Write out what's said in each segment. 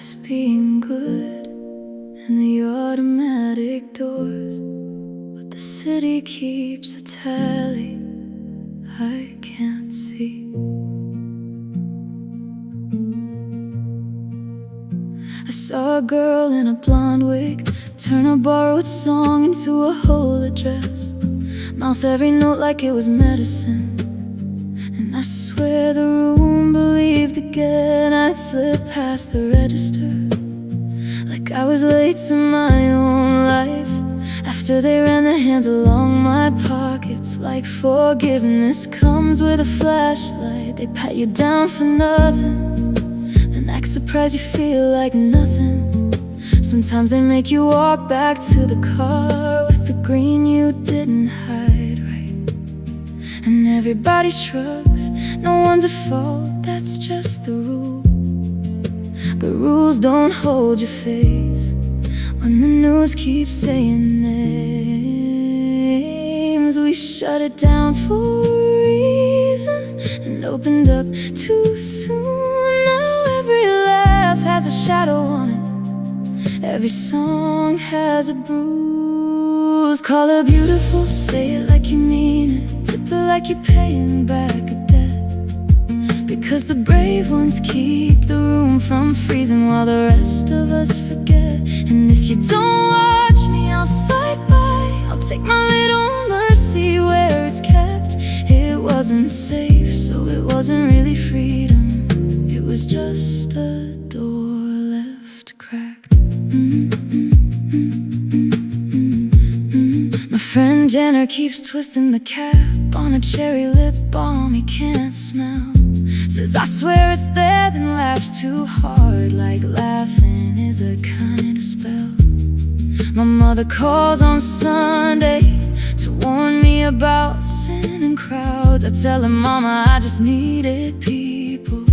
life's being good and the automatic doors, but the city keeps a tally I can't see. I saw a girl in a blonde wig turn a borrowed song into a whole address, mouth every note like it was medicine. And I swear the room believed again I'd slip past the register, like I was late to my own life. After they ran their hands along my pockets, like forgiveness comes with a flashlight. They pat you down for nothing, then act surprised you feel like nothing. Sometimes they make you walk back to the car with the green you didn't hide right. And everybody shrugs, no one's at fault, that's just the rule. But rules don't hold your face when the news keeps saying names. We shut it down for a reason and opened up too soon. Now every laugh has a shadow on it, every song has a bruise. Call her beautiful, say it like you mean it, tip it like you're paying back a debt, because the brave ones keep the room from freezing while the rest of us forget. And if you don't watch me, I'll slide by, I'll take my little mercy where it's kept. It wasn't safe, so it wasn't really freedom, it was just a door left cracked. My friend Jenner keeps twisting the cap on a cherry lip balm he can't smell. Says I swear it's there, then laughs too hard, like laughing is a kind of spell. My mother calls on Sunday to warn me about sin in crowds. I tell her, Mama, I just needed people,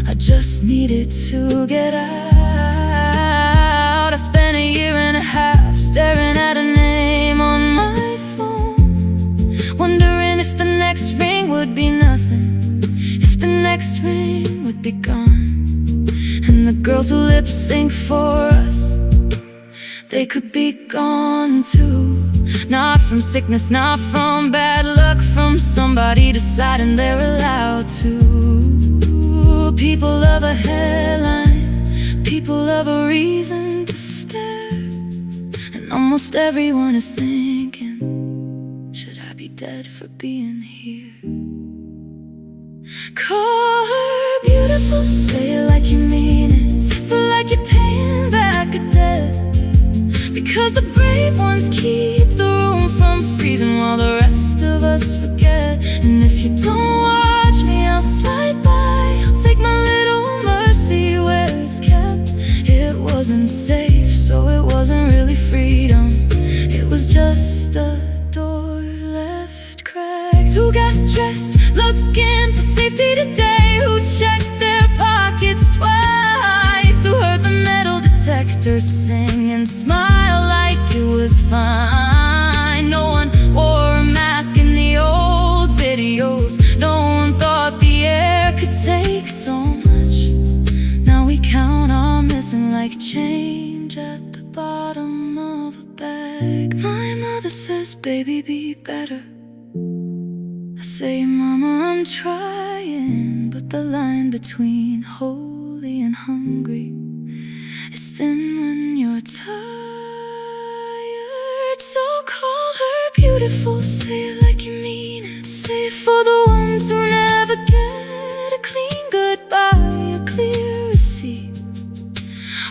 I just needed to get out. I spent a year and a half staring at a name on my phone, wondering if the next ring would be nothing, if the next ring would be gone. And the girls who lip sync for us, they could be gone too. Not from sickness, not from bad luck, from somebody deciding they're allowed to. People love a headline, people love a reason to stare, and almost everyone is thinking, should I be dead for being here? Call her beautiful, say it like you mean it, tip it like you're paying back a debt, because the brave ones keep the room from freezing while the rest of us forget. And if you don't watch me, I'll slide by, I'll take my little mercy where it's kept. It wasn't safe, so it wasn't really freedom, it was just a door left cracked. Who got dressed looking for safety today? Who checked their pockets twice? Who heard the metal detector sing and smile like it was fine? No one wore a mask in the old videos, no one thought the air could take so much. Now we count our missing like change at the bottom of a bag. My mother says, baby, be better. I say, Mama, I'm trying, but the line between holy and hungry is thin when you're tired. So call her beautiful, say it like you mean it, say it for the ones who never get a clean goodbye, a clear receipt,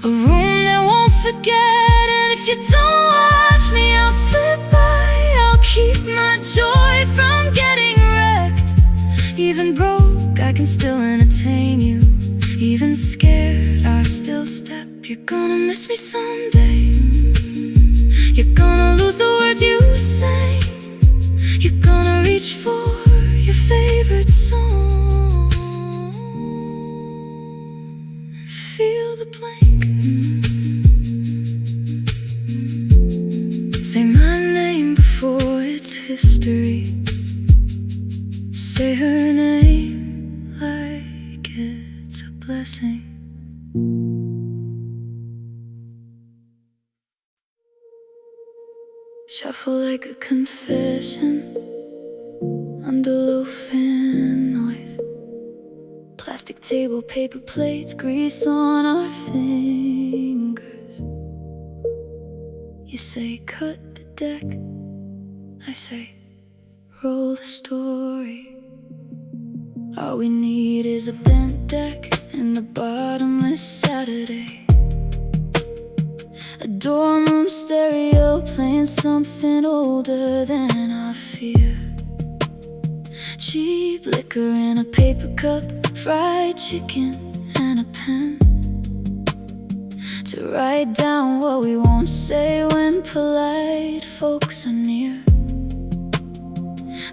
a room that won't forget. And if you don't watch me, I'll slip by, I'll keep my joy from getting wrecked. Even broke, I can still entertain you, even scared, I still step. You're gonna miss me someday, you're gonna lose the words you sang, you're gonna reach for your favorite song, feel the blank. Say my name before it's history, say her name like it's a blessing. Powerful like a confession, under low fan noise. Plastic table, paper plates, grease on our fingers. You say cut the deck, I say roll the story. All we need is a bent deck and a bottomless Saturday. A dorm room stereo playing something older than our fear. Cheap liquor in a paper cup, fried chicken and a pen to write down what we won't say when polite folks are near.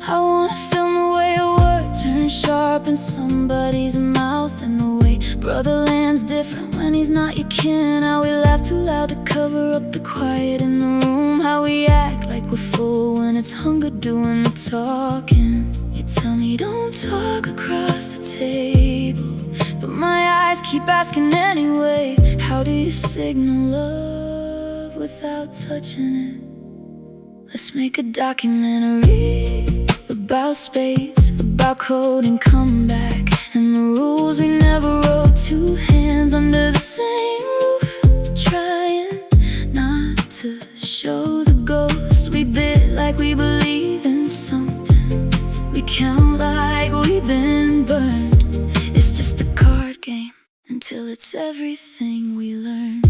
I wanna film the way a word turns sharp in somebody's mouth, and the way brotherland's different when he's not your kin. How we laugh too loud to cover up the quiet in the room. How we act like we're full when it's hunger doing the talking. You tell me don't talk across the table, but my eyes keep asking anyway. How do you signal love without touching it? Let's make a documentary about space, about code and comeback, and the rules we never wrote. Two hands under the same roof, trying not to show the ghost. We bit like we believe in something, we count like we've been burned. It's just a card game until it's everything we learned.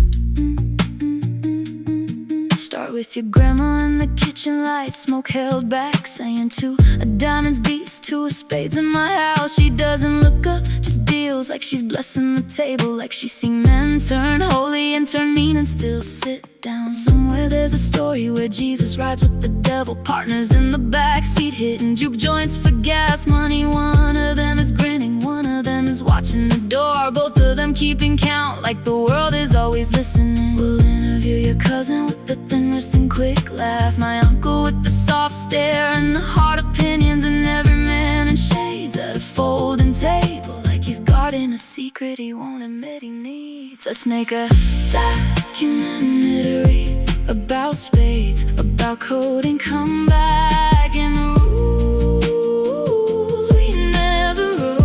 Start with your grandma in the kitchen light, smoke held back, saying to a diamond's beast, to a spades in my house. She doesn't look up, just deals like she's blessing the table, like she's seen men turn holy and turn mean and still sit down. Somewhere there's a story where Jesus rides with the devil, partners in the backseat hitting juke joints for gas money. One of them is grinning, one of them is watching the door, both of them keeping count like the world is always listening. We'll interview your cousin with the thin wrist and quick laugh, my uncle with the soft stare and the hard opinions, and every man in shades at a folding table, like he's guarding a secret he won't admit he needs. Let's make a documentary about spades, about code and comeback, and the rules we never wrote.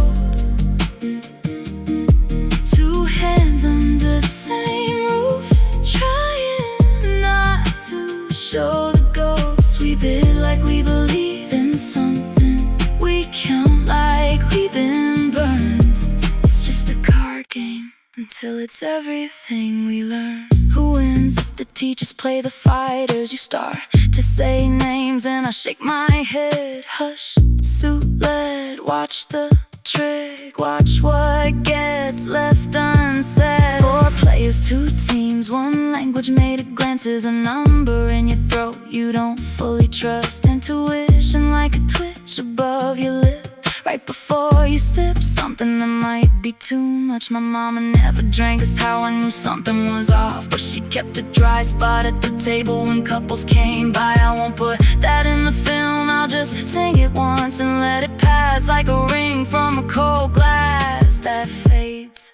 Two hands under the same roof, trying not to show the ghost. We bid like we believe in something, we count like we've been burned. It's just a card game until it's everything we learn. Who wins if the teachers play the fighters? You start to say names and I shake my head. Hush, suit lead, watch the trick, watch what gets left unsaid. 4 players, 2 teams, 1 language made of glances, a number in your throat you don't fully trust. Intuition like a twitch above your lip, right before you sip something that might be too much. My mama never drank, that's how I knew something was off, but she kept a dry spot at the table when couples came by. I won't put that in the film, I'll just sing it once and let it pass like a ring from a cold glass that fades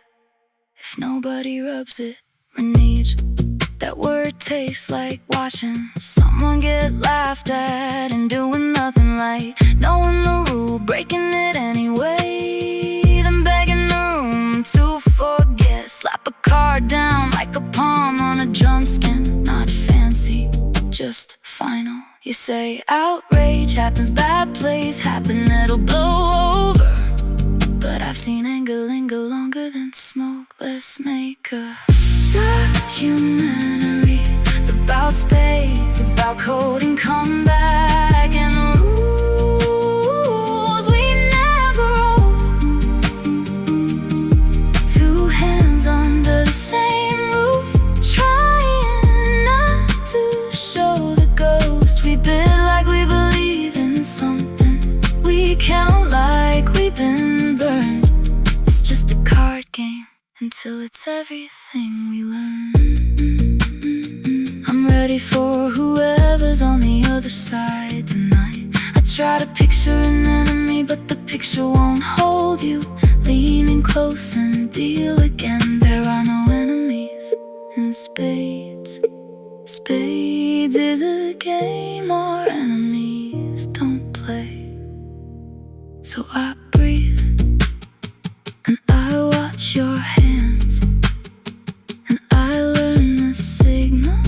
if nobody rubs it. Renege, that word tastes like watching someone get laughed at and doing nothing, like knowing the rule, breaking it anyway, then begging the room to forget. Slap a card down like a palm on a drum skin, not fancy, just final. You say outrage happens, bad plays happen, it'll blow over, but I've seen anger linger longer than smoke. Let's make a documentary about spades, about code and comeback, and the rules we never wrote. 2 hands under the same roof, trying not to show the ghost. We bid like we believe in something, we count like we've been burned. It's just a card game until it's everything we learn. I'm ready for whoever's on the other side tonight. I try to picture an enemy, but the picture won't hold you. Leaning close and deal again. There are no enemies in spades. Spades is a game eyes don't play. So I breathe and I watch your hands, and I learn the signal,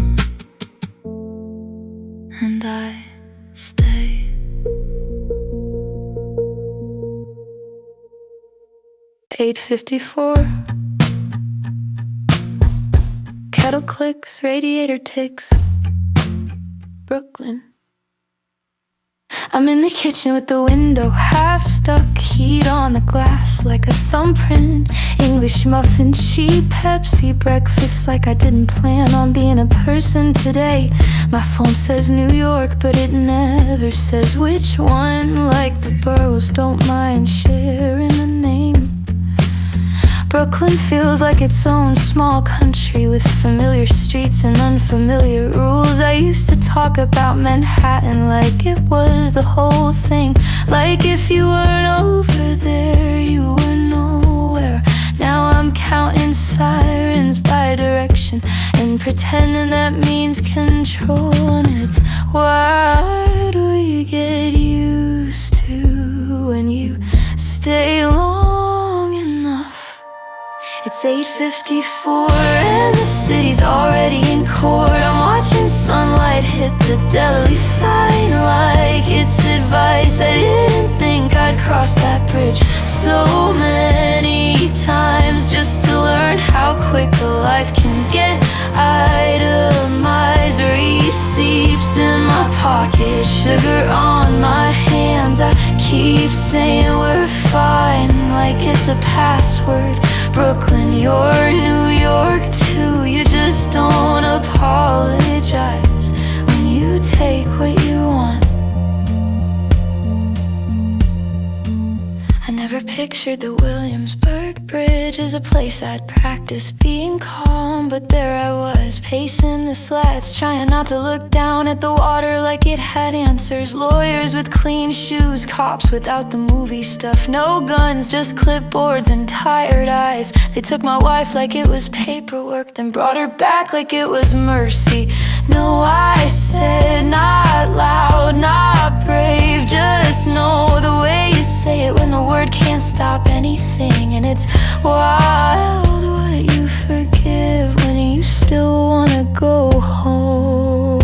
and I stay. "8:54. Kettle clicks, radiator ticks. Brooklyn. I'm in the kitchen with the window half stuck, heat on the glass like a thumbprint. English muffin, cheap Pepsi breakfast, like I didn't plan on being a person today. My phone says New York, but it never says which one. Like the boroughs don't mind sharing a name. Brooklyn feels like its own small country with familiar streets and unfamiliar rules. I used to talk about Manhattan like it was the whole thing, like if you weren't over there, you were nowhere. Now I'm counting sirens by direction and pretending that means control. And it's why do you get used to when you stay long enough? It's 8:54 and the city's already in court. I'm watching sunlight hit the deli sign like it's advice. I didn't think I'd cross that bridge so many times just to learn how quick a life can get. Itemized receipts in my pocket, sugar on my hands. I keep saying we're fine like it's a password. Brooklyn, you're New York too. You just don't apologize when you take what you want. I never pictured the Williamsburg Bridge as a place I'd practice being calm, but there I was, pacing the slats, trying not to look down at the water like it had answers. Lawyers with clean shoes, cops without the movie stuff. No guns, just clipboards and tired eyes. They took my wife like it was paperwork, then brought her back like it was mercy. No, I said, not loud, not brave, just know the way you say it when the word can't stop anything. And it's wild what you forgive when you still wanna go home.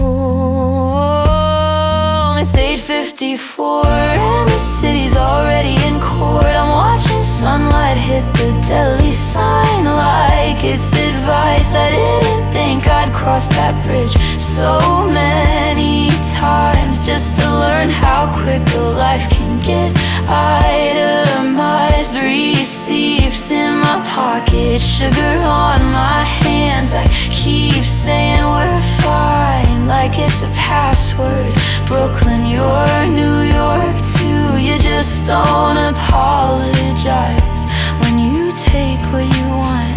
It's 8:54 and the city's already in court. I'm watching sunlight hit the deli sign like it's advice. I didn't think I'd cross that bridge so many times just to learn how quick a life can get. Itemized receipts in my pocket, sugar on my hands. I keep saying we're fine like it's a password. Brooklyn, you're New York too. You just don't apologize when you take what you want.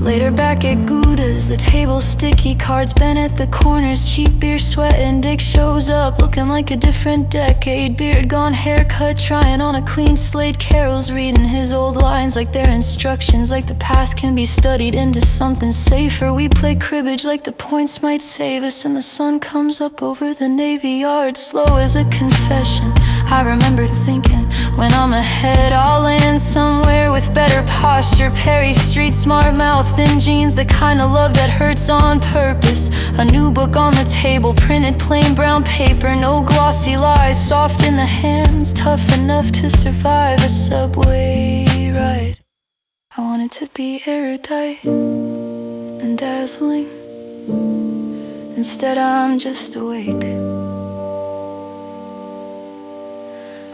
Later back at Gouda's, the table sticky, cards bent at the corners, cheap beer sweating. Dick shows up looking like a different decade, beard gone, haircut, trying on a clean slate. Carol's reading his old lines like they're instructions, like the past can be studied into something safer. We play cribbage like the points might save us, and the sun comes up over the Navy Yard, slow as a confession. I remember thinking, when I'm ahead, I'll land somewhere with better posture. Perry Street, smart mouth, thin jeans, the kind of love that hurts on purpose. A new book on the table, printed plain brown paper, no glossy lies, soft in the hands, tough enough to survive a subway ride. I wanted to be erudite and dazzling. Instead I'm just awake.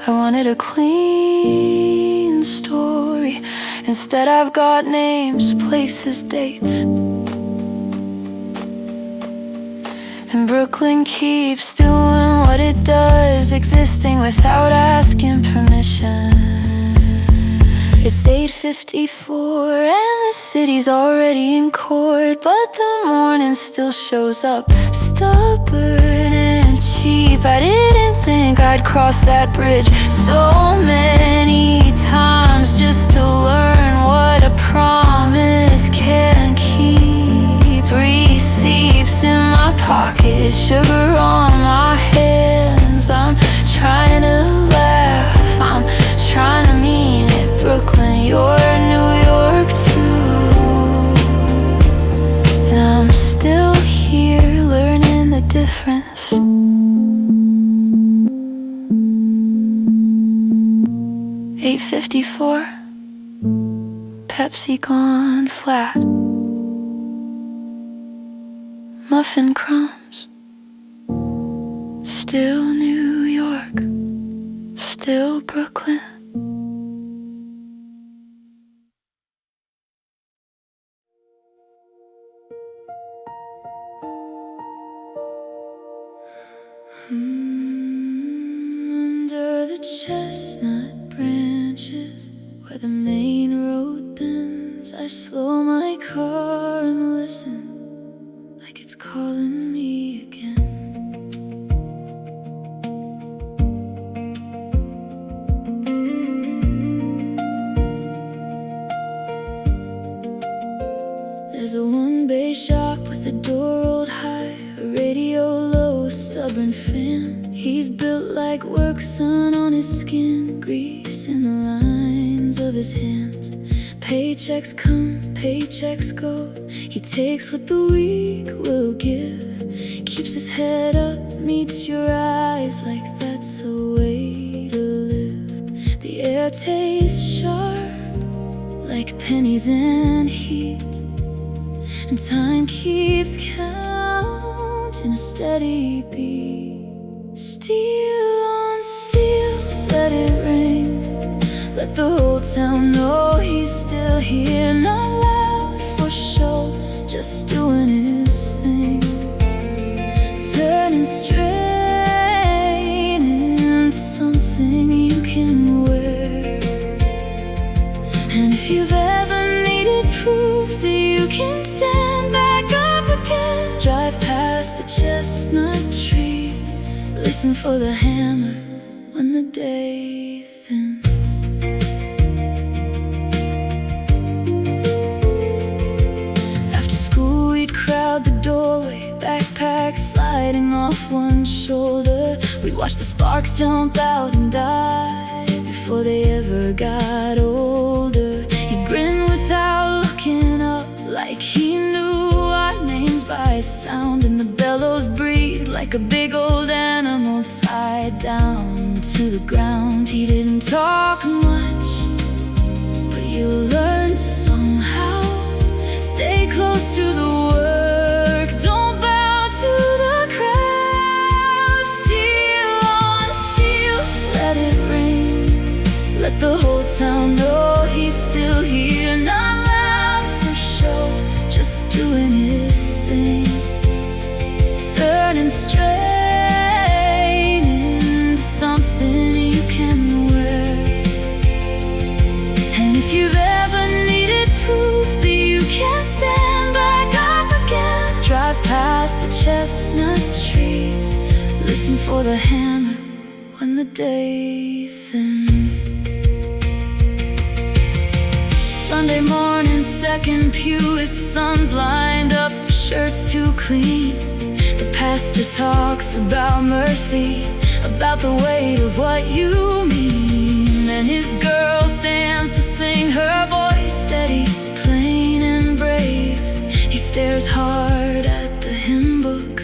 I wanted a clean story. Instead I've got names, places, dates. And Brooklyn keeps doing what it does, existing without asking permission. It's 8:54 and the city's already in court, but the morning still shows up, stubborn and cheap. I didn't think I'd cross that bridge so many times just to learn what a promise can keep. Receipts in my pocket, sugar on my hands. I'm trying to laugh, I'm trying to mean it. Brooklyn, you're New York too. And I'm still here learning the difference. 8:54, Pepsi gone flat. Muffin crumbs. Still New York, still Brooklyn. Under the chestnut branches, where the main road bends, I slow my car and listen, like it's calling me again. There's a one-bay shop with the door rolled high, a radio low, stubborn fan. He's built like work, sun on his skin, grease in the lines of his hands. Paychecks come, paychecks go. He takes what the weak will give, keeps his head up, meets your eyes like that's a way to live. The air tastes sharp, like pennies and heat, and time keeps count in a steady beat. Steel on steel, let it ring. Let the whole town know he's still here. Not loud for show, just doing his thing. Turning strain into something you can wear. And if you've ever needed proof that you can stand back up again, drive past the chestnut tree, listen for the hammer when the day thins. After school we'd crowd the doorway, backpacks sliding off one shoulder. We'd watch the sparks jump out and die before they ever got older. He'd grin without looking up, like he knew our names by sound. And the bellows breathed like a big old animal tied down to the ground. He didn't talk much, but you learned somehow. Stay close to the work, don't bow to the crowd. Steel on steel, let it ring. Let the whole town know he's still here. Not loud for show, just doing his thing. Turning strain into something you can wear. And if you've ever needed proof that you can stand back up again, drive past the chestnut tree, listen for the hammer when the day thins. Sunday morning, second pew, his son's lined up, shirts too clean. The pastor talks about mercy, about the weight of what you mean. And his girl stands to sing, her voice steady, plain and brave. He stares hard at the hymn book,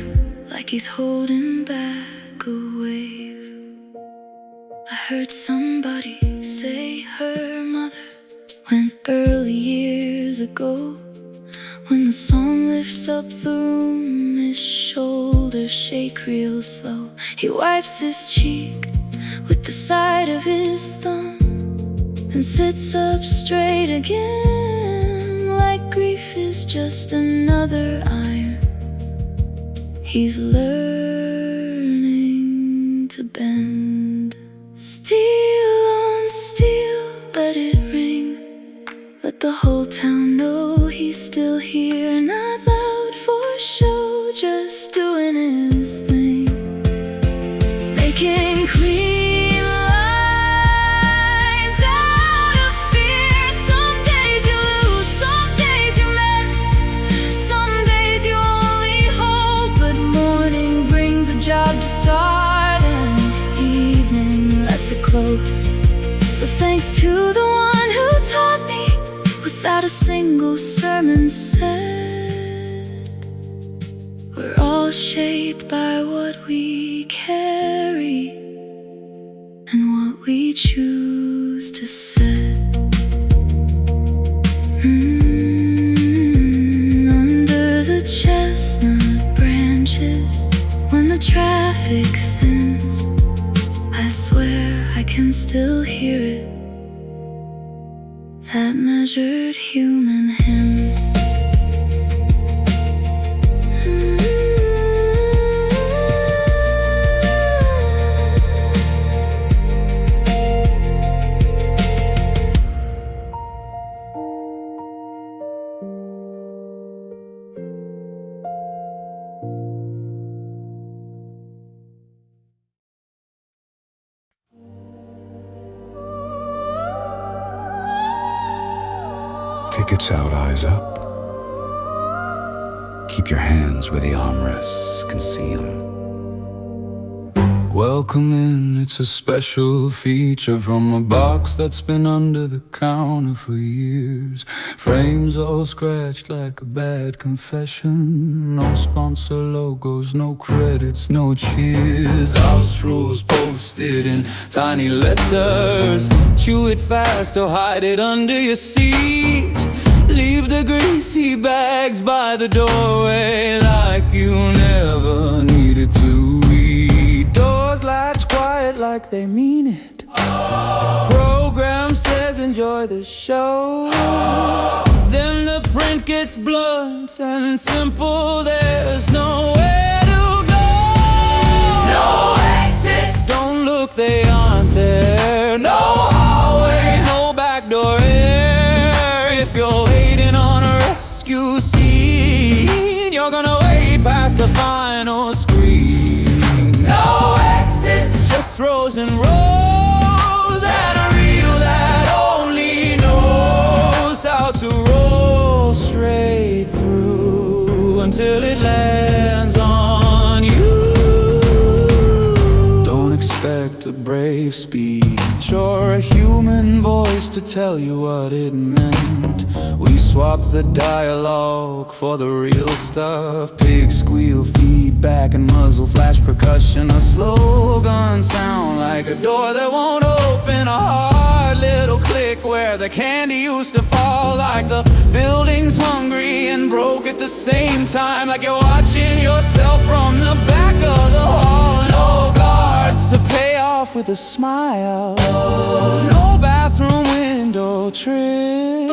like he's holding back a wave. I heard somebody say her mother went early years ago. When the song lifts up the room, his shoulders shake real slow. He wipes his cheek with the side of his thumb and sits up straight again, like grief is just another iron he's learning to bend. Steel on steel, let it ring. Let the whole town know he's still here. Not loud for show, just doing his thing. Making clean lines out of fear. Some days you lose, some days you mend, some days you close. So thanks to the one who taught me without a single sermon said. We're all shaped by what we carry and what we choose to set. Under the chestnut branches, when the traffic thins, I swear I can still hear it, that measured human hymn. Tickets out, eyes up. Keep your hands where the armrests can see them. Welcome in, it's a special feature from a box that's been under the counter for years. Frames all scratched like a bad confession. No sponsor logos, no credits, no cheers. House rules posted in tiny letters. Chew it fast or hide it under your seat. Leave the greasy bags by the doorway like you never needed to eat. Doors latch quiet like they mean it. Program says enjoy the show. Then the print gets blunt and simple. There's nowhere to go. No exits. Don't look, they aren't there. No hallway, no backdoor air. If you're waiting on a rescue scene, you're gonna wait past the final screen. No exits, just rows and rows, and a reel that only knows how to roll straight through until it lands on you. Don't expect a brave speech or a human voice to tell you what it meant. We swapped the dialogue for the real stuff. Pig squeal, feedback, and muzzle flash percussion. A slogan sound like a door that won't open. A hard little click where the candy used to fall. Like the building's hungry and broke at the same time. Like you're watching yourself from the back of the hall. No guards to pay off with a smile. No bathroom window trick.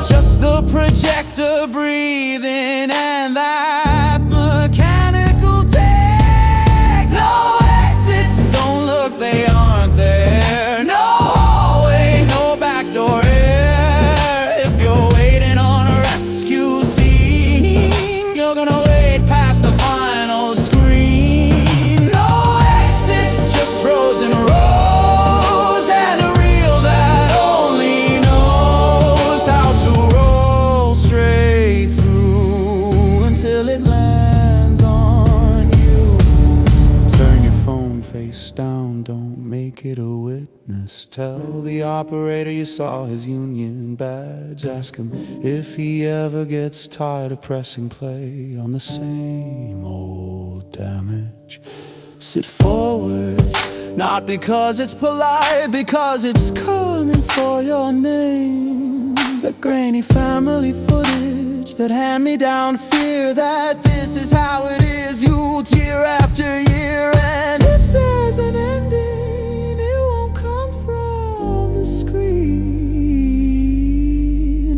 Just the projector breathing and that mechanical tick. No exits, don't look, they aren't there. No hallway, no backdoor air. If you're waiting on a rescue scene, you're gonna wait past the final screen. No exits, just rows and rows, and a reel that only knows how to roll straight through until it lands on you. Turn your phone face down, don't make it a witness. Tell the operator you saw his union badge. Ask him if he ever gets tired of pressing play on the same old damage. Sit forward, not because it's polite, because it's coming for your name. That grainy family footage, that hand-me-down fear that this is how it is, youth year after year. And if there's an ending, it won't come from the screen.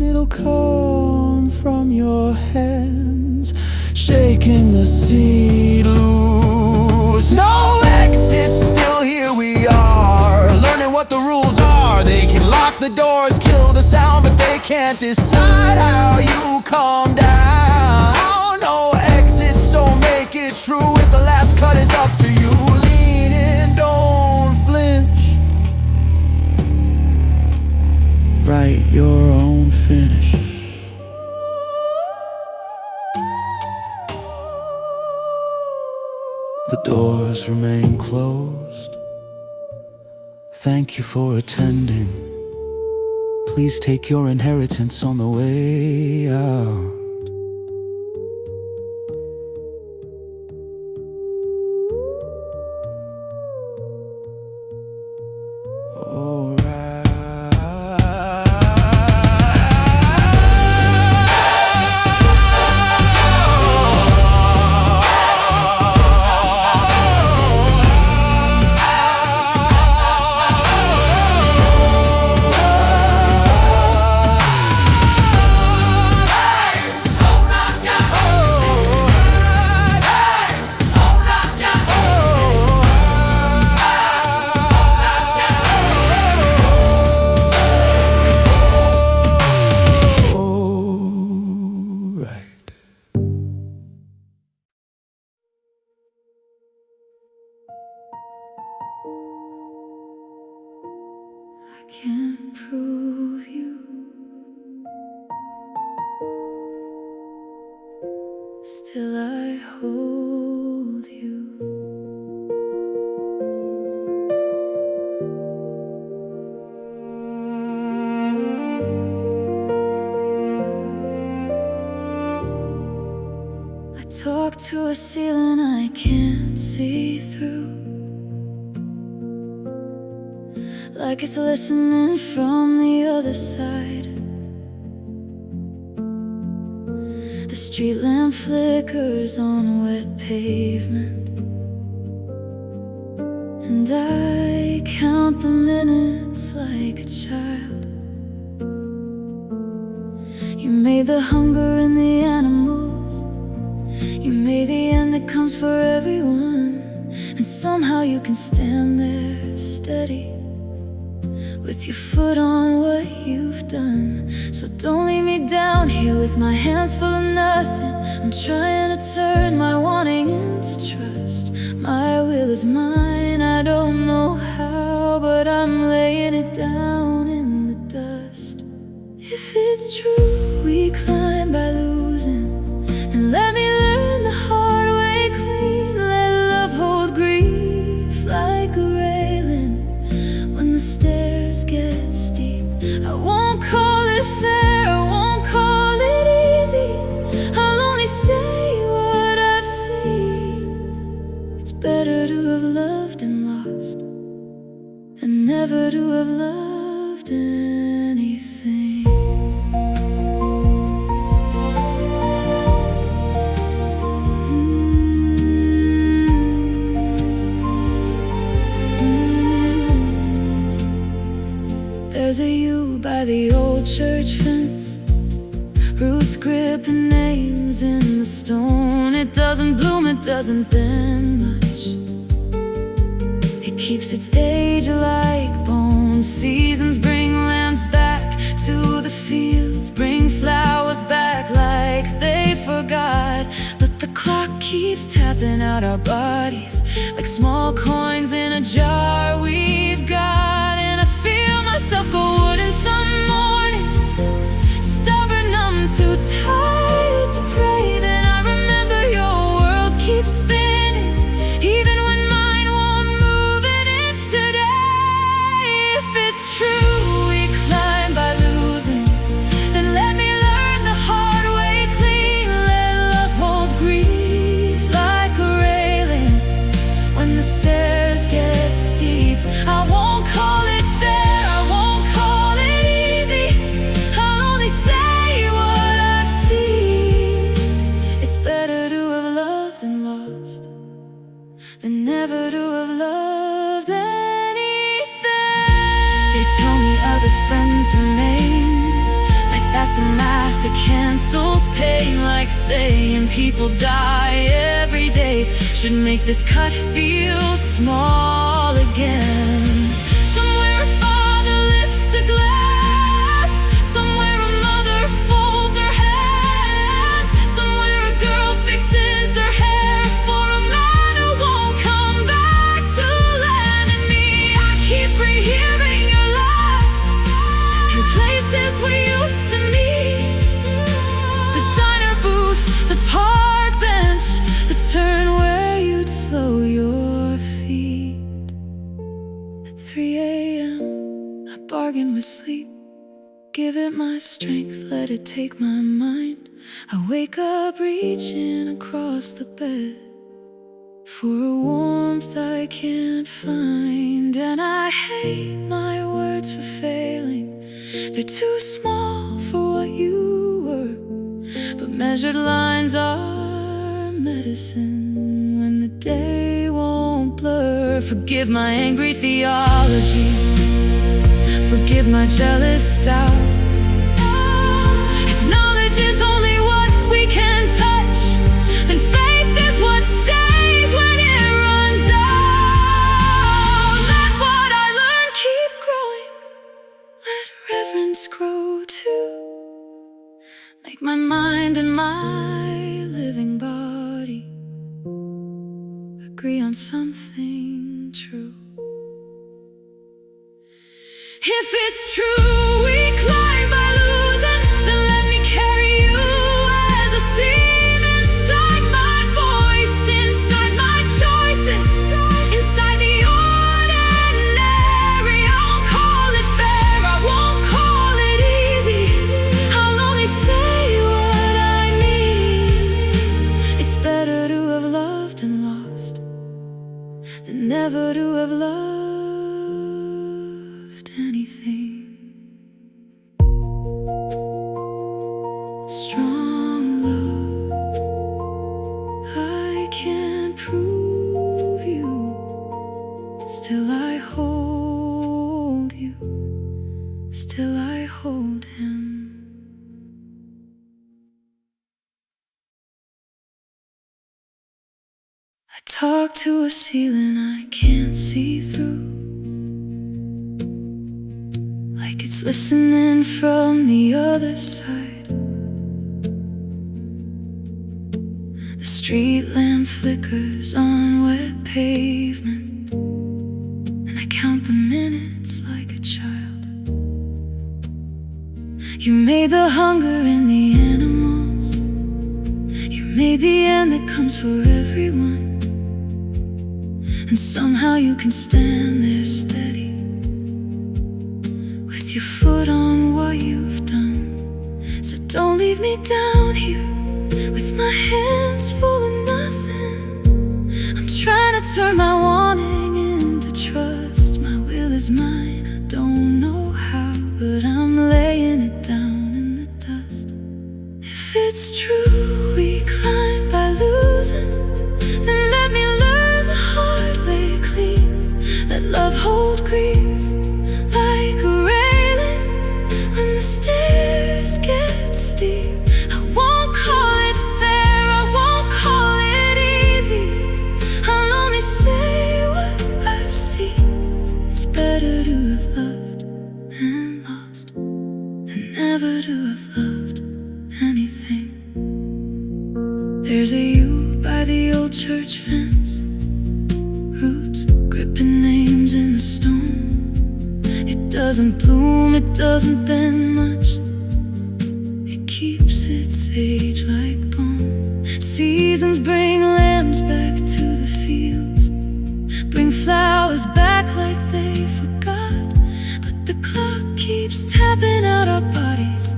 It'll come from your hands, shaking the seed loose. No exits, still here we are, learning what the rules are. They can lock the doors, kill the sound, but they can't decide how you calm down. No exits, so make it true. If the last cut is up to you, lean in, don't flinch. Write your own finish. The doors remain closed. Thank you for attending. Please take your inheritance on the way out. Can't prove you, still I hold you. I talk to a ceiling I can't see through, like it's listening from the other side. The street lamp flickers on wet pavement, and I count the minutes like a child. You made the hunger in the animals, you made the end that comes for everyone, and somehow you can stand there steady, with your foot on what you've done. So don't leave me down here with my hands full of nothing. I'm trying to turn my wanting into trust. My will is mine, I don't know how, but I'm laying it down in the dust. If it's true we climb by losing, and let me learn the hard way clean. Let love hold grief like a railing when the stairs get steep. I won't call it fair, I won't call it easy. I'll only say what I've seen. It's better to have loved and lost than never to have loved anything. There's a yew by the old church fence, roots gripping names in the stone. It doesn't bloom, it doesn't bend much, it keeps its age like bone. Seasons bring lambs back to the fields, bring flowers back like they forgot. But the clock keeps tapping out our bodies like small coins in a jar we've got. And I feel myself go wooden some mornings, stubborn, numb, too tired to pray. Then I remember your world keeps spinning, even when mine won't move an inch today. If it's true we climb by losing, then let me learn the hard way clean. Let love hold grief like a railing when the stairs get steep. I won't call it fair, I won't call it easy. I'll only say what I've seen. It's better to have loved and lost than never to have loved anything. They tell me other friends remain, like that's a math that cancels pain. Like saying people die every day should make this cut feel small again. Somewhere a father lifts a glass, somewhere a mother folds her hands, somewhere a girl fixes her hair for a man who won't come back to land. And me, I keep rehearing your laugh in places we used to meet, the diner booth, the park bench, the turn where you'd slow your feet. At 3 a.m. asleep. Give it my strength, let it take my mind. I wake up reaching across the bed for a warmth I can't find. And I hate my words for failing. They're too small for what you were, but measured lines are medicine when the day won't blur. Forgive my angry theology, forgive my jealous doubt. If knowledge is only what we can touch, then faith is what stays when it runs out. Let what I learn keep growing, let reverence grow too. Make my mind and my living body agree on something true. If it's true we climb by losing, then let me carry you as a seam inside my voice, inside my choices, inside the ordinary. I won't call it fair, I won't call it easy. I'll only say what I mean. It's better to have loved and lost than never to have loved anything. Strong love, I can't prove you, still I hold you, still I hold him. I talk to a ceiling I can't see through, like it's listening from the other side. The street lamp flickers on wet pavement, and I count the minutes like a child. You made the hunger in the animals, you made the end that comes for everyone, and somehow you can stand there steady, with your foot on what you've done. So don't leave me down here with my hands full of nothing. I'm trying to turn my wanting into trust. My will is mine, I don't know how, but I'm laying it down in the dust. If it's true we climb by losing, then let me learn the hard way clean. Let love hold grief like a railing when the stairs get steep. I won't call it fair, I won't call it easy. I'll only say what I've seen. It's better to have loved and lost than never to have loved anything. There's a yew by the old church fence, roots gripping names in the stone. It doesn't bloom, it doesn't bend much, it keeps its age like bone. Seasons bring lambs back to the fields, bring flowers back like they forgot, but the clock keeps tapping out our bodies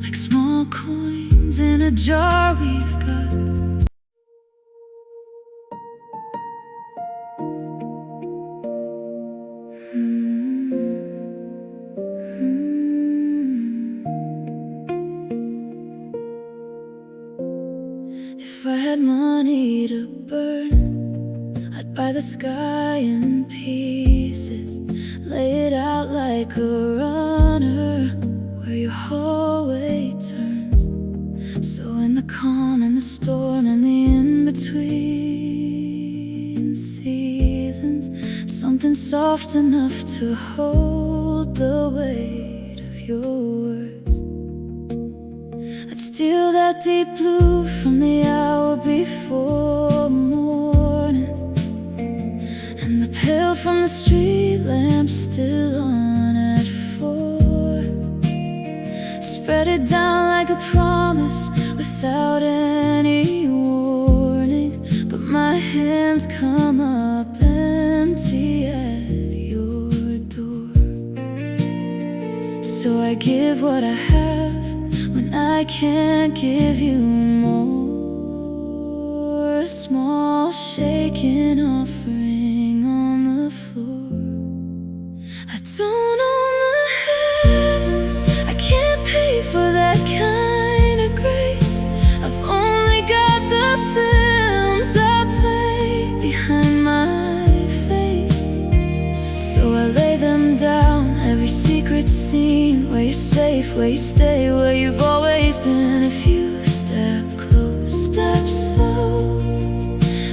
like small coins in a jar we've got. If I had money to burn, I'd buy the sky in pieces, lay it out like a runner where your hallway turns. So in the calm and the storm and the in-between seasons, something soft enough to hold the weight of your words. I'd steal that deep blue from the hour before morning, and the pale from the street lamp still on at 4. Spread it down like a promise without any warning, but my hands come up empty at your door. give what I have when I can't give you more. A small shaken offering on the floor. I don't own the heavens, I can't pay for that kind of grace. I've only got the films I play behind my face. So I lay them down, every secret scene, where you're safe, where you stay, where you've always been. If you step close, step slow,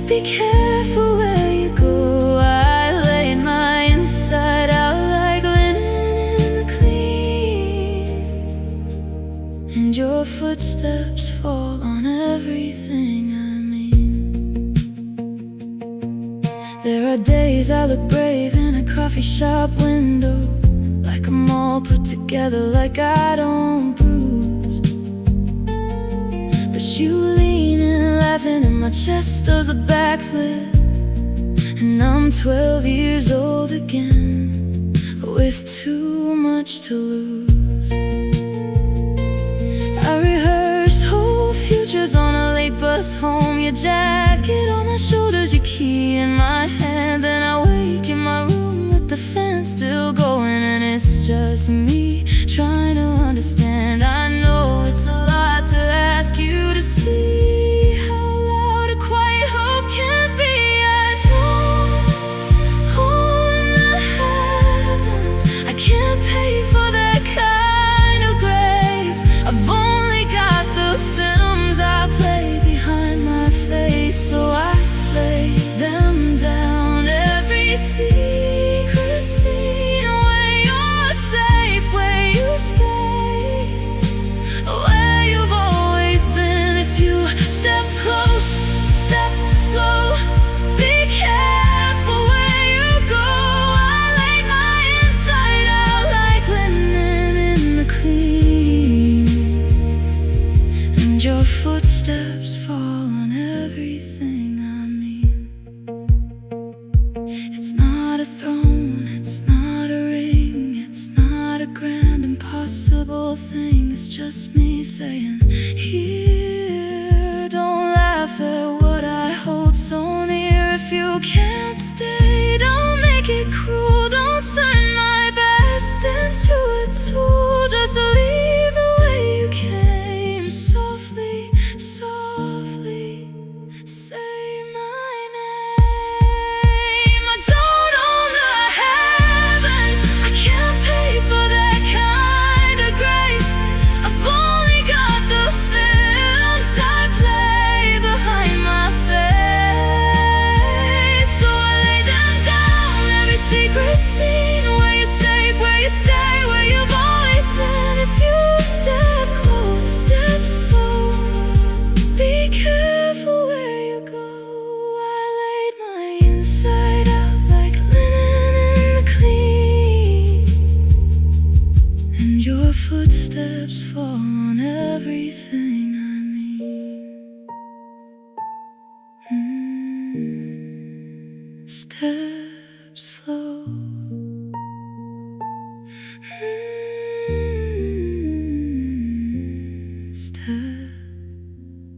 be careful where you go. I laid my inside out like linen in the clean, and your footsteps fall on everything I mean. There are days I look brave in a coffee shop window, like I'm all put together, like I don't bruise. But you lean in laughing and my chest does a backflip, and I'm 12 years old again, with too much to lose. I rehearse whole futures on a late bus home, your jacket on my shoulders, your key in my hand. Then I wake in my room with the fan still going, and it's just me trying to understand. I know it's a lot to ask you to see how loud a quiet hope can be. I don't own the heavens, I can't pay for that kind of grace. I've only got the films I play behind my face. So I lay them down, every secret scene, where you're safe, where you stay, where you've always been. If you step close, step slow, be careful where you go. I laid my inside out like linen in the clean, and your footsteps fall on everything I mean. It's not a throne, it's not a ring, it's not a grand impossible thing. It's just me saying, here, don't laugh at what I hold so near. If you can't stay, don't make it cruel. Don't turn my best into a tool. Just leave the way you came, softly, softly, say my name. I don't own the heavens, I can't pay for that kind of grace. I've only got the films I play behind my face. So I lay them down, every secret scene, where you're safe, where you stay, where you've always been. If you step close, step slow, be careful where you go. I laid my inside out like linen in the clean, and your footsteps fall on everything I mean. Step slow. Step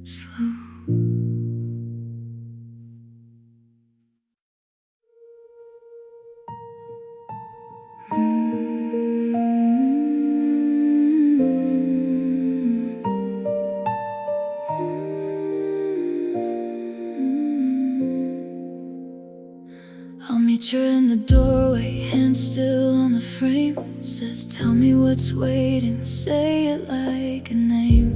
slow. I'll meet you in the doorway, hand still on the frame. Says, tell me what's waiting, say it like a name.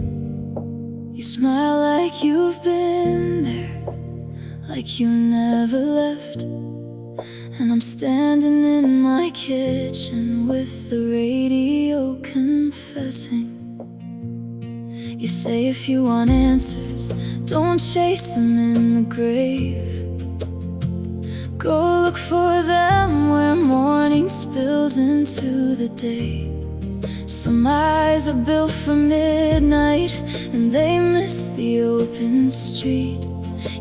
You smile like you've been there, like you never left. And I'm standing in my kitchen with the radio confessing. You say if you want answers, don't chase them in the grave. Go look for them where morning spills into the day. Some eyes are built for midnight, and they miss the open street.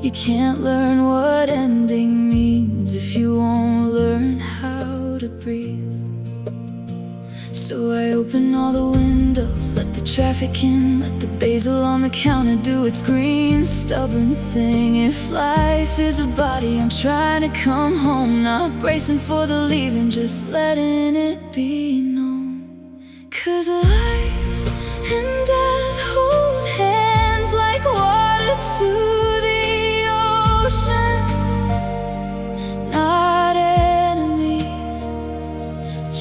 You can't learn what ending means if you won't learn how to breathe. So I open all the windows trafficking. Let the basil on the counter do its green stubborn thing. If life is a body, I'm trying to come home, not bracing for the leaving, just letting it be known. 'Cause life and death hold hands like water to the ocean. Not enemies,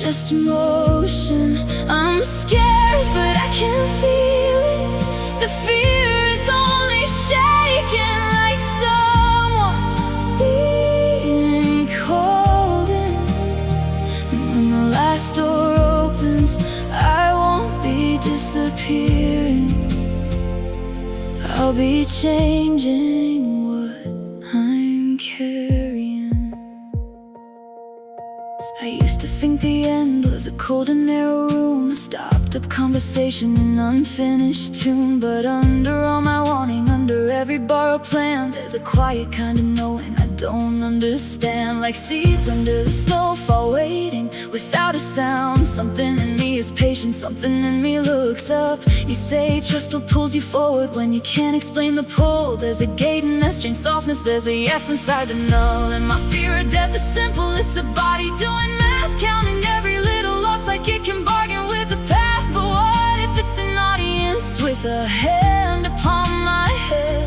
just emotion. I'm scared, but I can feel it. The fear is only shaking like someone being called in. And when the last door opens, I won't be disappearing. I'll be changing what I'm carrying. I used to think the end was a cold and narrow room, a stopped up conversation, an unfinished tune. But under all my wanting, under every borrowed plan, there's a quiet kind of knowing I don't understand. Like seeds under the snowfall waiting without a sound. Something in me is patient, something in me looks up. You say trust what pulls you forward when you can't explain the pull. There's a gate in that strange softness, there's a yes inside the null. And my fear of death is simple, it's a body doing math, counting every little loss like it can bargain with the path. But what if it's an audience with a hand upon my head?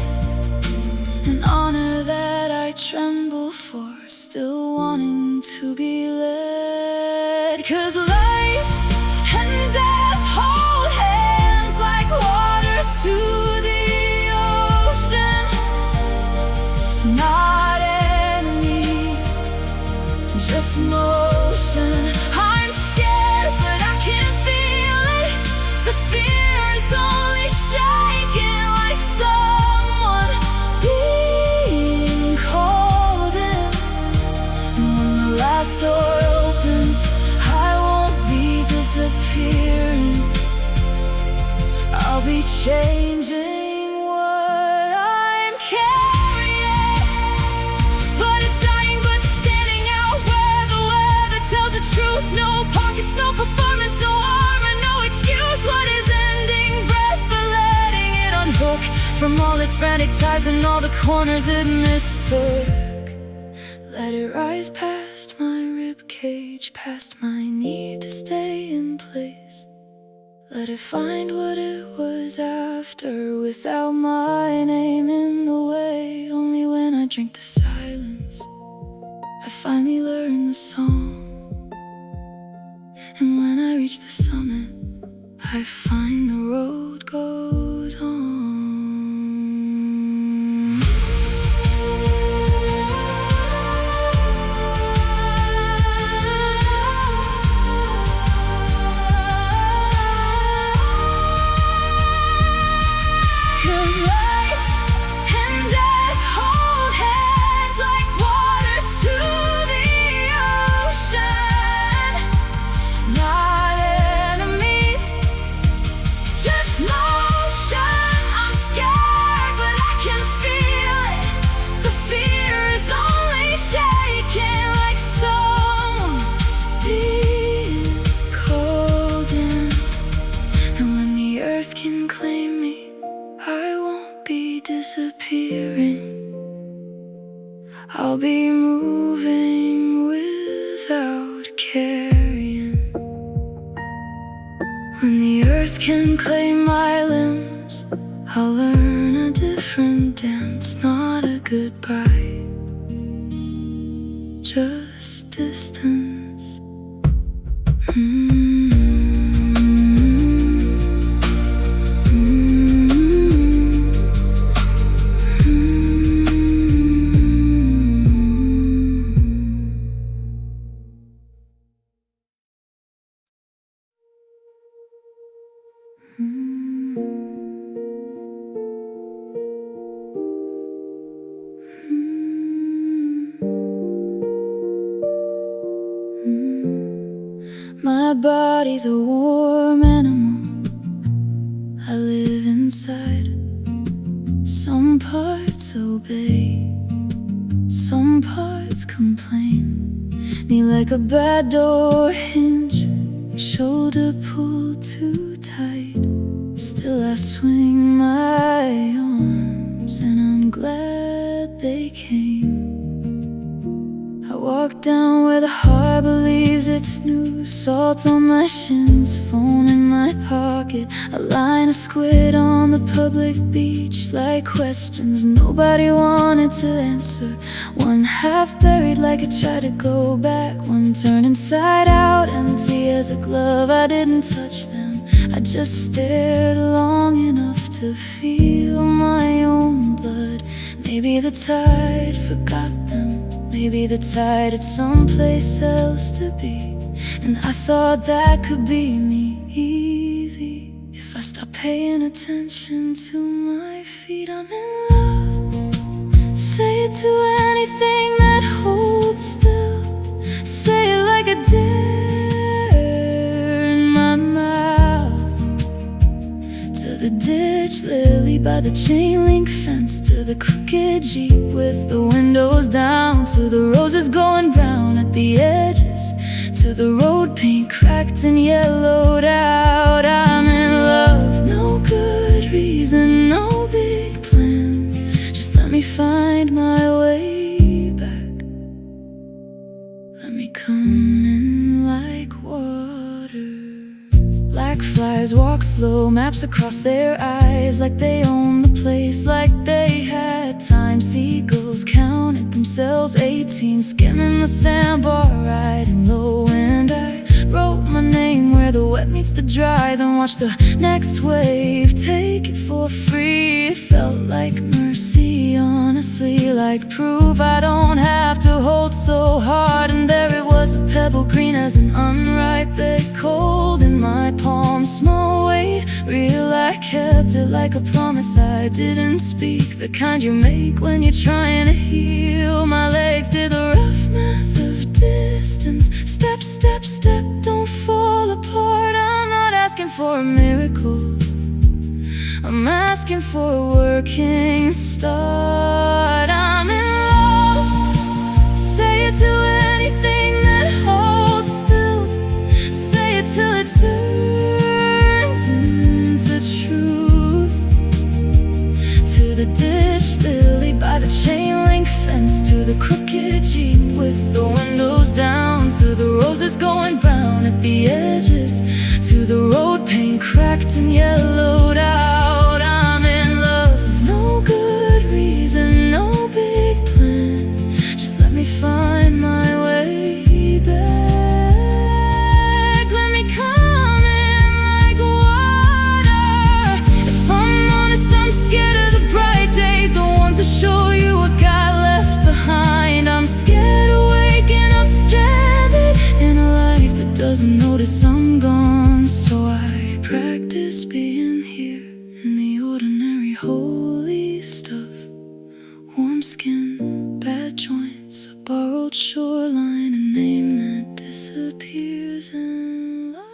An honor that I tremble for, still wanting to be led. 'Cause life and death hold hands like water to the ocean. Not enemies, just motion. I'm scared, but I can feel it. The fear is only shaking like someone being called in. And when the last door opens, I won't be disappearing. I'll be changing what I'm carrying. But it's dying, but standing out where the weather tells the truth. No pockets, no performance, no armor, no excuse. What is ending breath but letting it unhook from all its frantic tides and all the corners it mistook. Let it rise past my rib cage, past my need to stay in place. Let it find what it was after without my name in the way. Only when I drink the silence, I finally learn the song. And when I reach the summit, I find the road goes on. 'Cause life and death hold hands like water to the ocean. Not enemies, just motion. I'm scared, but I can feel it. The fear is only shaking like someone being called in. And when the earth can claim me, I won't be disappearing. I'll be moving without carrying. When the earth can claim my limbs, I'll learn a different dance. Not a goodbye, just distance. My body's a warm animal, I live inside. Some parts obey, some parts complain. Knee like a bad door hinge, shoulder pulled too tight. till I swing my arms, and I'm glad they came. I walk down where the harbor leaves its new salt on my shins, phone in my pocket, a line of squid on the public beach, like questions nobody wanted to answer. One half buried like I tried to go back, one turned inside out, empty as a glove. I didn't touch them, I just stared long enough to feel my own blood. Maybe the tide forgot them, maybe the tide had someplace else to be. And I thought that could be me easy if I stop paying attention to my feet. I'm in love. Say it to anything that holds still. Say it like a dare in my mouth. To the ditch lily by the chain link fence, to the crooked Jeep with the windows down, to the roses going brown at the edges, to the road paint cracked and yellowed out. I'm in love. No good reason, no big plan, just let me find my way back. Let me come in like water. Black flies walk slow, maps across their eyes, like they own the place, like they had time. Seagulls counted themselves 18, skimming the sandbar, riding low. And I wrote my name where the wet meets the dry, then watched the next wave take it for free. It felt like mercy, honestly, like proof I don't have to hold so hard. And there it was, a pebble green as an unripe egg, cold in my palm, small weight, real. I kept it like a promise I didn't speak, the kind you make when you're trying to heal. My legs did the rough math of distance, step, step, step, don't fall apart. I'm not asking for a miracle, I'm asking for a working start. I'm in love. Say it to anything that holds still. Say it till it turns into truth. To the ditch lily by the chain link fence, to the crooked Jeep with the windows down, to the roses going brown at the edges, to the road paint cracked and yellowed out. I'm in love. No good reason, no big plan, just let me find my way back. Let me come in like water. If I'm honest, I'm scared of the bright days, the ones that show you what got left behind. I'm scared of waking up stranded in a life that doesn't notice I'm gone. So I practice being here in the ordinary, holy stuff. Warm skin, bad joints, a borrowed shoreline, a name that disappears in love.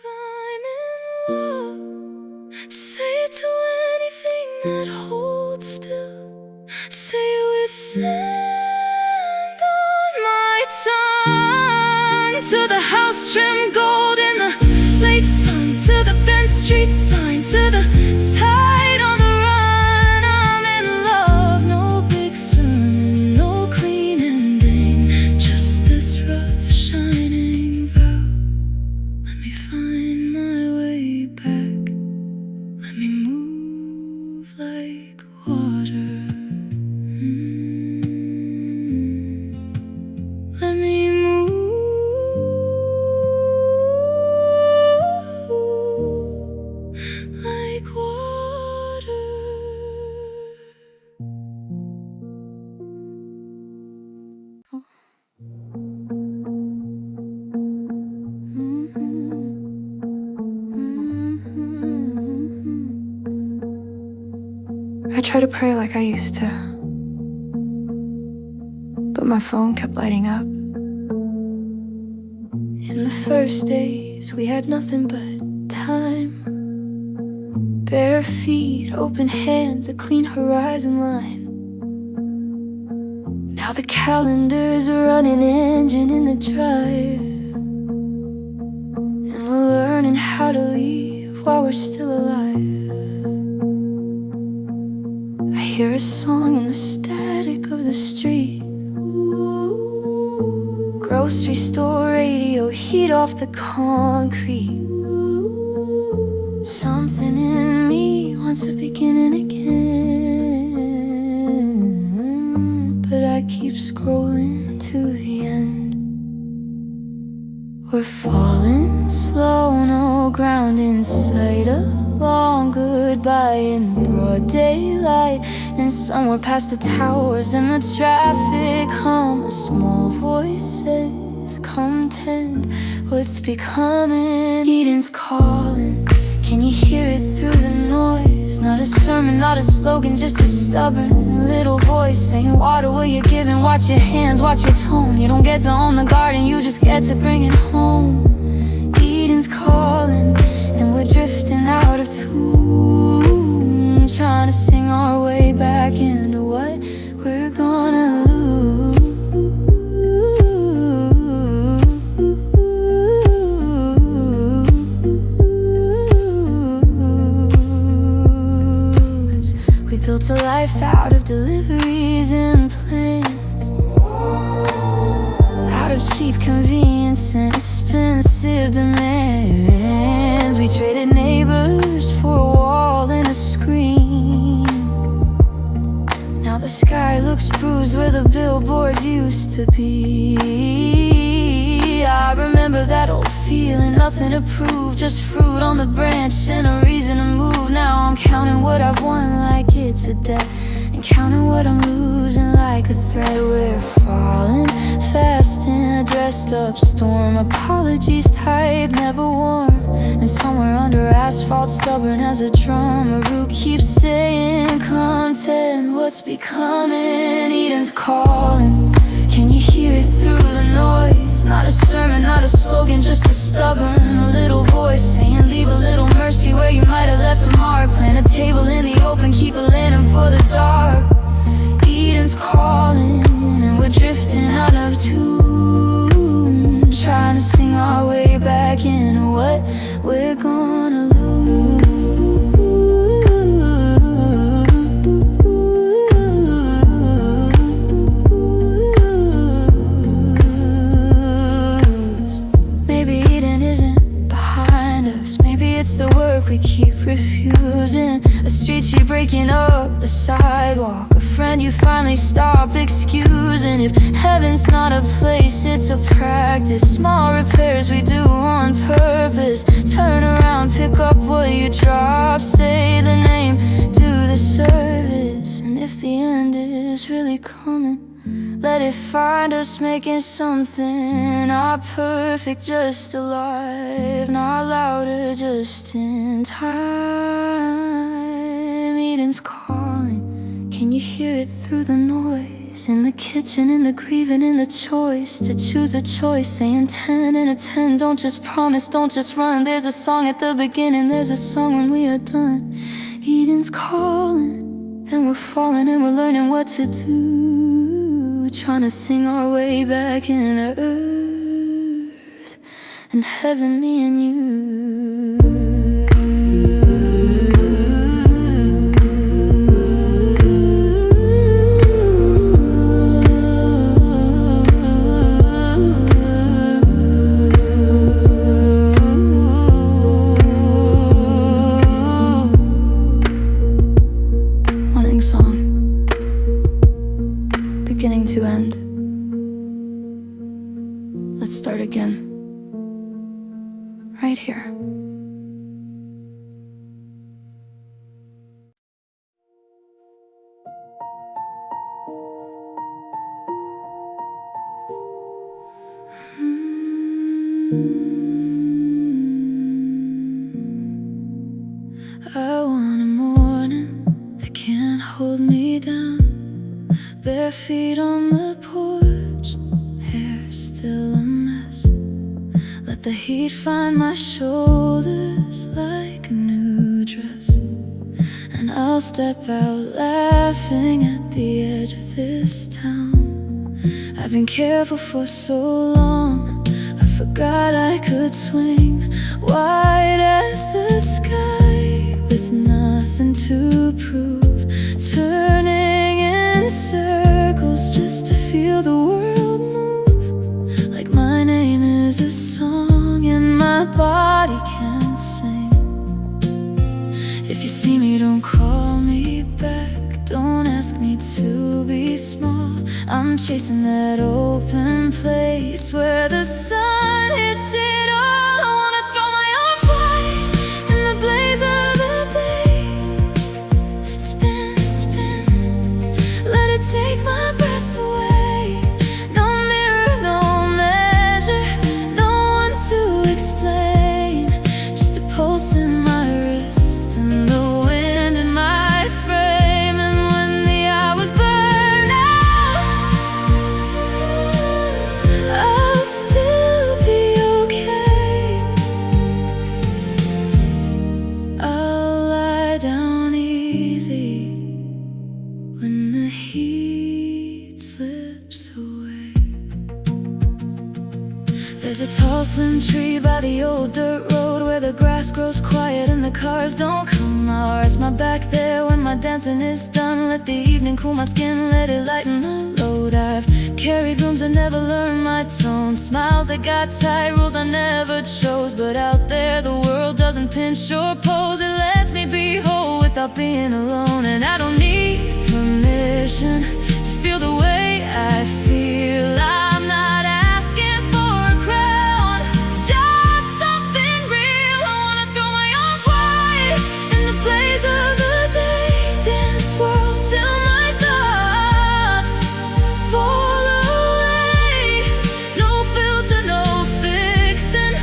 I'm in love. Say it to anything that holds still. Say it with sand on my tongue. To the house trimmed gold in the late sun, to the bent street sign, to the tide on the run. I'm in love. No big sermon, no clean ending, just this rough shining vow. Let me find my way back. Let me move like water. Let me move like water. I tried to pray like I used to, but my phone kept lighting up. In the first days, we had nothing but time. Bare feet, open hands, a clean horizon line. Now the calendar's a running engine in the drive, and we're learning how to leave while we're still alive. I hear a song in the static of the street. Grocery store radio, heat off the concrete. Something in me wants to begin again, but I keep scrolling to the end. We're falling slow, no ground in sight. A long goodbye in broad daylight, and somewhere past the towers and the traffic hum, a small voice says, come tend what's becoming. Eden's calling, can you hear it through the noise? Not a sermon, not a slogan, just a stubborn little voice saying, water will you give, and watch your hands, watch your tone. You don't get to own the garden, you just get to bring it home. Eden's calling, and we're drifting out of tune, trying to sing our way back into what we're gonna lose. We built a life out of deliveries and plans, out of cheap convenience and expensive demands. We traded neighbors for a wall and a screen. Now the sky looks bruised where the billboards used to be. I remember that old feeling, nothing to prove, just fruit on the branch and a reason to move. Now I'm counting what I've won like it's a debt, and counting what I'm losing like a threat. We're falling fast in a dressed up storm, apologies type, never warm. And somewhere under asphalt, stubborn as a drum, a root keeps saying, content, what's becoming? Eden's calling, can you hear it through the noise? Not a sermon, not a slogan, just a stubborn little voice saying, leave a little mercy where you might have left a mark. Plant a table in the open, keep a lantern for the dark. Eden's calling, and we're drifting out of tune, trying to sing our way back into what we're gonna lose. Maybe Eden isn't behind us, maybe it's the work we keep refusing. A street tree breaking up the sidewalk, a friend you finally stop excusing. If heaven's not a place, it's a practice. Small repairs we do on purpose. Turn around, pick up what you drop, say the name, do the service. And if the end is really coming, let it find us making something not perfect, just alive, not louder, just in time. Eden's calling, can you hear it through the noise? In the kitchen, in the grieving, in the choice to choose a choice, saying 10 and a 10. Don't just promise, don't just run. There's a song at the beginning, there's a song when we are done. Eden's calling, and we're falling and we're learning what to do. We're trying to sing our way back into earth and heaven, me and you. To end. Let's start again. Right here. I want a morning that can't hold me down. Bare feet on the porch, hair still a mess. Let the heat find my shoulders like a new dress, and I'll step out laughing at the edge of this town. I've been careful for so long, I forgot I could swing wide as the sky, with nothing to prove, turning in circles just to feel the world move. Like my name is a song and my body can sing. If you see me, don't call me back, don't ask me to be small. I'm chasing that open place where the sun hits it all. I wanna throw my arms wide in the blaze of the day. Spin, spin, let it take my breath away. No mirror, no measure, no one to explain. Just a pulse in my wrist and the wind in my frame. And when the hours burn out, I'll still be okay. I'll lie down easy when the heat slips away. There's a tall slim tree by the old dirt road where the grass grows quiet and the cars don't come. I'll rest my back there when my dancing is done. Let the evening cool my skin, let it lighten the load. I've carried rooms and never learned my tone, smiles that got tight, rules I never chose. But out there the world doesn't pinch or pose, it lets me be whole without being alone. And I don't need permission to feel the way I feel. I'm not asking for a crown, just something real. I wanna throw my arms wide in the blaze of the day, dance, whirl till my thoughts fall away. No filter, no fixing,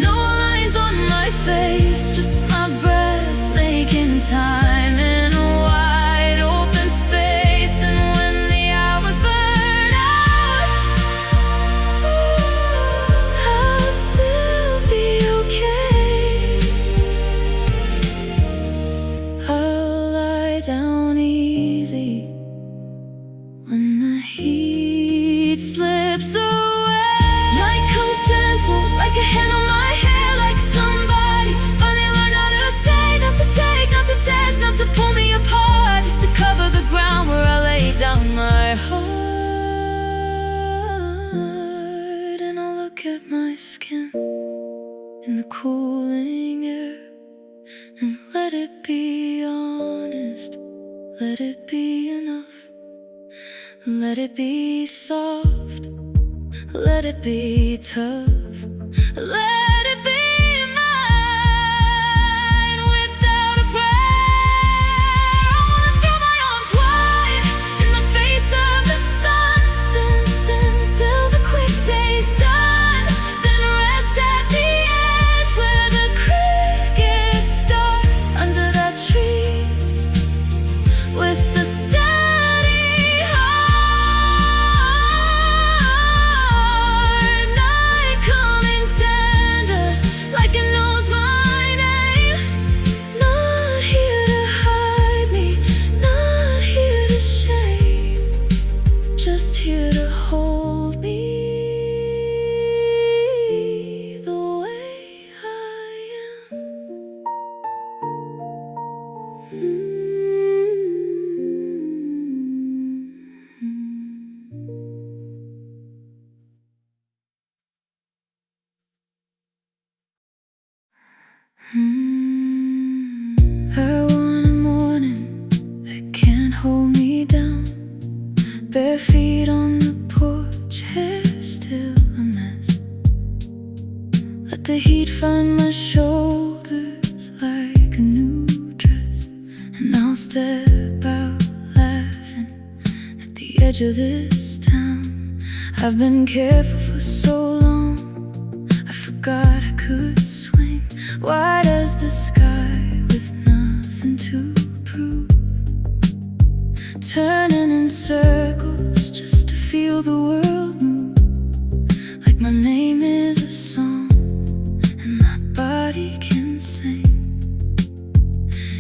no lines on my face, just my breath making time in a wide open space. And when the hours burn out, I'll still be okay. I'll lie down easy when the heat slips away. Night comes gentle like a hand on my hair, like somebody finally learned how to stay. Not to take, not to test, not to pull me apart, just to cover the ground where I lay down my heart. And I'll look at my skin in the cooling air and let it be honest, let it be enough. Let it be soft, let it be tough, let it be mine without a prayer. I wanna throw my arms wide in the face of the sun, spin, spin till the quick day's done, then rest at the edge where the crickets start under that tree with the steady heart. Night coming tender like it knows my name. Not here to hide me, not here to shame, just here to hold me the way I am. I want a morning that can't hold me down, bare feet on the porch, hair still a mess. Let the heat find my shoulders like a new dress, and I'll step out laughing at the edge of this town. I've been careful for so long, I forgot I could swing wide as the sky with nothing to prove, turning in circles just to feel the world move. Like my name is a song and my body can sing.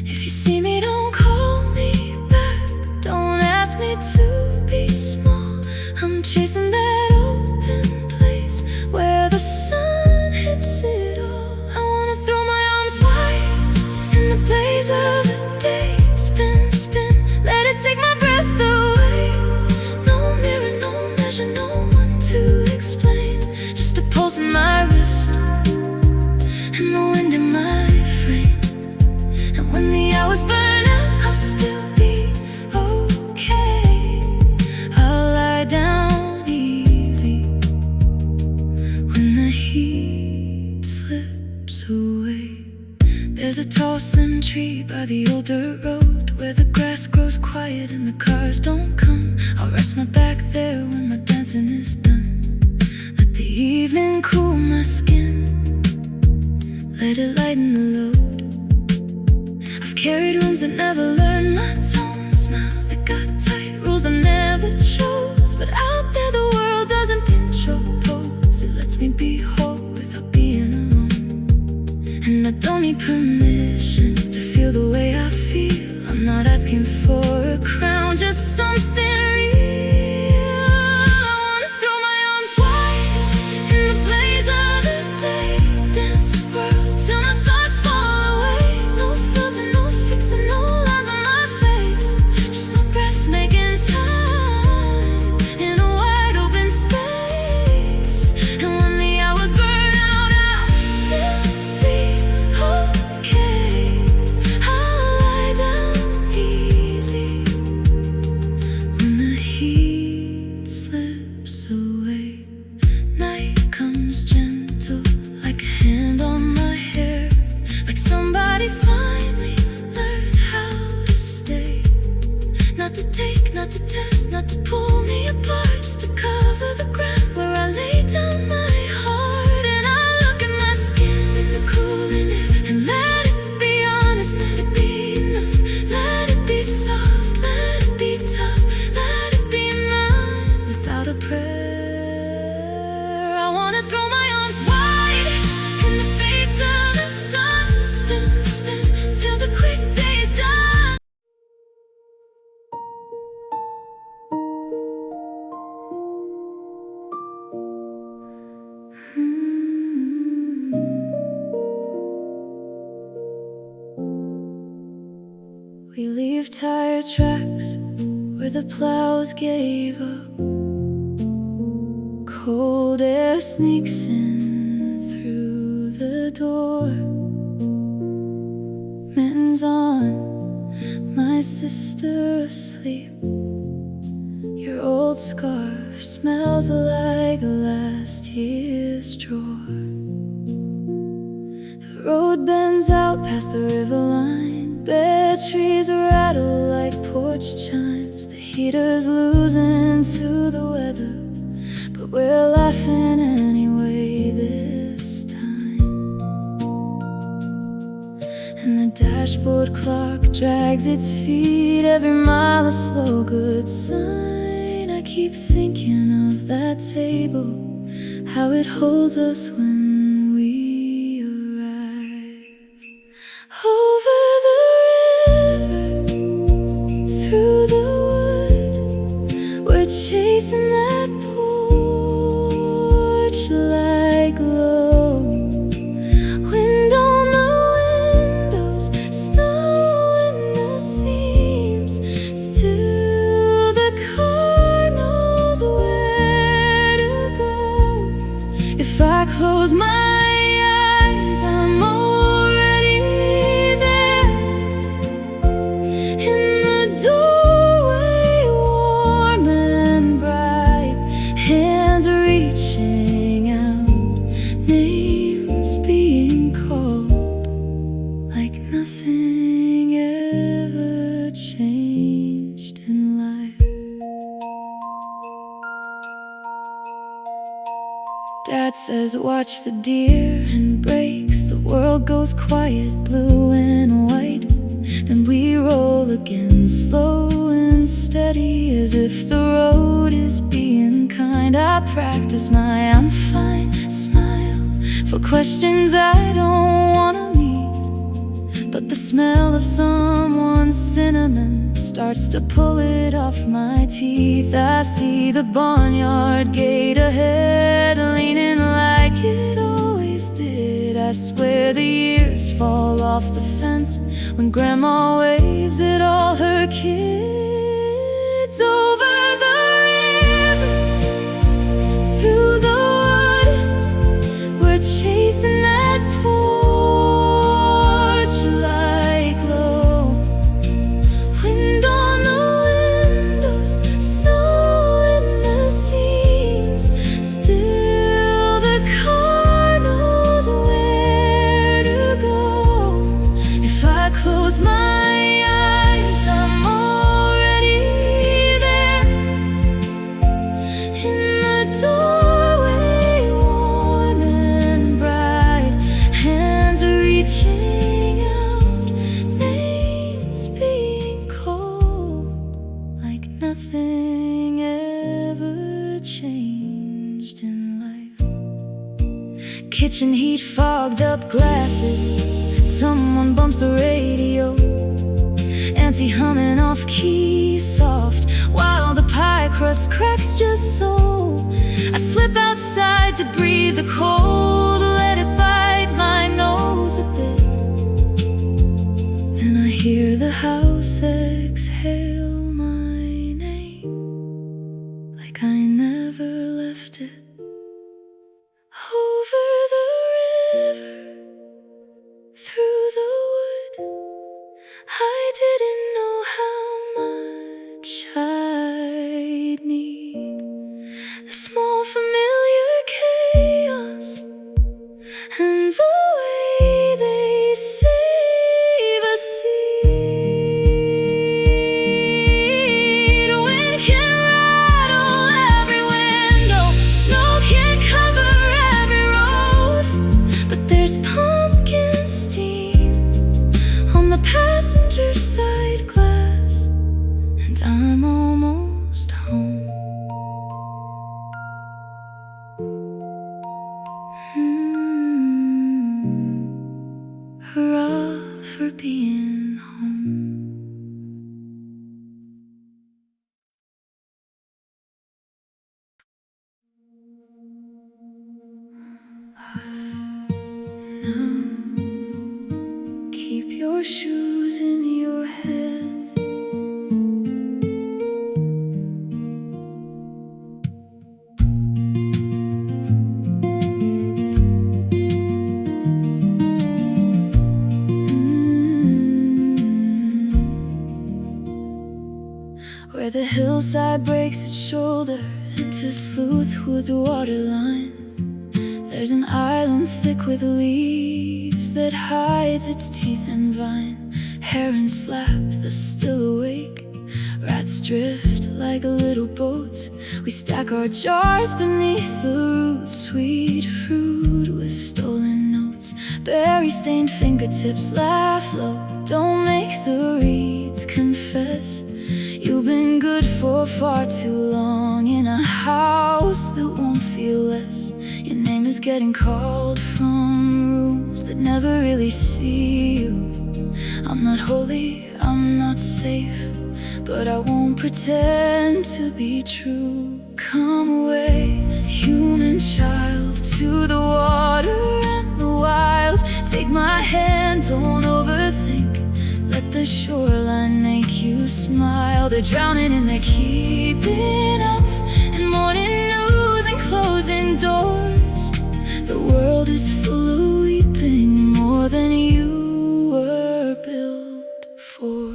If you see me, don't call me back, don't ask me to be small. I'm chasing that open place where the sun in my wrist and the wind in my frame. And when the hours burn out, I'll still be okay. I'll lie down easy when the heat slips away. There's a tall slim tree by the old dirt road where the grass grows quiet and the cars don't come. I'll rest my back there when my dancing is done. Let the evening cool my skin, let it lighten the load. I've carried rooms that never learned my tone, smiles that got tight, rules I never chose. But out there the world doesn't pinch or pose. It lets me be whole without being alone. And I don't need permission to feel the way I feel. I'm not asking for a crown, just something real. I wanna throw my arms wide in the blaze of the day, dance the world till my thoughts fall away. No filter, no fixing, no lines on my face, just my breath making time in a wide open space. And when the hours burn out, I'll still be okay. I'll lie down easy when the heat slips away. Night comes gentle like a hand on my hair, like somebody finally learned how to stay. Not to take, not to test, not to pull me apart, just to cover the ground where I lay down my heart. And I look at my skin in the cooling air and let it be honest, let it be enough. Let it be soft, let it be tough, let it be mine without a prayer. I wanna throw my arms wide in the face of the sun, spin, spin till the quick day's done. We leave tire tracks where the plows gave up. Cold air sneaks in through the door. Mittens on, my sister asleep. Your old scarf smells like last year's drawer. The road bends out past the river line. Bare trees rattle like porch chimes. The heater's losing to the weather, but we're laughing anyway this time. And the dashboard clock drags its feet every mile a slow good sign. I keep thinking of that table, how it holds us when we arrive. Over the river, through the wood, we're chasing that porch light glow. Wind on the windows, snow in the seams. Still the car knows where to go. If I close my eyes, I'm already there. In the doorway, warm and bright, hands reaching out, names being called, like nothing ever changed in life. Dad says watch the deer and breaks. The world goes quiet, blue and white. Then we roll again, slow and steady, as if the road is being kind. I practice my I'm fine smile for questions I don't wanna meet. But the smell of someone's cinnamon starts to pull it off my teeth. I see the barnyard gate ahead, leaning like it always did. I swear the years fall off the fence when Grandma waves at all her kids. Over the river, through the wood, doorway warm and bright, hands are reaching out, names being called, like nothing ever changed in life. Kitchen heat fogged up glasses, someone bumps the radio, Auntie humming off key soft, while the pie crust cracks just so. I slip outside to breathe the cold, let it bite my nose a bit. Then I hear the house exhale my name, like I never left it. Over the river, through the wood, I didn't know how much I'd need. The small familiar chaos, and the way they save a seed. Wind can rattle every window, snow can cover every road, but there's pumpkin steam on the passenger side glass, and I'm almost home. Hurrah for being home. Now, keep your shoes in your hands. Where the hillside breaks its shoulder into Sleuthwood's waterline, there's an island thick with leaves that hides its teeth and vine. Herons slap the still awake, rats drift like little boats. We stack our jars beneath the roots, sweet fruit with stolen notes. Berry-stained fingertips laugh low, don't make the reeds confess. You've been good for far too long in a house that won't feel less. Your name is getting called from rooms that never really see you. I'm not holy, I'm not safe, but I won't pretend to be true. Come away, human child, to the water and the wild. Take my hand, don't overthink. Let the shoreline make you smile. They're drowning and they're keeping up, and morning news and closing doors. The world is full of weeping, more than you were built for.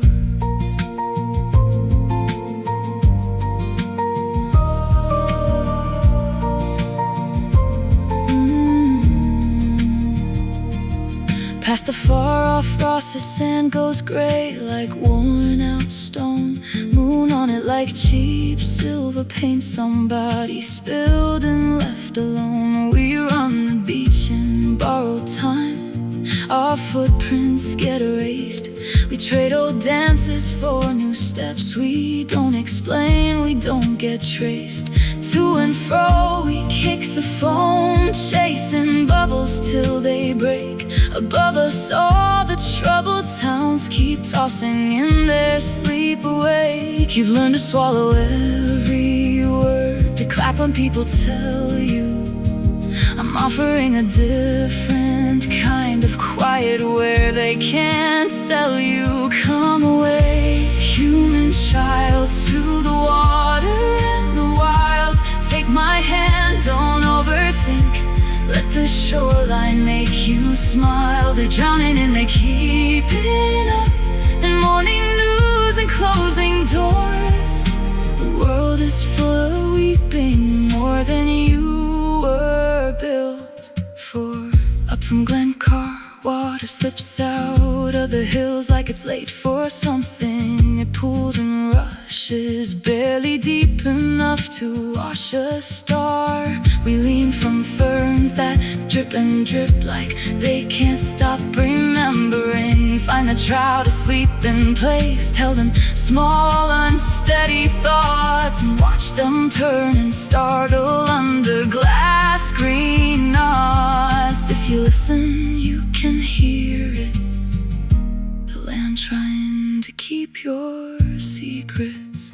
Past the far-off Ross's sand goes gray like worn-out stone. Moon on it like cheap silver paint somebody spilled and left alone. We run the beach in borrowed time, our footprints get erased. We trade old dances for new steps. We don't explain, we don't get traced. To and fro we kick the foam, chasing bubbles till they break. Above us all the troubled towns keep tossing in their sleep awake. You've learned to swallow every word, to clap when people tell you. I'm offering a different kind of quiet where they can't sell you. Come away, human child, to the water and the wilds. Take my hand, don't overthink. Let the shoreline make you smile. They're drowning and they're keeping up, and morning news and closing doors. The world is full of weeping, more than you were built for. Up from Glencar, water slips out of the hills like it's late for something. It pools and rushes ashes, barely deep enough to wash a star. We lean from ferns that drip and drip like they can't stop remembering. Find the trout asleep in place, tell them small unsteady thoughts, and watch them turn and startle under glass green knots. If you listen, you can hear it, the land trying to keep your secrets.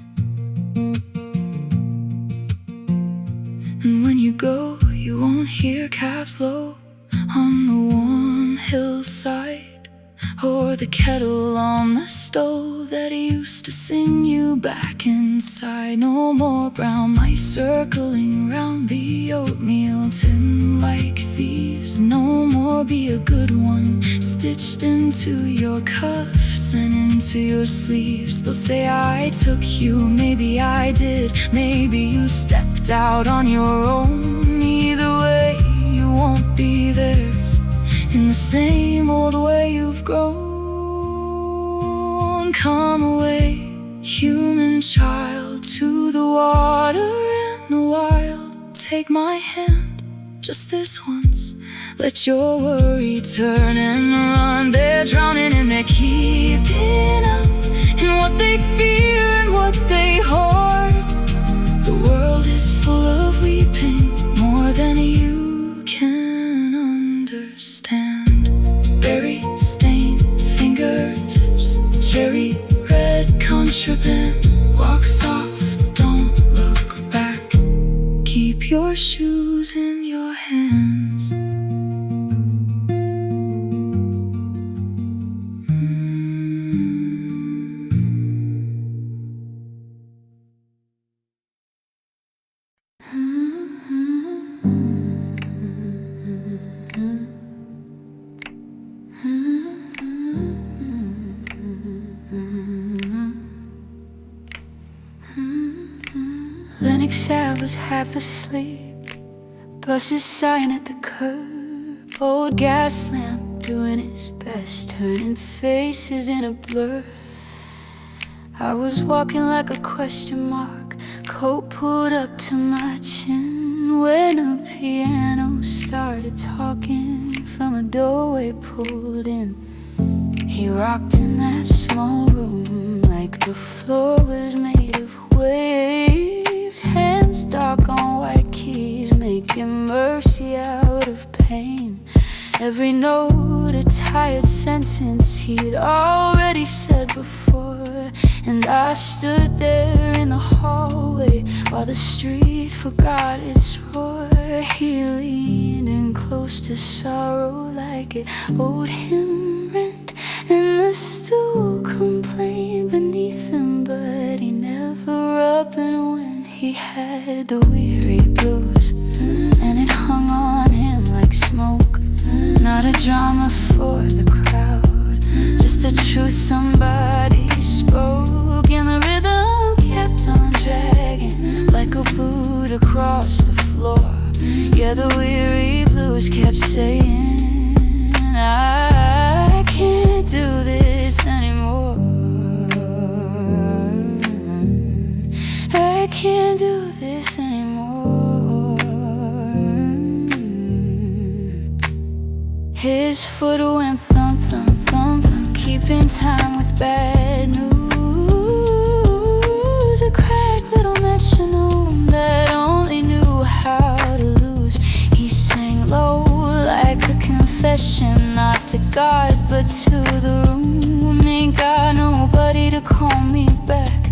And when you go, you won't hear calves low on the warm hillside, or the kettle on the stove that used to sing you back inside. No more brown mice circling round the oatmeal tin like thieves. No more be a good one stitched into your cuffs and into your sleeves. They'll say I took you, maybe I did, maybe you stepped out on your own. Either way, you won't be theirs in the same old way you've grown. Come away, human child, to the water and the wild. Take my hand, just this once. Let your worry turn and run. They're drowning and they're keeping up in what they fear and what they hoard. The world is full of weeping, more than you can understand. Berry stained fingertips, cherry red contraband. Walk soft, don't look back. Keep your shoes in your hands. Lenox was half asleep, buses sighing at the curb. Old Gaslamp doing his best, turning faces in a blur. I was walking like a question mark, coat pulled up to my chin, when a piano started talking from a doorway pulled in. He rocked in that small room like the floor was made of waves. Hands dark on white keys, making mercy out of pain. Every note a tired sentence he'd already said before. And I stood there in the hallway while the street forgot its roar. He leaned in close to sorrow like it owed him rent, and the stool complained beneath him, but he never up and went. He had the weary blues, and it hung on him like smoke. Not a drama for the crowd, just a truth somebody spoke. And the rhythm kept on dragging like a boot across the floor. Yeah, the weary blues kept saying, I can't do this anymore. I can't do this anymore. His foot went thump, thump, thump, thump, keeping time with bad news. A cracked little metronome that only knew how to lose. He sang low like a confession, not to God but to the room. Ain't got nobody to call me back,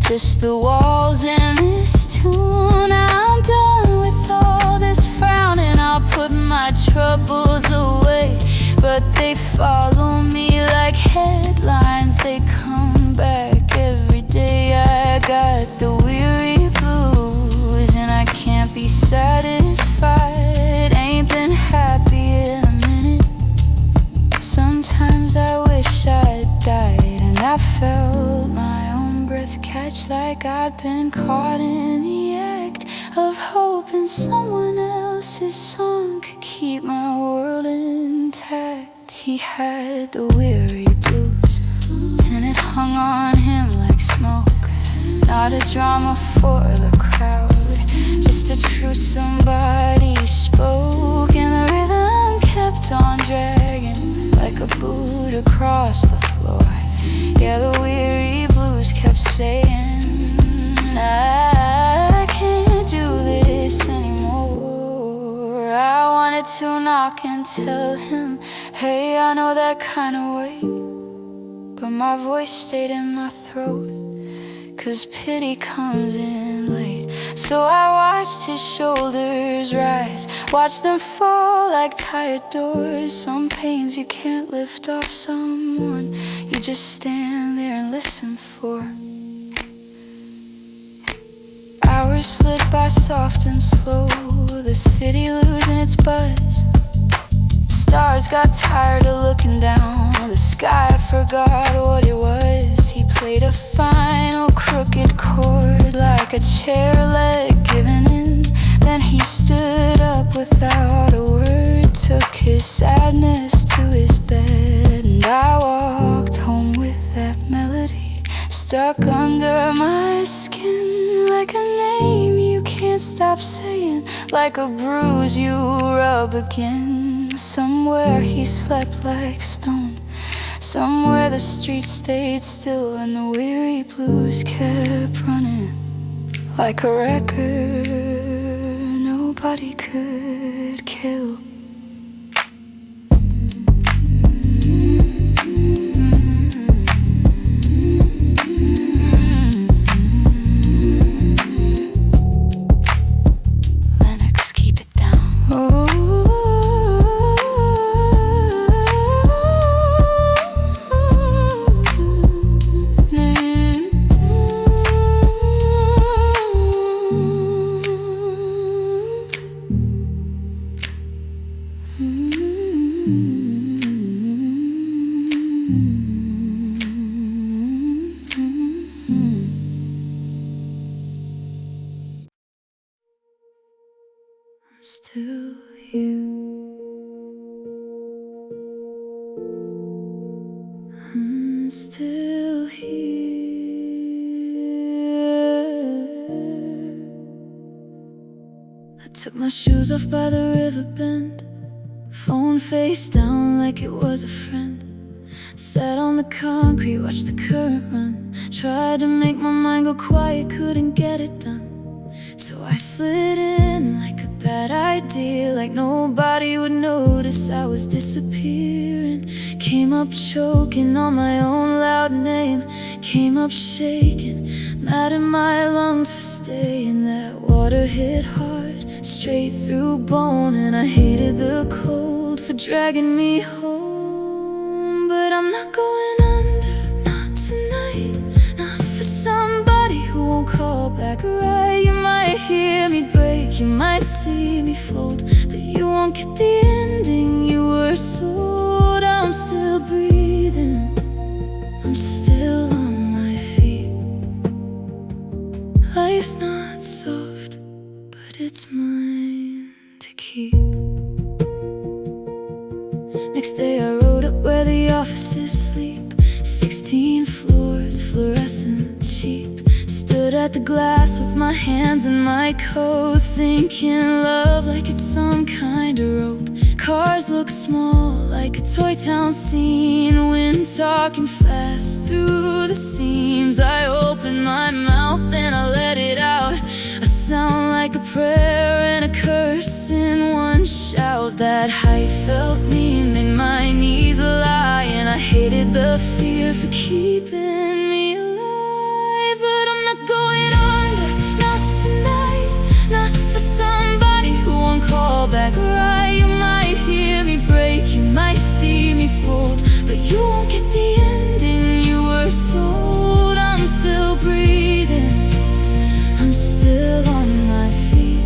just the walls and this tune. I'm done with all this frowning, I'll put my troubles away, but they follow me like headlines. They come back every day. I got the weary blues, and I can't be satisfied. Ain't been happy in a minute. Sometimes I wish I'd died, and I felt my own breath catch like I'd been caught in the act of hoping someone else's song could keep my world intact. He had the weary blues, and it hung on him like smoke. not a drama for the crowd, just a truth somebody spoke, and the rhythm kept on dragging like a boot across the floor. Yeah, the weary blues kept saying, I can't do this anymore. I wanted to knock and tell him, hey, I know that kind of way, but my voice stayed in my throat, 'cause pity comes in late. So I watched his shoulders rise, watched them fall like tired doors. Some pains you can't lift off someone, you just stand there and listen for. Hours slid by soft and slow, the city losing its buzz. Stars got tired of looking down, the sky forgot what it was. He played a final crooked chord like a chair leg giving in. Then he stood up without a word, took his sadness to his bed, and I walked home with that melody stuck under my skin, like a name you can't stop saying, like a bruise you rub again. Somewhere he slept like stone, somewhere the streets stayed still, and the weary blues kept running like a record nobody could kill. Lenox, keep it down. Oh. Still here. I'm still here. I took my shoes off by the river bend, phone face down like it was a friend. Sat on the concrete, watched the current run, tried to make my mind go quiet, couldn't get it done. So I slid in like a bad idea, like nobody would notice I was disappearing. Came up choking on my own loud name, came up shaking, mad at my lungs for staying. That water hit hard, straight through bone, and I hated the cold for dragging me home. But I'm not going under, not tonight, not for somebody who won't call back right. You might hear me break, you might see me fold, but you won't get the ending you were sold. I'm still breathing, I'm still on my feet. Life's not soft, but it's mine to keep. Next day I rode up where the offices sleep, 16 floors, fluorescent cheap. Stood at the glass with my hands in my coat, thinking love like it's some kind of rope. Cars look small like a toy town scene, wind talking fast through the seams. I opened my mouth and I let it out, a sound like a prayer and a curse in one shout. That height felt me, made my knees lie, and I hated the fear for keeping me alive. But I'm not going under, not tonight, not for somebody who won't call back right. You might hear me break, you might see me fold, but you won't get the ending you were sold. I'm still breathing, I'm still on my feet.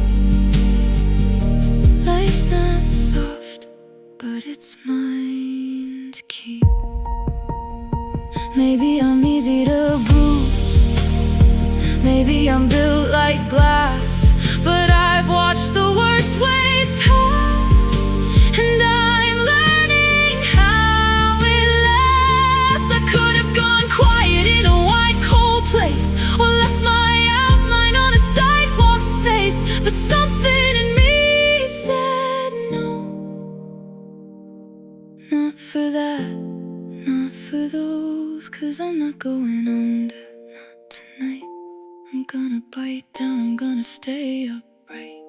Life's not soft, but it's mine to keep. Maybe I'm easy to bruise, maybe I'm built like glass, but I've watched the worst wave pass, and I'm learning how it lasts. I could have gone quiet in a white cold place, or left my falls, 'cause I'm not going under, not tonight. I'm gonna bite down, I'm gonna stay upright.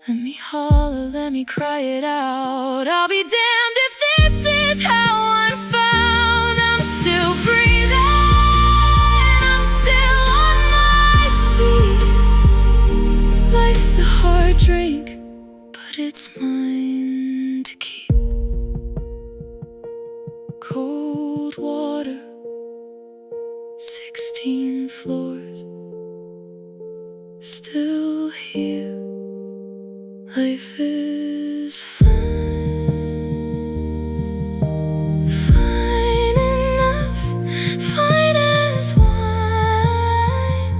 Let me holler, let me cry it out. I'll be damned if this is how I'm found. I'm still breathing, I'm still on my feet. Life's a hard drink, but it's mine to keep. Cold water, 16 floors, still here. Life is fine, fine enough, fine as wine.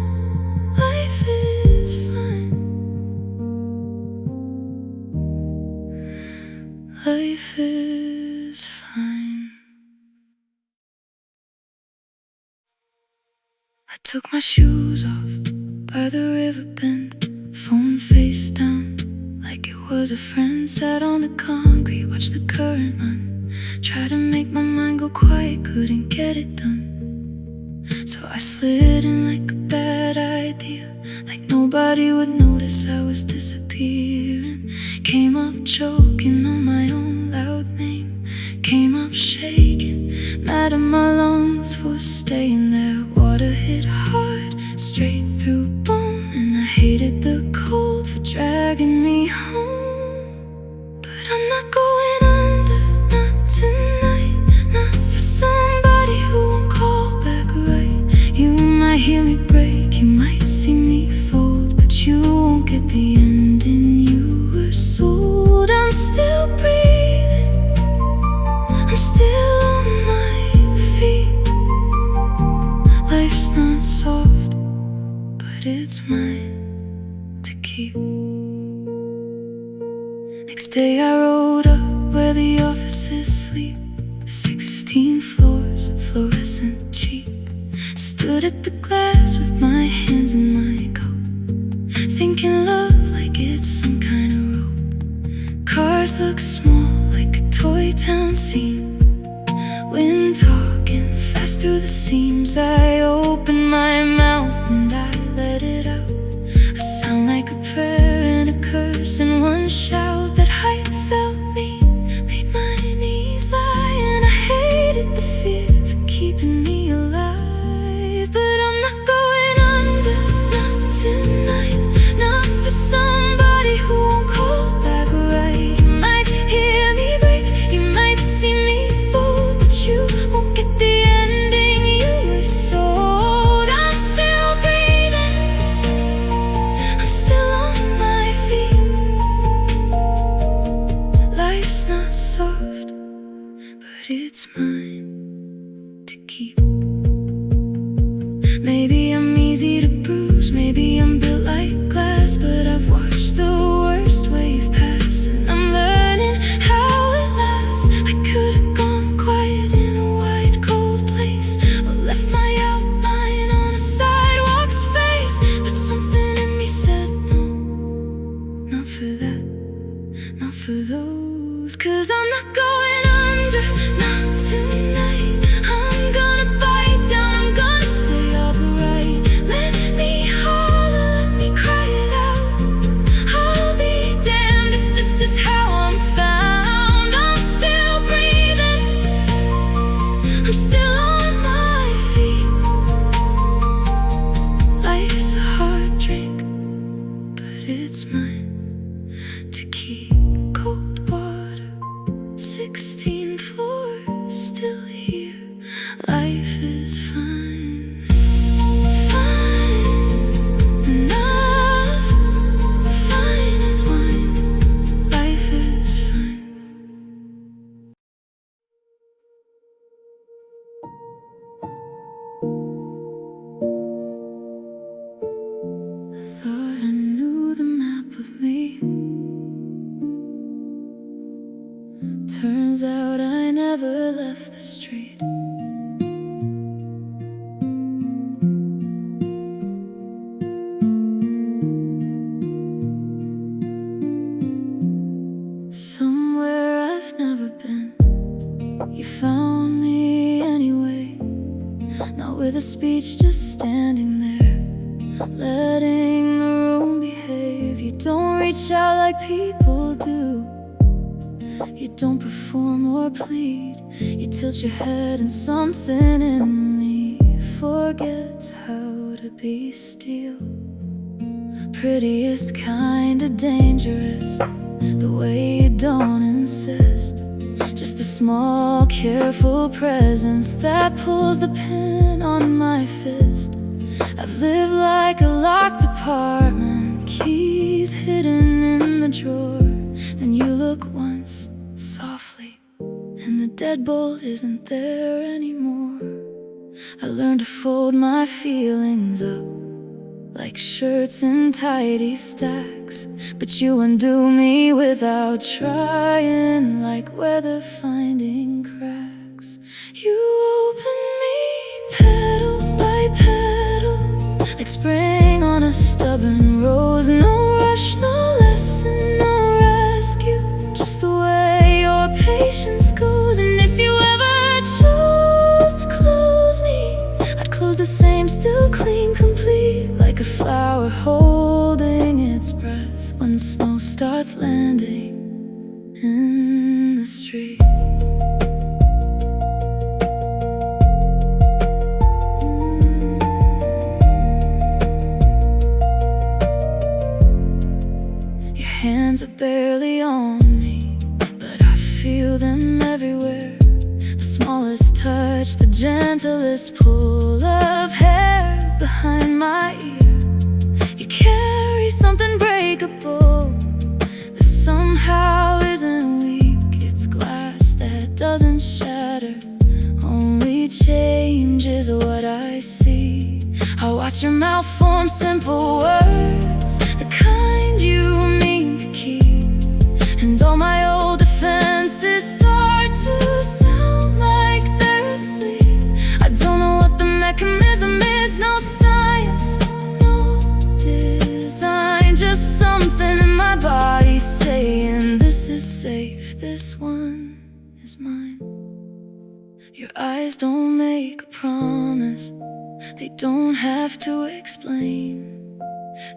Life is fine, life is fine. I took my shoes off by the river bend, phone face down like it was a friend. Sat on the concrete, watched the current run. Tried to make my mind go quiet, couldn't get it done. So I slid in like a bad idea, like nobody would notice I was disappearing. Came up choking on my own loud name, came up shaking, mad at my lungs for staying there. Water hit hard, straight through bone, and I hated the cold for dragging me home. But I'm not going under, not tonight. Not for somebody who won't call back right. You might hear me break, you might see me fold, but you won't get the ending you were sold. I'm still breathing, I'm still on my feet. Life's not soft, but it's mine to keep. Next day I rode up where the offices sleep, 16 floors, fluorescent cheap. Stood at the glass with my hands in my coat, thinking love like it's some kind of rope. Cars look small like a toy town scene, wind talking fast through the seams. I open my mouth and I let it out, a sound like a prayer and a curse in one shout. That height felt mean, made my knees lie, and I hated the fear for keeping me alive. But I'm not going under, not tonight. Not for somebody who won't call back right. You might hear me break, you might see me fall, but you won't get the ending you were sold. I'm still breathing, I'm still on my feet. Life's not soft, but it's mine to keep. Maybe I'm easy to bruise, maybe I'm built like glass, but I've watched the worst wave pass, and I'm learning how it lasts. I could've gone quiet in a wide cold place, or left my outline on a sidewalk's face, but something in me said no, not for that, not for those. 'Cause I'm not going under, not tonight. I'm gonna bite down, I'm gonna stay upright. Let me holler, let me cry it out. I'll be damned if this is how I'm found. I'm still breathing, I'm still on my feet. Life's a hard drink, but it's mine to keep. Cold water, 16 floors, still here. Life is fine, fine enough, fine as wine. Life is fine. I thought I knew the map of me. Turns out I never left the street. Somewhere I've never been, you found me anyway. the speech, just standing there, letting the room behave. You don't reach out like people do. You don't perform or plead. You tilt your head and something in me forgets how to be still. Prettiest kinda dangerous, the way you don't insist. Just a small, careful presence that pulls the pin on my fist. I've lived like a locked apartment, keys hidden in the drawer. Then you look once, softly, and the deadbolt isn't there anymore. I learned to fold my feelings up like shirts in tidy stacks, but you undo me without trying, like weather finding cracks. You open me petal by petal, like spring on a stubborn rose. No rush, no lesson, no rescue, just the way your patience goes. And if you ever chose to close me, I'd close the same, still clean, complete, like a flower holding its breath when snow starts landing in the street. Your hands are barely on me, but I feel them everywhere. The smallest touch, the gentlest pull of hair behind my ear. You carry something breakable that somehow isn't weak. It's glass that doesn't shatter, only changes what I see. I watch your mouth form simple words, the kind you mean to keep. And all my old defenses start to sound like they're asleep. I don't know what the mechanism is, no science, no design, just something in my body saying this is safe, this one is mine. Your eyes don't make a promise, they don't have to explain.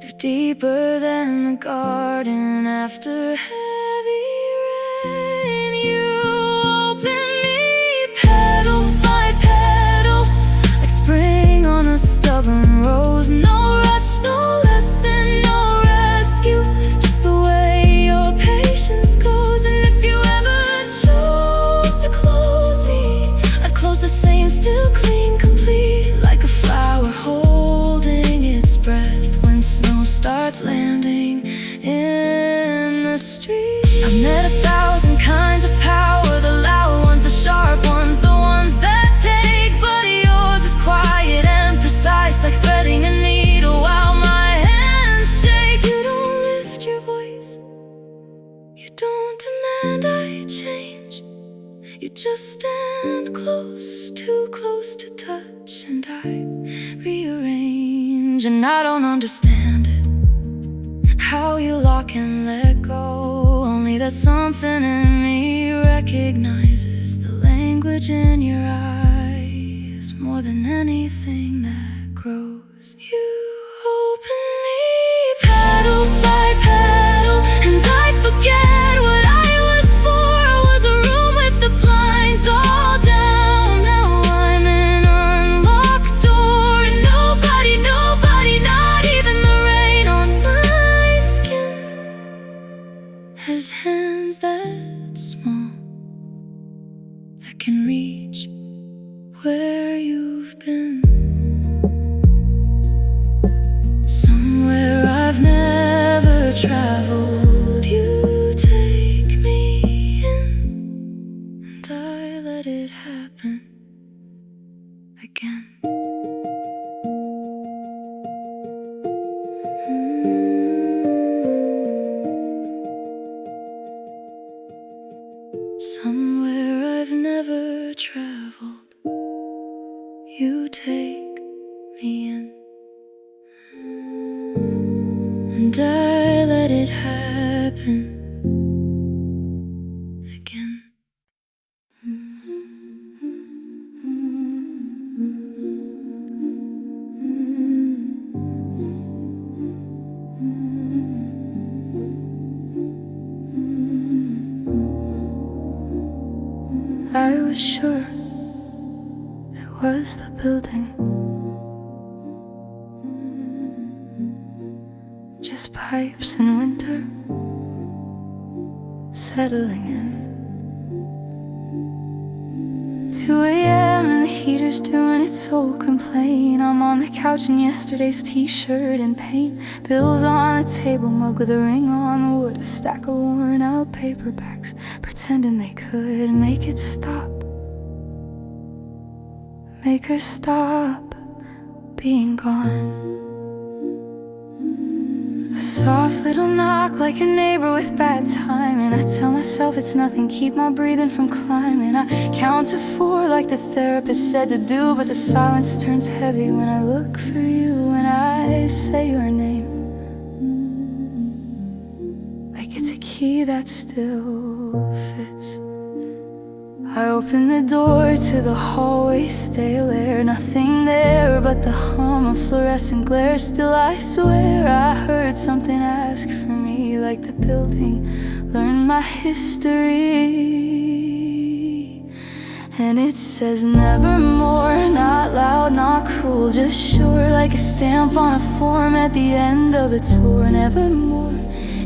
They're deeper than the garden after heavy rain. You open me petal by petal, like spring on a stubborn rose. No rush, no lesson, no rescue, just the way your patience goes. And if you ever chose to close me, I'd close the same, still clean, complete, like a flower holding its breath when snow starts landing in the street. I've met 1,000 kinds of power, the loud ones, the sharp ones, the ones that take, but yours is quiet and precise, like threading a needle while my hands shake. You don't lift your voice, you don't demand I change, you just stand close, too close to touch, and I rearrange. And I don't understand it, how you lock and let go, only that something in me recognizes the language in your eyes more than anything that grows. You open me petal by petal, and I forget what I was for. I was a room with the blinds all down. Now I'm an unlocked door, and nobody, not even the rain on my skin, has hands that small that can reach where you've been. Somewhere I've never traveled, you take me in, and I let it happen again. Somewhere I've never traveled, you take me in, and I let it happen again. I was sure it was the building. Just pipes in winter, settling in. 2 a.m. and the heater's doing its old complaint. I'm on the couch in yesterday's t-shirt in paint. Bills on the table, mug with a ring on the wood. A stack of worn out paperbacks, pretending they could make it stop. Make her stop being gone. A soft little knock like a neighbor with bad timing. I tell myself it's nothing, keep my breathing from climbing. I count to 4 like the therapist said to do, but the silence turns heavy when I look for you. When I say your name, like it's a key that still fits. I open the door to the hallway, stale air. Nothing there but the hum of fluorescent glare. Still I swear I heard something ask for me, like the building learned my history. And it says nevermore, not loud, not cruel, just sure, like a stamp on a form at the end of a tour. Nevermore,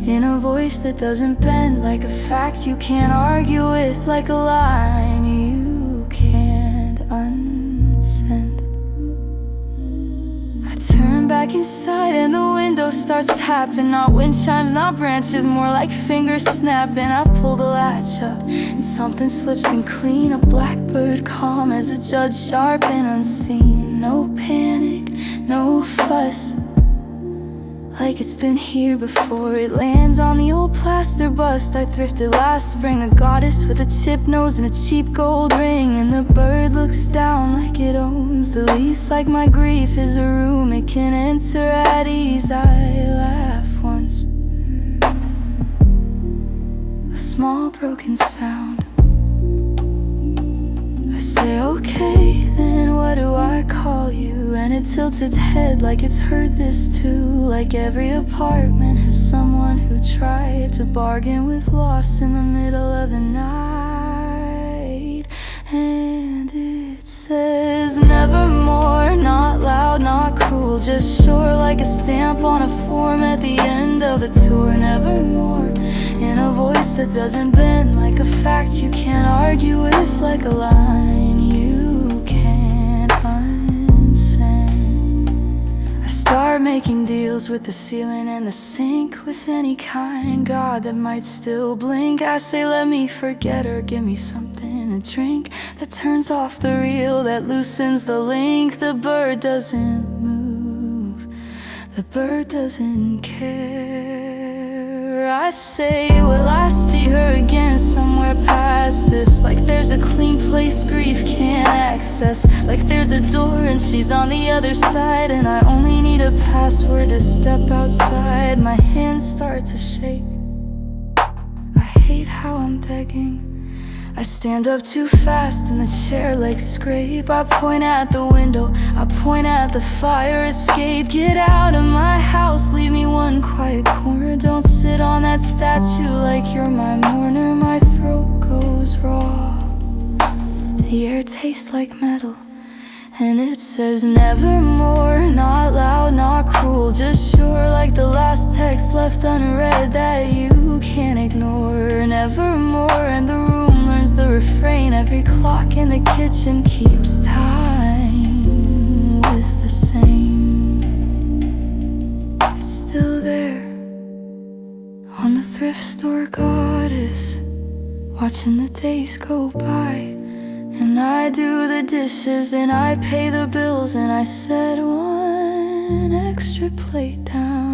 in a voice that doesn't bend, like a fact you can't argue with, like a line you can't unsend. I turn back inside and the window starts tapping. Not wind chimes, not branches, more like fingers snapping. I pull the latch up and something slips in clean. A blackbird calm as a judge, sharp and unseen. No panic, no fuss, like it's been here before. It lands on the old plaster bust I thrifted last spring. A goddess with a chipped nose and a cheap gold ring. And the bird looks down like it owns the lease, like my grief is a room it can enter at ease. I laugh once, a small broken sound. I say okay, then what do I call you? And it tilts its head like it's heard this too. Like every apartment has someone who tried to bargain with loss in the middle of the night. And it says nevermore, not loud, not cruel, just sure, like a stamp on a form at the end of a tour. Nevermore, in a voice that doesn't bend, like a fact you can't argue with, like a line you can't unsend. I start making deals with the ceiling and the sink, with any kind God that might still blink. I say let me forget her, give me something to drink that turns off the reel, that loosens the link. The bird doesn't move, the bird doesn't care. I say, will I see her again somewhere past this? Like there's a clean place grief can't access, like there's a door and she's on the other side, and I only need a password to step outside. My hands start to shake, I hate how I'm begging. I stand up too fast and the chair legs scrape. I point at the window, I point at the fire escape. Get out of my house, leave me one quiet corner. Don't sit on that statue like you're my mourner. My throat goes raw, the air tastes like metal. And it says nevermore, not loud, not cruel, just sure, like the last text left unread that you can't ignore. Nevermore, and the room learns the refrain. Every clock in the kitchen keeps time with the same. It's still there on the thrift store goddess, watching the days go by. And I do the dishes and I pay the bills, and I set one extra plate down,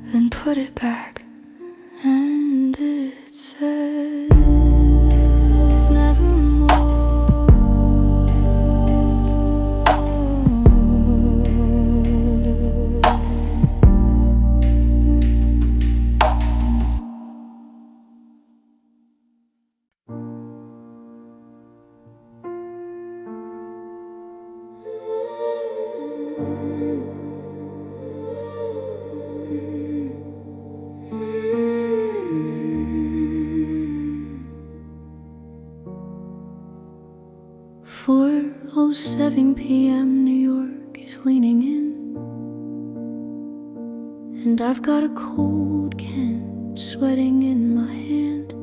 then put it back. And it says nevermore. 7 p.m. New York is leaning in, and I've got a cold can sweating in my hand.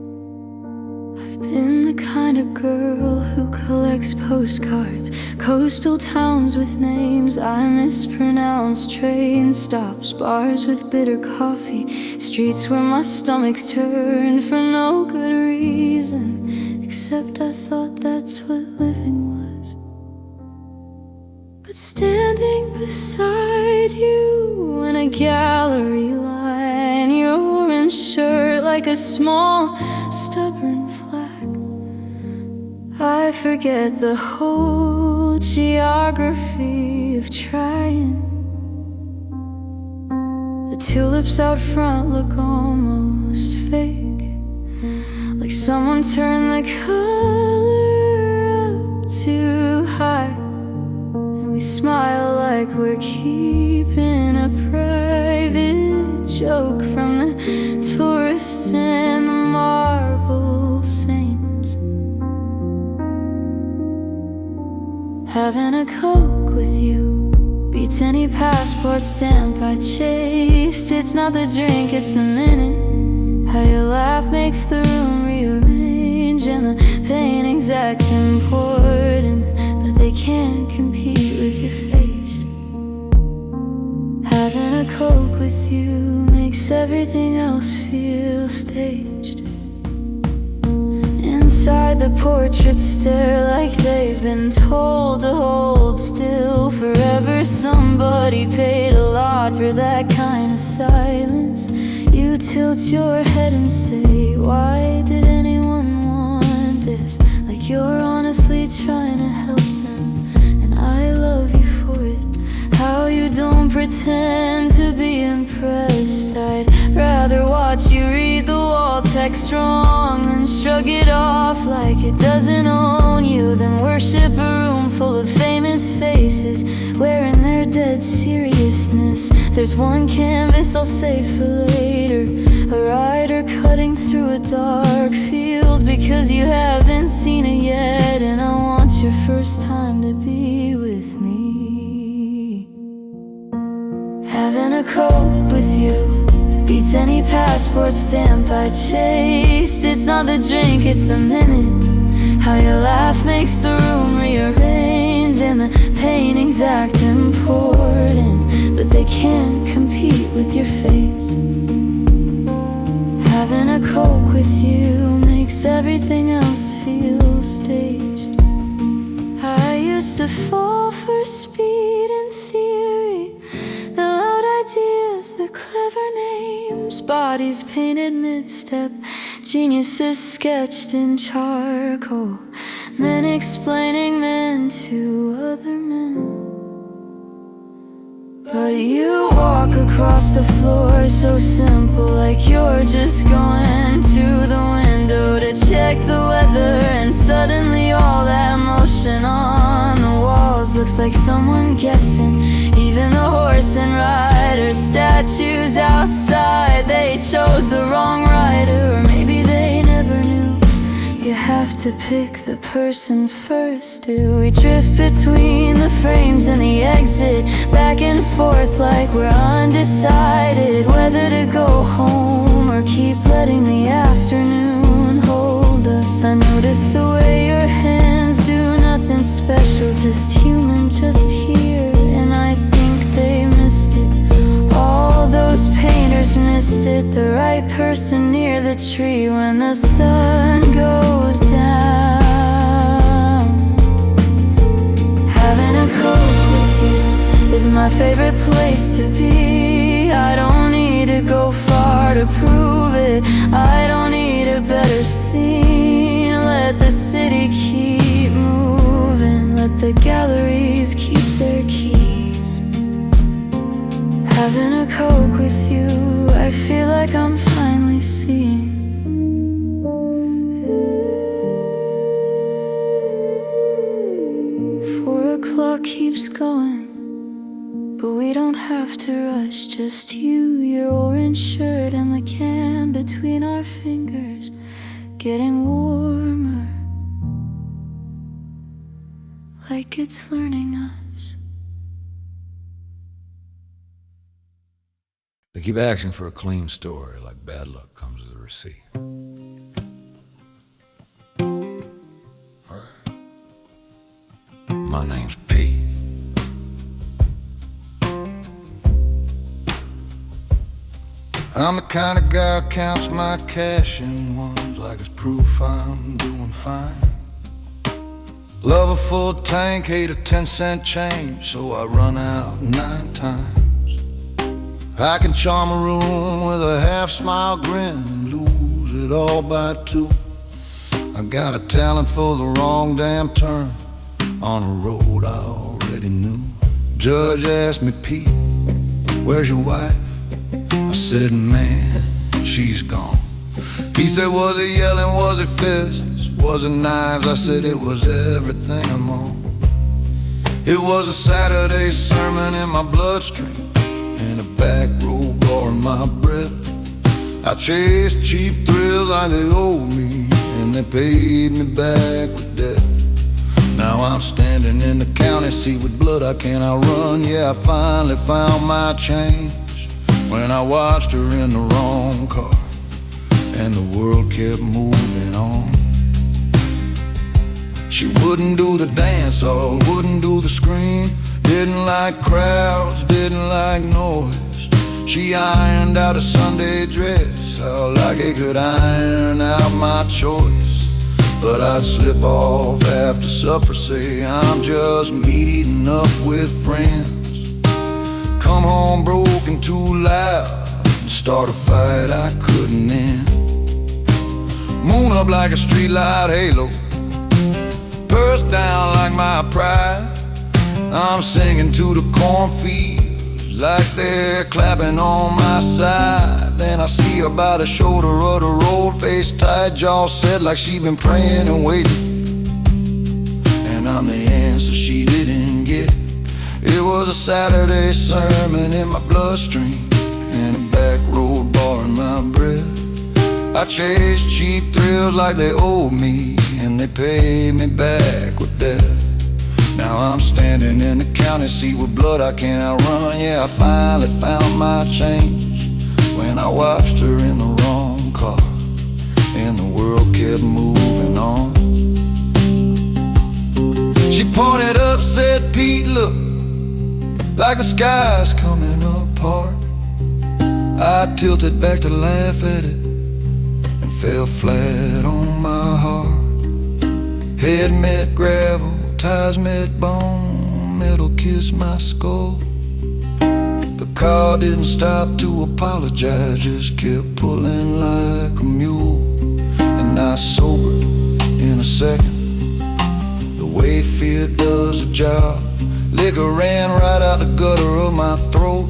I've been the kind of girl who collects postcards, coastal towns with names I mispronounce, train stops, bars with bitter coffee, streets where my stomach's turned for no good reason, except I thought that's what living was. But standing beside you in a gallery line, your orange shirt like a small stubborn flag, I forget the whole geography of trying. The tulips out front look almost fake, like someone turned the color up too high. We smile like we're keeping a private joke from the tourists and the marble saints. Having a Coke with you beats any passport stamp I chased. It's not the drink, it's the minute. How your laugh makes the room rearrange, and the painting's act important, but they can't compete with your face. Having a Coke with you makes everything else feel staged. Inside the portraits stare like they've been told to hold still forever. Somebody paid a lot for that kind of silence. You tilt your head and say, why did anyone want this? Like you're honestly trying to help them, and I love you for it. How you don't pretend to be impressed. I'd rather watch you read the wall text wrong than shrug it off like it doesn't own you, than worship a room full of famous faces wearing their dead seriousness. There's one canvas I'll save for later, a rider cutting through a dark field because you haven't seen it yet, and I want your first time to be with me. Having a Coke with you beats any passport stamp I chased. It's not the drink, it's the minute. How your laugh makes the room rearrange, and the paintings act important, but they can't compete with your face. Having a Coke with you makes everything else feel staged. I used to fall for speed and theory, the loud ideas, the clever names, bodies painted mid-step, geniuses sketched in charcoal, men explaining men to other men. But you walk across the floor so simple, like you're just going to the window to check the weather, and suddenly all that motion on the walls looks like someone guessing. Even the horse and rider statues outside, they chose the wrong rider, or maybe they never knew. You have to pick the person first. Do we drift between the frames and the exit, back and forth like we're undecided whether to go home or keep letting the afternoon hold us? I notice the way your hands do nothing special, just human, just here, and I think they missed it. All those painters missed it, the right person near the tree when the sun goes down. Having a Coke with you is my favorite place to be. I don't need to go far to prove it, I don't need a better scene. Let the city keep moving, let the galleries keep their keys. Having a Coke with you, I feel like I'm finally seeing. 4 o'clock keeps going, but we don't have to rush. Just you, your orange shirt, and the can between our fingers, getting warmer. like it's learning us. They keep asking for a clean story, like bad luck comes with a receipt. My name's Pete. I'm the kind of guy who counts my cash in ones like it's proof I'm doing fine. Love a full tank, hate a 10-cent change, so I run out 9 times. I can charm a room with a half-smile grin and lose it all by 2. I got a talent for the wrong damn turn on a road I already knew. Judge asked me, Pete, where's your wife? I said, man, she's gone. He said, was it yelling, was it fists, was it knives? I said, it was everything I'm on. It was a Saturday sermon in my bloodstream, and a back row bar in my breath. I chased cheap thrills like they owed me, and they paid me back with death. Now I'm standing in the county seat with blood I can't outrun. Yeah, I finally found my change when I watched her in the wrong car, and the world kept moving on. She wouldn't do the dance hall, wouldn't do the scream, didn't like crowds, didn't like noise. She ironed out a Sunday dress, how like it could iron out my choice. But I'd slip off after supper, say I'm just meeting up with friends. Come home broken too loud and start a fight I couldn't end. Moon up like a streetlight halo, purse down like my pride. I'm singing to the cornfields like they're clapping on my side. Then I see her by the shoulder of the road, face tight, jaw set like she been praying and waiting. And I'm the answer she didn't get. It was a Saturday sermon in my bloodstream, and a back road bar in my breath. I chased cheap thrills like they owed me, and they paid me back with death. Now I'm standing in the county seat with blood I can't outrun. Yeah, I finally found my change when I watched her in the wrong car, and the world kept moving on. She pointed up, said, Pete, look, like the sky's coming apart. I tilted back to laugh at it and fell flat on my heart. Head met gravel, ties met bone, metal kissed my skull. The car didn't stop to apologize, just kept pulling like a mule. And I sobered in a second, the way fear does the job. Liquor ran right out the gutter of my throat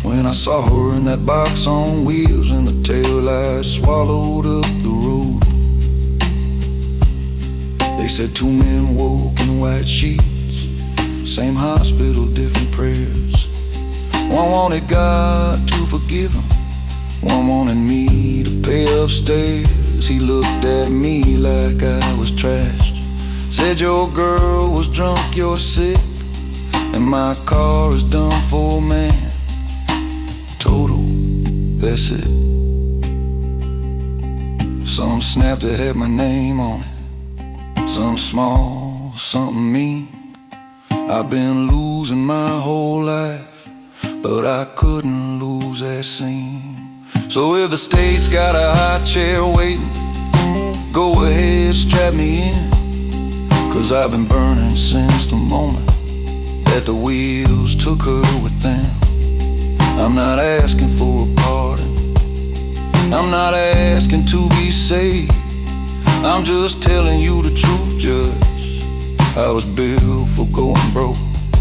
when I saw her in that box on wheels, and the taillights swallowed up the road. They said 2 men woke in white sheets, same hospital, different prayers. One wanted God to forgive him, one wanted me to pay upstairs. He looked at me like I was trashed, said your girl was drunk, you're sick, and my car is done for, man. Total, that's it. Some snap that had my name on it, some small, something mean. I've been losing my whole life, but I couldn't lose that scene. So if the state's got a high chair waiting, go ahead, strap me in, 'cause I've been burning since the moment that the wheels took her with them. I'm not asking for a pardon, I'm not asking to be saved, I'm just telling you the truth, Judge. I was built for going broke,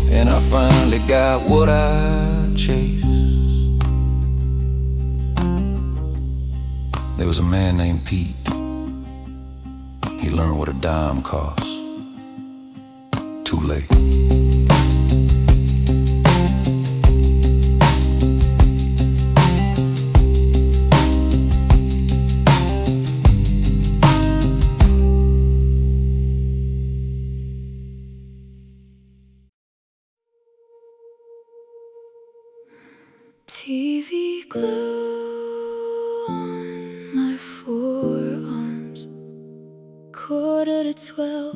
and I finally got what I chased. There was a man named Pete. He learned what a dime costs. Too late. glue on my forearms. 11:45,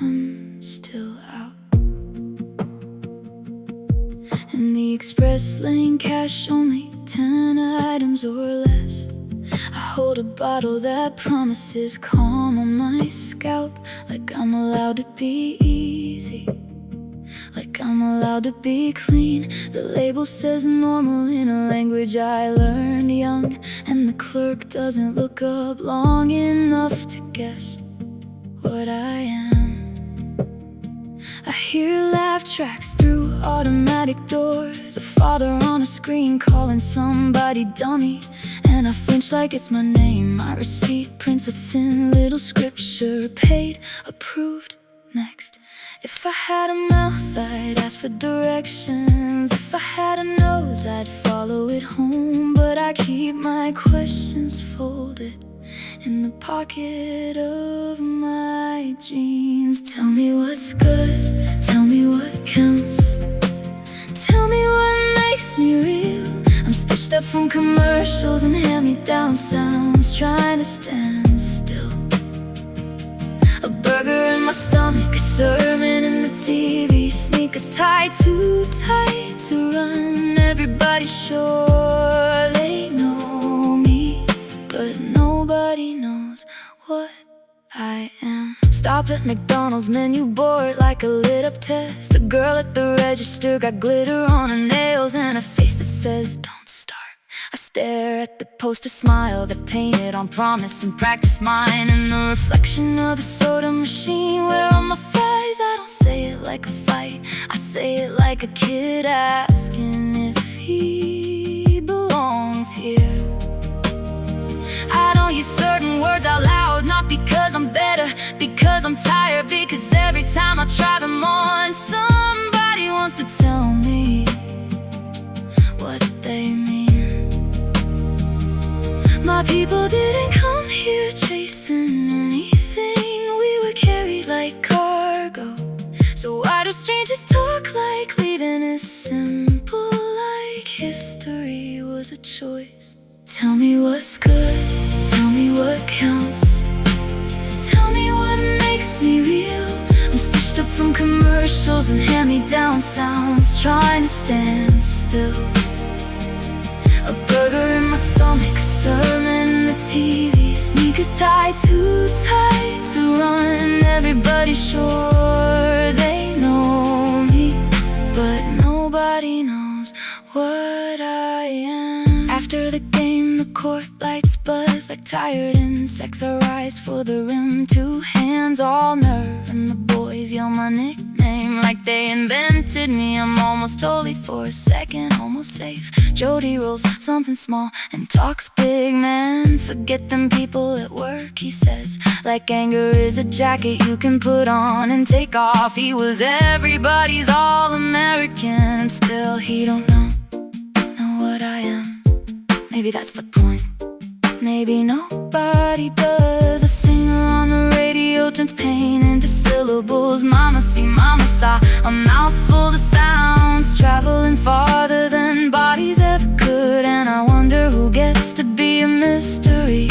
I'm still out. In the express lane, cash only 10 items or less. I hold a bottle that promises calm on my scalp, like I'm allowed to be easy, like I'm allowed to be clean. The label says normal in a language I learned young, and the clerk doesn't look up long enough to guess what I am. I hear laugh tracks through automatic doors, a father on a screen calling somebody dummy, and I flinch like it's my name. My receipt prints a thin little scripture: paid, approved, next. If I had a mouth, I'd ask for directions. If I had a nose, I'd follow it home. But I keep my questions folded in the pocket of my jeans. Tell me what's good, tell me what counts, tell me what makes me real. I'm stitched up from commercials and hand-me-down sounds, trying to stand still. A burger in my stomach, a sermon in the TV, sneakers tied too tight to run. Everybody sure they know me, but nobody knows what I am. Stop at McDonald's, menu board like a lit up test. The girl at the register got glitter on her nails and a face that says don't start. I stare at the poster, smile that painted on promise and practice mine, and the reflection of the soda machine. Where are my fries? I don't say it like a fight, I say it like a kid asking if he belongs here. I don't use certain words out loud, not because I'm better, because I'm tired, because every time I try them on, somebody wants to tell me what they mean. My people didn't come here chasing anything, we were carried like cargo. So why do strangers talk like leaving is simple, like history was a choice? Tell me what's good, tell me what counts, tell me what makes me real. I'm stitched up from commercials and hand-me-down sounds, trying to stand still. A burger in my stomach, a sermon in the TV, sneakers tied too tight to run. Everybody sure they know me, but nobody knows what I am. After the game, the court lights buzz like tired insects. I rise for the rim, two hands all nerve, and the boys yell my nickname like they invented me. I'm almost holy for a second, almost safe. Jody rolls something small and talks big, man. Forget them people at work, he says, like anger is a jacket you can put on and take off. He was everybody's all-American, and still he don't know what I am. Maybe that's the point, maybe nobody does. A singer on the radio turns pain into syllables. Mama see, mama saw, a mouthful of sounds, traveling farther than bodies ever could. And I wonder who gets to be a mystery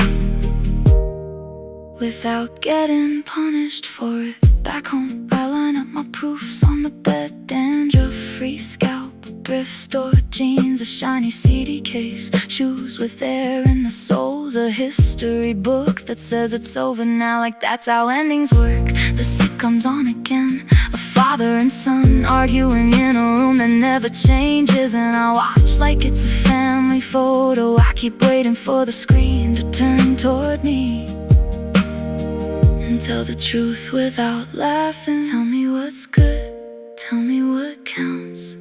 without getting punished for it. Back home, I line up my proofs on the bed, dandruff-free scalp, thrift store jeans, a shiny CD case, shoes with air in the soles, a history book that says it's over now, like that's how endings work. The sitcom's on again, a father and son arguing in a room that never changes, and I watch like it's a family photo. I keep waiting for the screen to turn toward me and tell the truth without laughing. Tell me what's good, tell me what counts,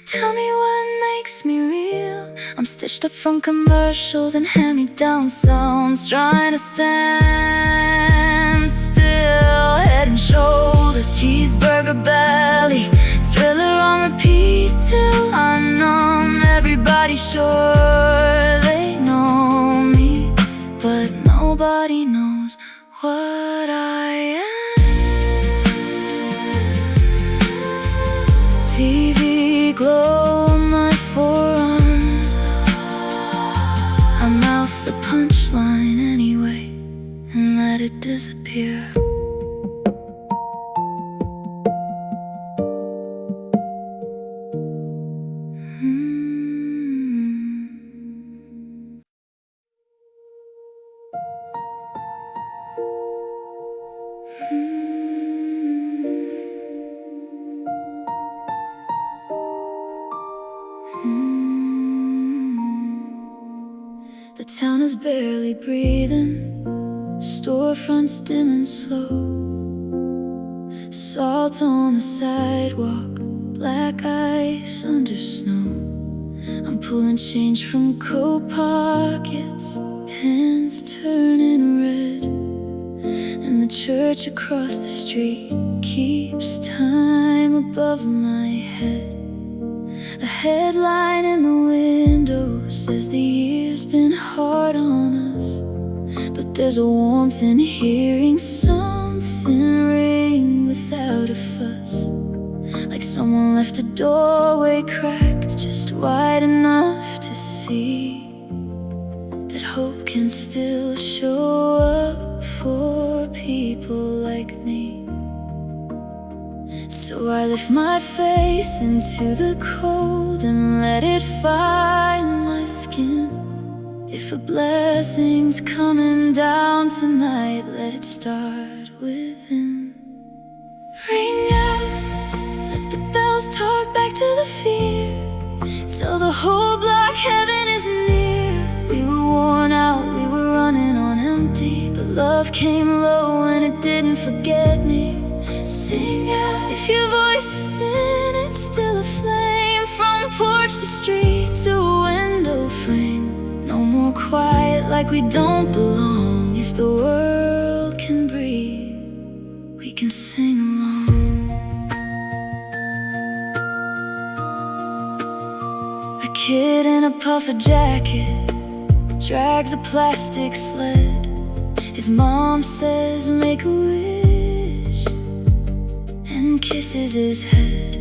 tell me what makes me real. I'm stitched up from commercials and hand-me-down sounds, trying to stand still. Head and shoulders, cheeseburger belly, Thriller on repeat till I'm numb. Everybody sure they know me, but nobody knows what I am. TV glow on my forehead, The town is barely breathing, storefronts dim and slow. Salt on the sidewalk, black ice under snow. I'm pulling change from coat pockets, hands turning red. And the church across the street keeps time above my head. A headline in the window says the year's been hard on us, but there's a warmth in hearing something ring without a fuss. Like someone left a doorway cracked just wide enough to see that hope can still show up for people like me. So I lift my face into the cold and let it find my skin. If a blessing's coming down tonight, let it start within. Ring out, let the bells talk back to the fear. Tell the whole block heaven is near. We were worn out, we were running on empty, but love came low and it didn't forget me. Sing out, if your voice is thin, it's still a flame. From porch to street to window frame. No more quiet like we don't belong. If the world can breathe, we can sing along. A kid in a puffer jacket drags a plastic sled. His mom says make a wish and kisses his head.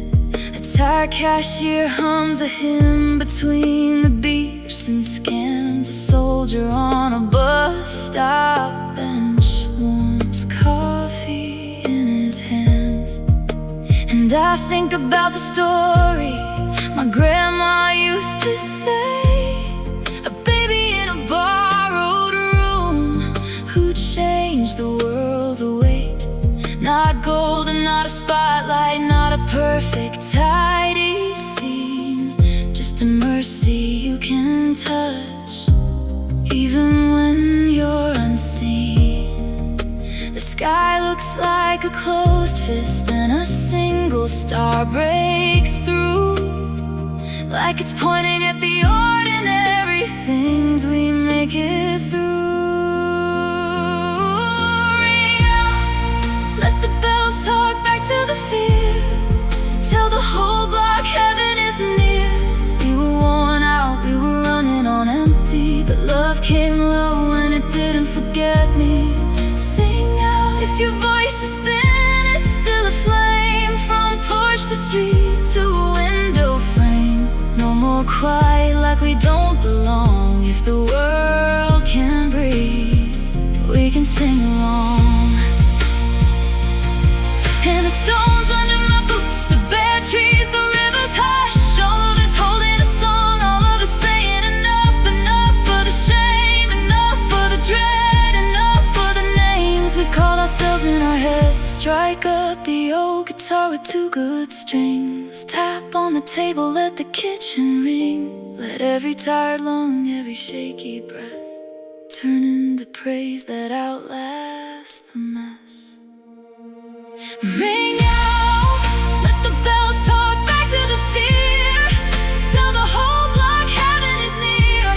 A tired cashier hums a hymn between the beeps and scans. A soldier on a bus stop bench warms coffee in his hands. And I think about the story my grandma used to say. A baby in a borrowed room who changed the world's weight. Not gold and not a spotlight, not a perfect tidy scene, just a mercy you can touch even when you're unseen. The sky looks like a closed fist, then a single star breaks through, like it's pointing at the ordinary things we make it through. Ring out, let the bells talk back to the fear. Tell the whole block heaven is near. We were worn out, we were running on empty, but love came low and it didn't forget me. Sing out, if your voice is thin, it's still a flame. From porch to street to window frame. No more quiet like we don't belong. If the world can breathe, we can sing along. And the stones under my boots, the bare trees, the river's hush, all of it's holding a song, all of it's saying enough, enough for the shame, enough for the dread, enough for the names we've called ourselves in our heads. Strike up the old guitar with two good strings. Tap on the table, let the kitchen ring. Let every tired lung, every shaky breath turn into praise that outlasts the mess. Ring out, let the bells talk back to the fear. Tell the whole block heaven is near.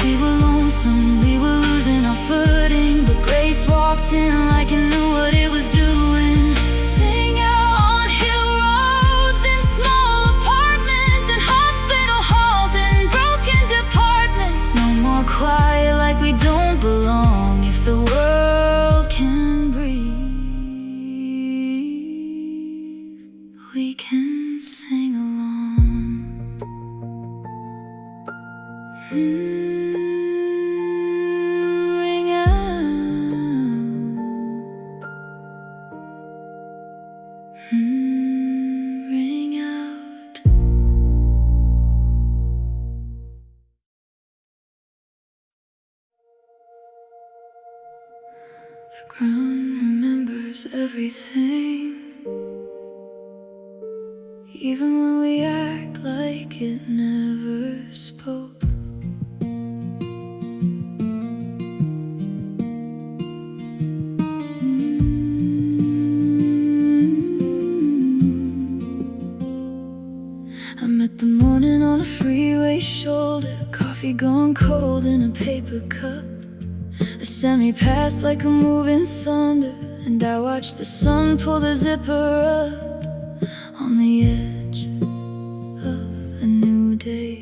We were lonesome, we were losing our footing, but grace walked in like it knew what it was doing. Sing out on hill roads, in small apartments, in hospital halls, in broken departments. No more quiet like we don't belong. If the world can breathe, we can sing along. Ring out. Ring out. The ground remembers everything, even when we act like it never spoke. coffee gone cold in a paper cup. The semi passed like a moving thunder, and I watched the sun pull the zipper up on the edge of a new day.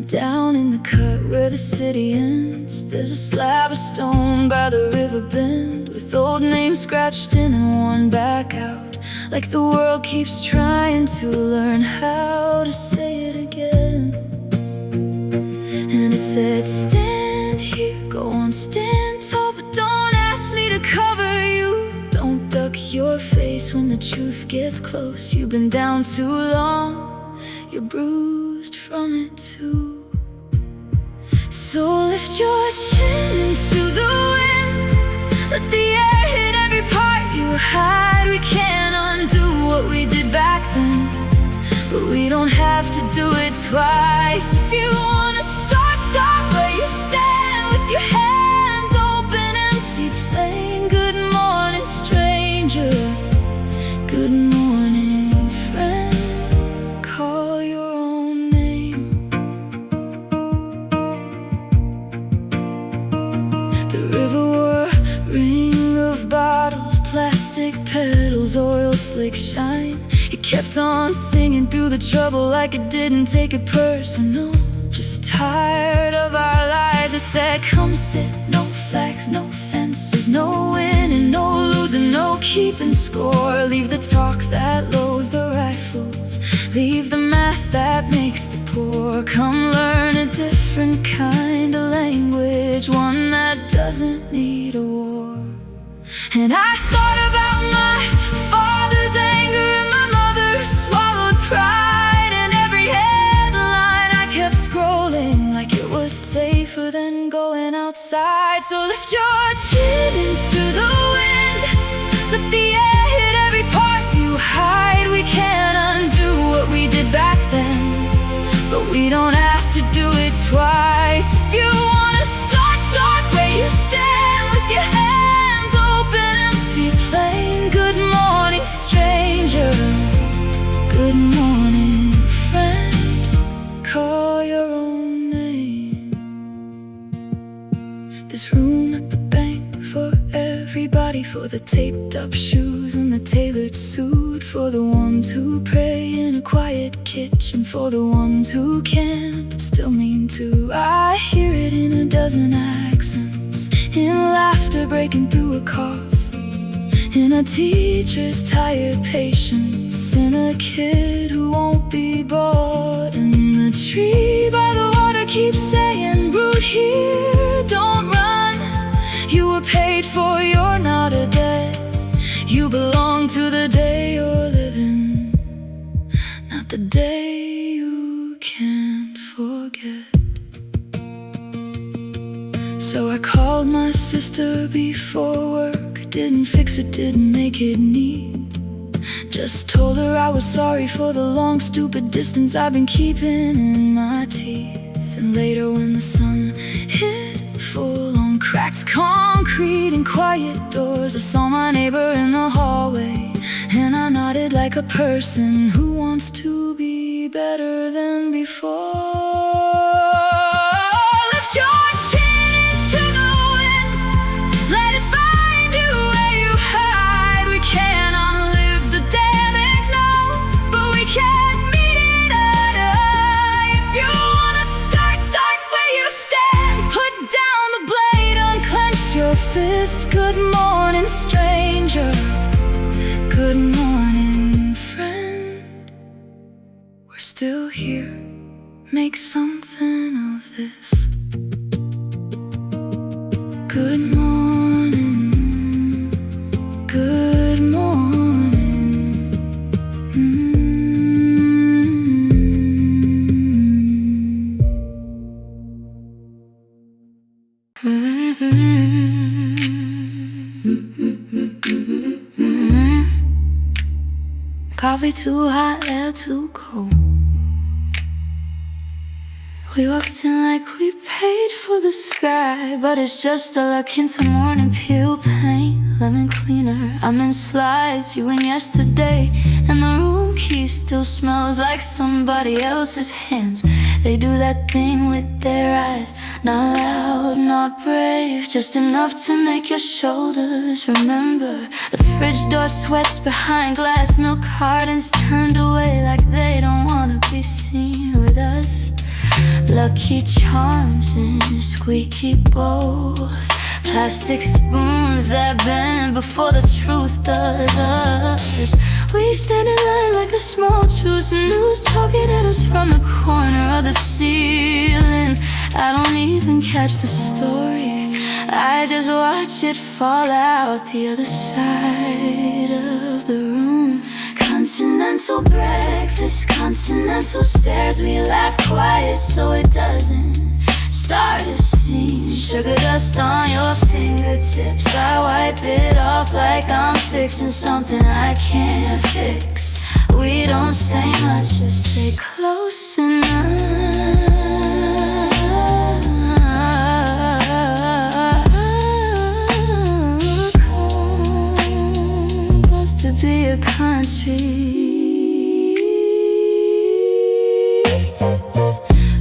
Down in the cut where the city ends, there's a slab of stone by the river bend, with old names scratched in and worn back out, like the world keeps trying to learn how to say it again. And it said, stand here, go on, stand tall, but don't ask me to cover you. Don't duck your face when the truth gets close. You've been down too long, you're bruised from it too. So lift your chin into the wind, let the air hit every part you hide. We can't undo what we did back then, but we don't have to do it twice. If you wanna start, start where you stand, with your hands open, empty, plain. Good morning, stranger. Good morning, friend. Call your own name. The river wore a ring of bottles, plastic petals, oil slick shine. It kept on singing through the trouble like it didn't take it personal. Just tired of our lives. It said, come sit, no flags, no fences, no winning, no losing, no keeping score. Leave the talk that loads the rifles, leave the math that makes the poor. Come learn a different kind of language, one that doesn't need a war. And I thought about my father's anger and my mother's swallowed pride, and every headline I kept scrolling like it was safer than going outside. So lift your chin into the wind, let the air hit every part you hide. We can't undo what we did back then, but we don't have to do it twice. If you wanna start, start where you stand, with your hands open, empty, plain. Good morning, stranger. Good morning, friend. Call your own name. This room at the bank for everybody, for the taped up shoes and the tailored suit, for the ones who pray in a quiet kitchen, for the ones who can't but still mean to. I hear it in a dozen accents, in laughter breaking through a cough, in a teacher's tired patience, in a kid who won't be bought. And the tree by the water keeps saying, root here, don't run. You were paid for, you're not a debt. You belong to the day you're living, not the day you can't forget. So I called my sister before work, didn't fix it, didn't make it neat. Just told her I was sorry for the long stupid distance I've been keeping in my teeth. And later when the sun hit full on cracked concrete and quiet doors, I saw my neighbor in the hallway, and I nodded like a person who wants to be better than before. Lift your chin into the wind, let it find you where you hide. We can't unlive the damage now, but we can meet it eye. If you wanna start, start where you stand. Put down the blade, unclench your fist. Good morning, stranger. Good morning, friend. We're still here, make something of this. Good morning, good morning. Coffee too hot, air too cold. We walked in like we paid for the sky, but it's just a look into morning peel paint. Lemon cleaner, I'm in slides, you in yesterday, and the room key still smells like somebody else's hands. They do that thing with their eyes. Not loud, not brave, just enough to make your shoulders remember. The fridge door sweats behind glass, milk cartons turned away like they don't wanna be seen with us. Lucky Charms and squeaky bowls, plastic spoons that bend before the truth does us. We stand in line like a small truce, news talking at us from the corner of the ceiling. I don't even catch the story, I just watch it fall out the other side of the room. Continental breakfast, continental stairs. We laugh quiet so it doesn't start a scene. Sugar dust on your fingertips, I wipe it off like I'm fixing something I can't fix. We don't say much, just stay close enough. Supposed to be a country.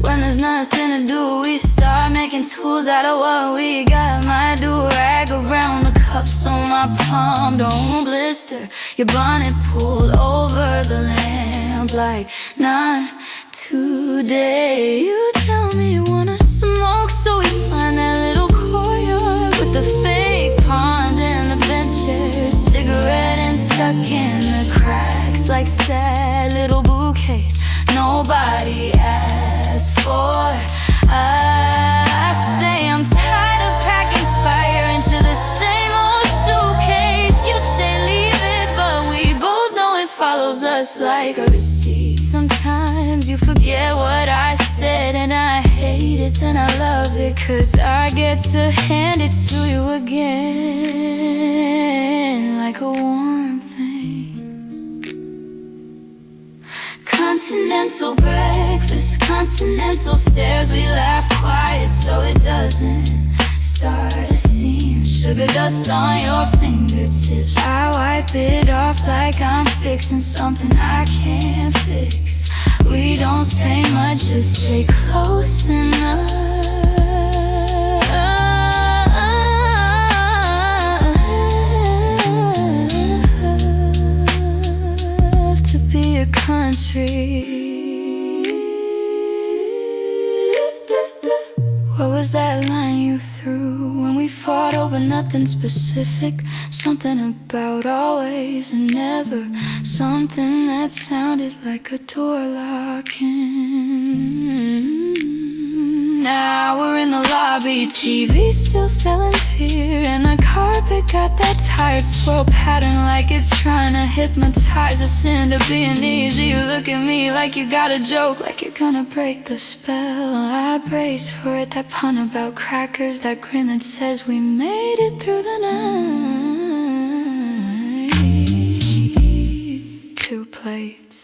When there's nothing to do, we start making tools out of what we got. My do-rag around the cup so my palm don't blister. Your bonnet pulled over the lamp like not today. You tell me you wanna smoke, so we find that little courtyard with the fake pond and the bench chairs. Cigarette and stuck in the cracks like sad little bouquets nobody asked for. I say I'm tired of packing fire into the same old suitcase. You say leave it, but we both know it follows us like a receipt. Sometimes you forget what I said and I hate it, then I love it, 'cause I get to hand it to you again like a warm thing. Continental breakfast, continental stairs. We laugh quiet so it doesn't start a scene. Sugar dust on your fingertips, I wipe it off like I'm fixing something I can't fix. We don't say much, just stay close enough to be a country. What was that line you threw when we fought over nothing specific? Something about always and never, something that sounded like a door locking. Now we're in the lobby, TV still selling fear, and the carpet got that tired swirl pattern like it's trying to hypnotize us into being easy. You look at me like you got a joke, like you're gonna break the spell. I brace for it, that pun about crackers, that grin that says we made it through the night. 2 plates,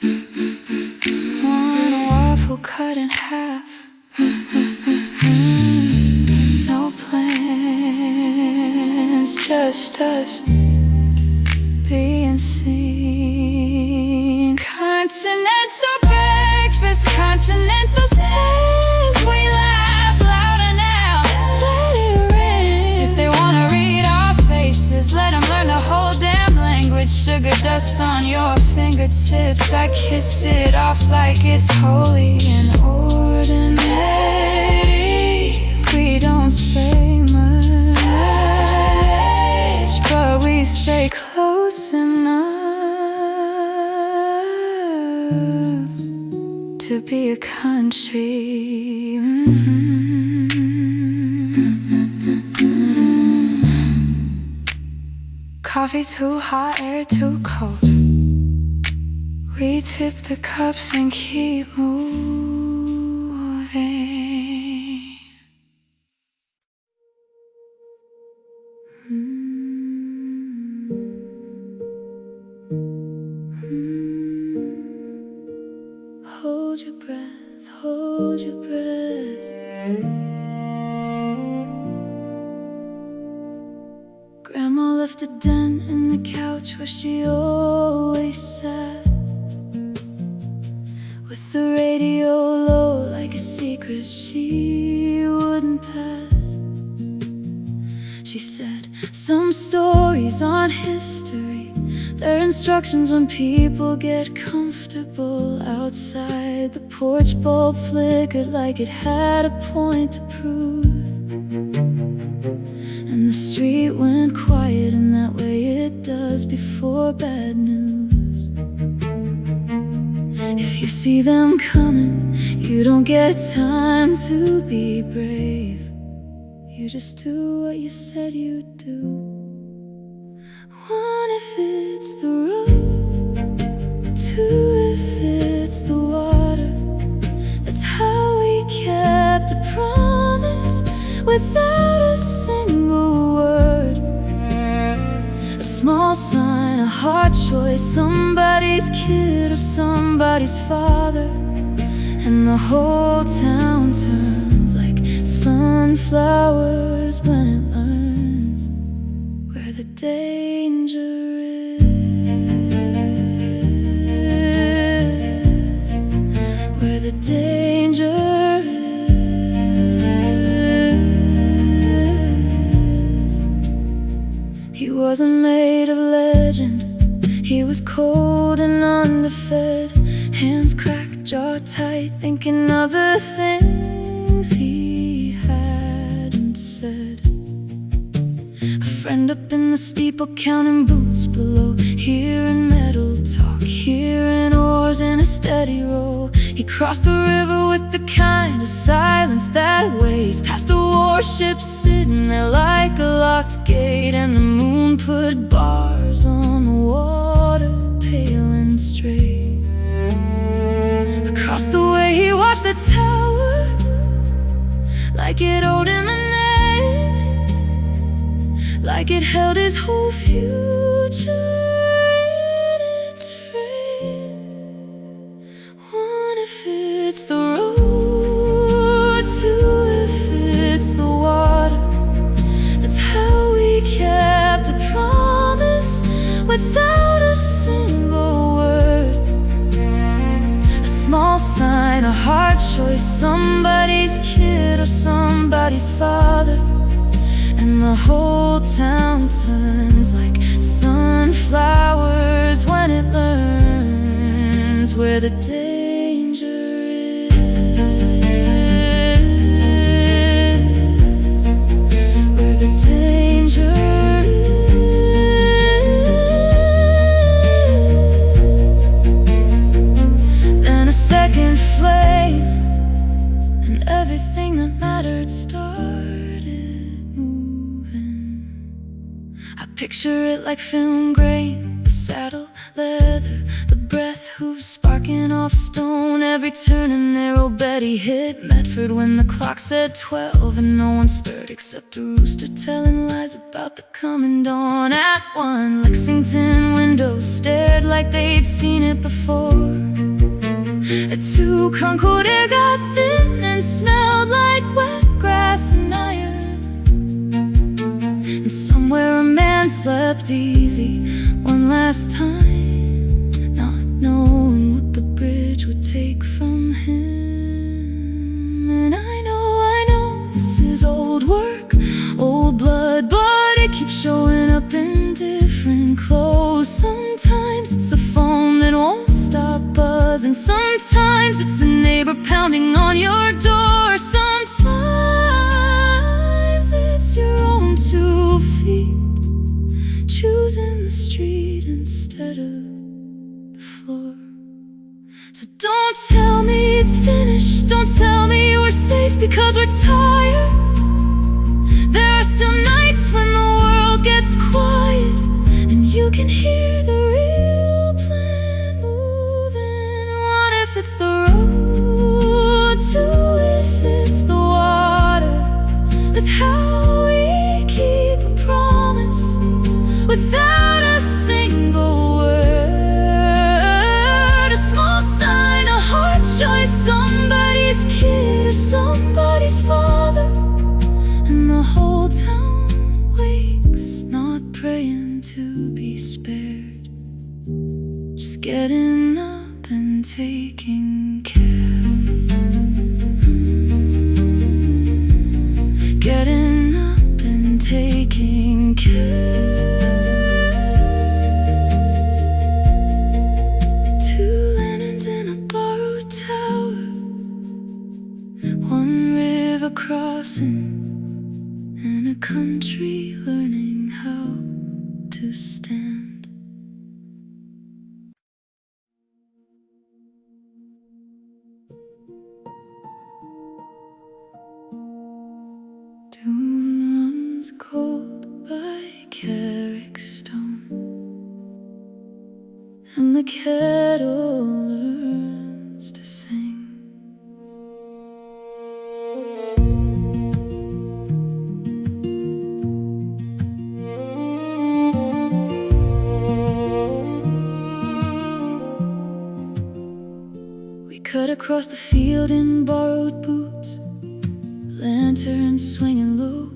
1 waffle cut in half. No plans, just us being seen. Continental breakfast, continental stairs. We laugh louder now, let it ring. If they wanna read our faces, let them learn the whole damn language. Sugar dust on your fingertips, I kiss it off like it's holy and ordinary. We don't say much, but we stay close enough to be a country. Coffee too hot, air too cold. We tip the cups and keep moving. Hold your breath, hold your breath. Grandma left a dent in the couch where she always sat, with the radio low like a Some stories aren't history, they're instructions when people get comfortable outside. The porch bulb flickered like it had a point to prove, and the street went quiet in that way it does before bad news. If you see them coming, you don't get time to be brave. You just do what you said you'd do. One, if it's the road. Two, if it's the water. That's how we kept a promise without a single word. A small sign, a hard choice, somebody's kid or somebody's father, and the whole town turns like sunflowers when it learns where the danger is, where the danger is. He wasn't made of legend, he was cold and underfed, hands cracked, jaw tight, thinking of the things he hadn't said. A friend up in the steeple counting boots below, hearing metal talk, hearing oars in a steady roll. He crossed the river with the kind of silence that weighs past a warship sitting there like a locked gate, and the moon put bars on the water, pale and straight. Across the way he watched the tower, like it owed him a name, like it held his whole future in its frame. One, if it's the road. Two, if it's the water. That's how we kept a promise without a single word. A small sign, a hard choice, somebody's kid or somebody's father, and the whole town turns like sunflowers when it learns where the danger is, where the danger is. Then a second flame, and everything that mattered started moving. I picture it like film grain, the saddle leather, the breath hooves sparking off stone. Every turn and narrow Betty hit Medford when the clock said 12, and no one stirred except a rooster telling lies about the coming dawn. At one, Lexington windows stared like they'd seen it before. At two, Concord air got thin and smelled like wet grass and iron. And somewhere a man slept easy one last time, not knowing what the bridge would take from him. And I know, this is old work, old blood, but it keeps showing up in different clothes. Sometimes it's a phone that won't stop buzzing, sometimes it's a neighbor pounding on your door, sometimes it's your own 2 feet choosing the street instead of the floor. So don't tell me it's finished, don't tell me we're safe because we're tired. There are still nights when the world gets quiet, and you can hear the real plan moving. One, if it's the road. Two, if it's the water. That's how we keep a promise without a single word. A small sign, a hard choice, somebody's kid or somebody's father, and the whole town wakes, not praying to be spared, just getting up and taking care. Getting up and taking care. river crossing, in a country learning how to stand. Dune runs cold by Carrick Stone, and the kettle learns to sing. We cut across the field in borrowed boots, lantern swinging low,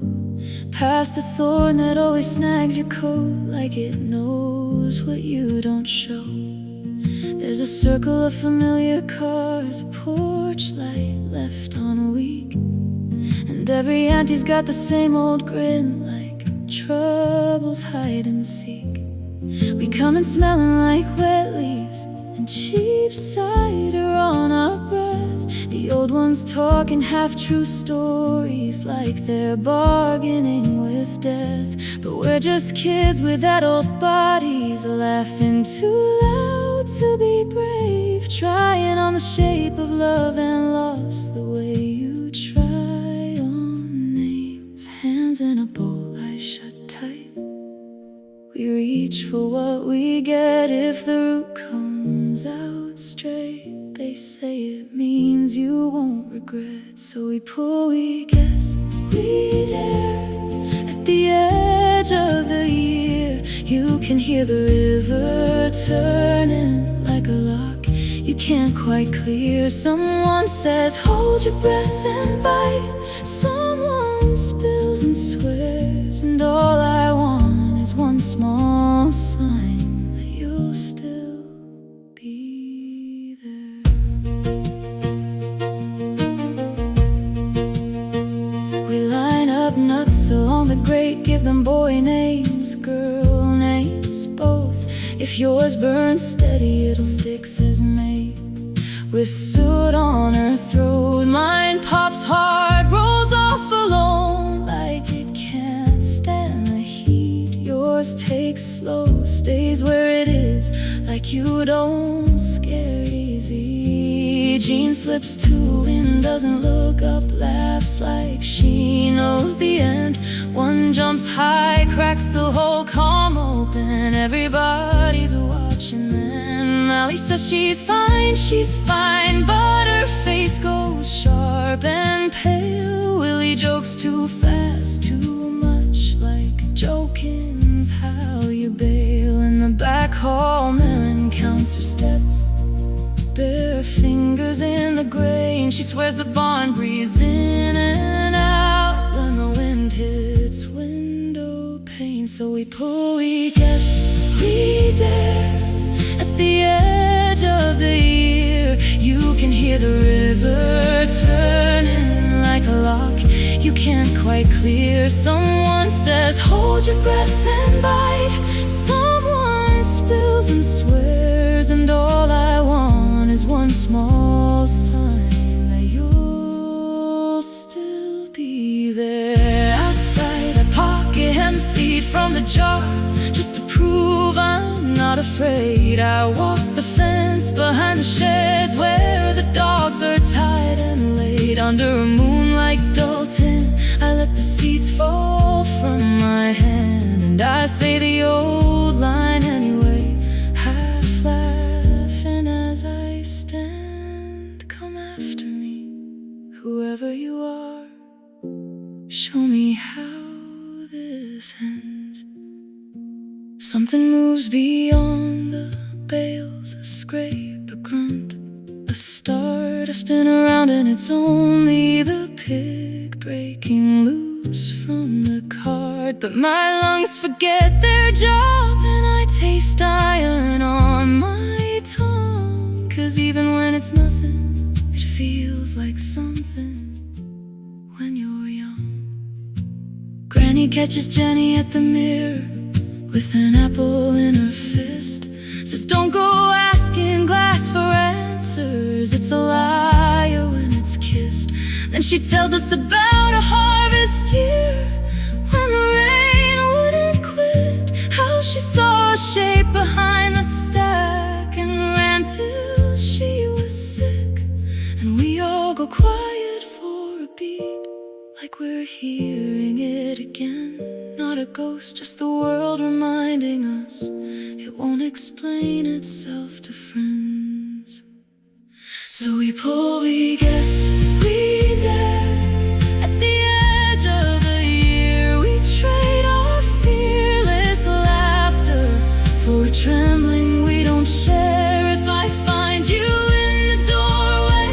past the thorn that always snags your coat, like it knows what you don't show. There's a circle of familiar cars, a porch light left on weak, and every auntie's got the same old grin, like troubles hide and seek. We come in smelling like wet leaves and cheap cider on our breath. The old ones talking half-true stories, like they're bargaining with death. But we're just kids with adult bodies, laughing too loud to be brave, trying on the shape of love and loss, the way you try on names. Hands in a bowl, eyes shut tight. We reach for what we get. If the root comes out straight, they say it means you won't regret. So we pull, we guess, we dare. At the edge of the year, you can hear the river turning like a lock you can't quite clear. Someone says hold your breath and bite. Someone spills and swears, and all I want is one small sign that you'll still be there. We line up nuts along the grate, give them boy names, girl names, both. If yours burns steady, it'll stick, says May, with soot on her throat. Mine pops hard, rolls off alone, like it can't stand the heat. Yours takes slow, stays where it is, like you don't scare easy. Jean slips too and doesn't look up, laughs like she knows the end. One jumps high, cracks the whole calm open. Everybody's watching them. Molly says she's fine, but her face goes sharp and pale. Willie jokes too fast, too much like joking's how you bail. In the back hall, Marin counts her steps, bare fingers in the grain. She swears the barn breathes in and out when the wind hits window pane. So we pull, we guess, we dare. At the edge of the year, you can hear the river turning like a lock you can't quite clear. Someone says hold your breath and bite. Someone spills and swears, and all I want is one small sign that you'll still be there. Outside, I pocket hempseed from the jar, just to prove I'm not afraid. I walk the fence behind the sheds where the dogs are tied and laid. Under a moon like Dalton, I let the seeds fall from my hand, and I say the old line anyway, half laughing as I stand. Come after me, whoever you are, show me how this ends. Something moves beyond the bales, a scrape, a grunt, a start, a spin around, and it's only the pig breaking loose from the cart. But my lungs forget their job, and I taste iron on my tongue. 'Cause even when it's nothing, it feels like something when you're young. Granny catches Jenny at the mirror with an apple in her fist, says don't go asking glass for answers, it's a liar when it's kissed. Then she tells us about a harvest year when the rain wouldn't quit, how she saw a shape behind the stack and ran till she was sick. And we all go quiet for a beat, like we're hearing it again. Not a ghost, just the world reminding us it won't explain itself to friends. So we pull, we guess, we dare. At the edge of the year, we trade our fearless laughter for a trembling we don't share. If I find you in the doorway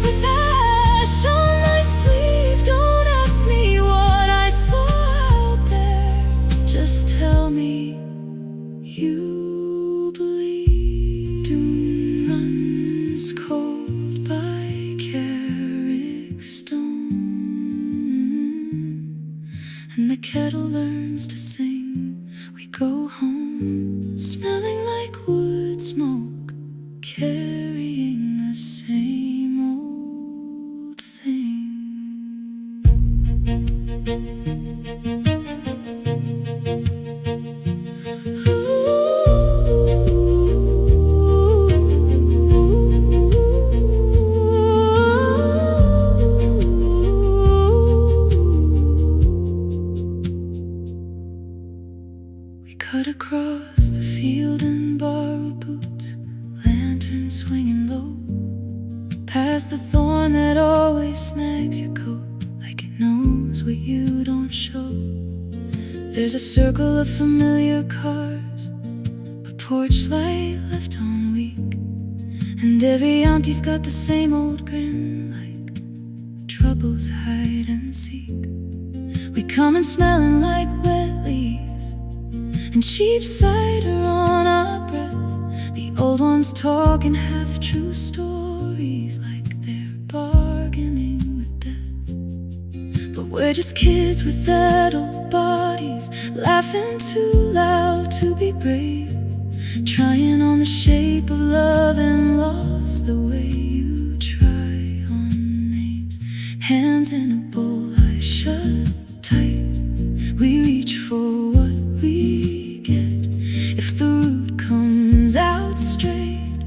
with ash on my sleeve, don't ask me what I saw out there, just tell me you believe. Dune runs cold by Carrick Stone, and the kettle learns to sing. We go home smelling like wood smoke, carrying the same old thing. We cut across the field in borrowed boots, lantern swinging low, past the thorn that always snags your coat, like it knows what you don't show. There's a circle of familiar cars, a porch light left on weak, and every auntie's got the same old grin, like troubles hide and seek. We come in smelling like wet leaves and cheap cider on our breath. The old ones talking half-true stories like they're bargaining with death. But we're just kids with adult bodies, laughing too loud to be brave, trying on the shape of love and loss the way you try on names. Hands in a bowl, eyes shut tight, we reach for what we get. If the root comes out straight,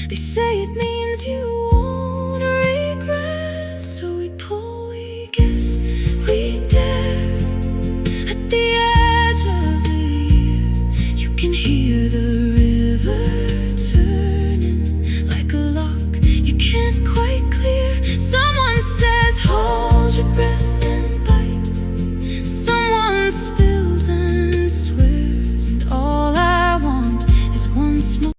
they say it means you won't regret. So we pull, we guess, we dare. At the edge of the year, you can hear the river turning like a lock you can't quite clear. Someone says hold your breath and bite, someone spills and swears, and all I want is one smoke.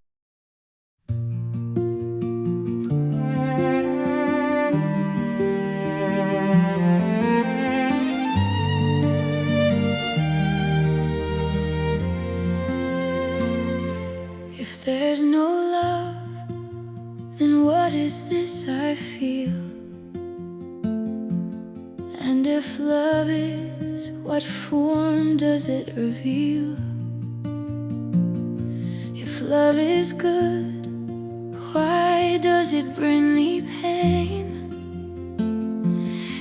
If there's no love, then what is this I feel? And if love is, what form does it reveal? If love is good, why does it bring me pain?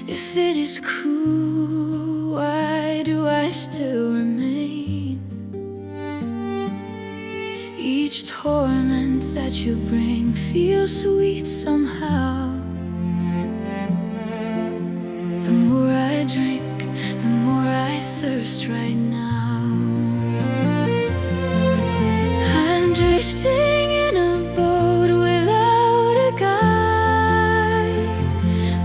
If it is cruel, why do I still remain? Each torment that you bring feels sweet somehow. The more I drink, the more I thirst right now. I'm drifting in a boat without a guide,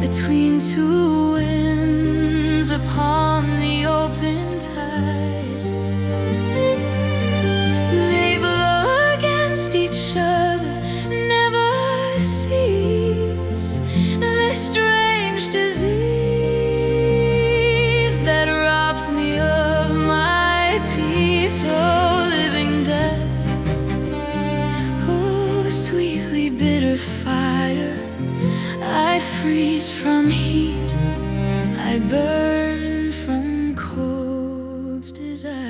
between two winds upon the open tide. They blow against each other, never cease. The strange disease that robs me of my peace. Oh, living death, oh, sweetly bitter fire. I freeze from heat, I burn from cold's desire.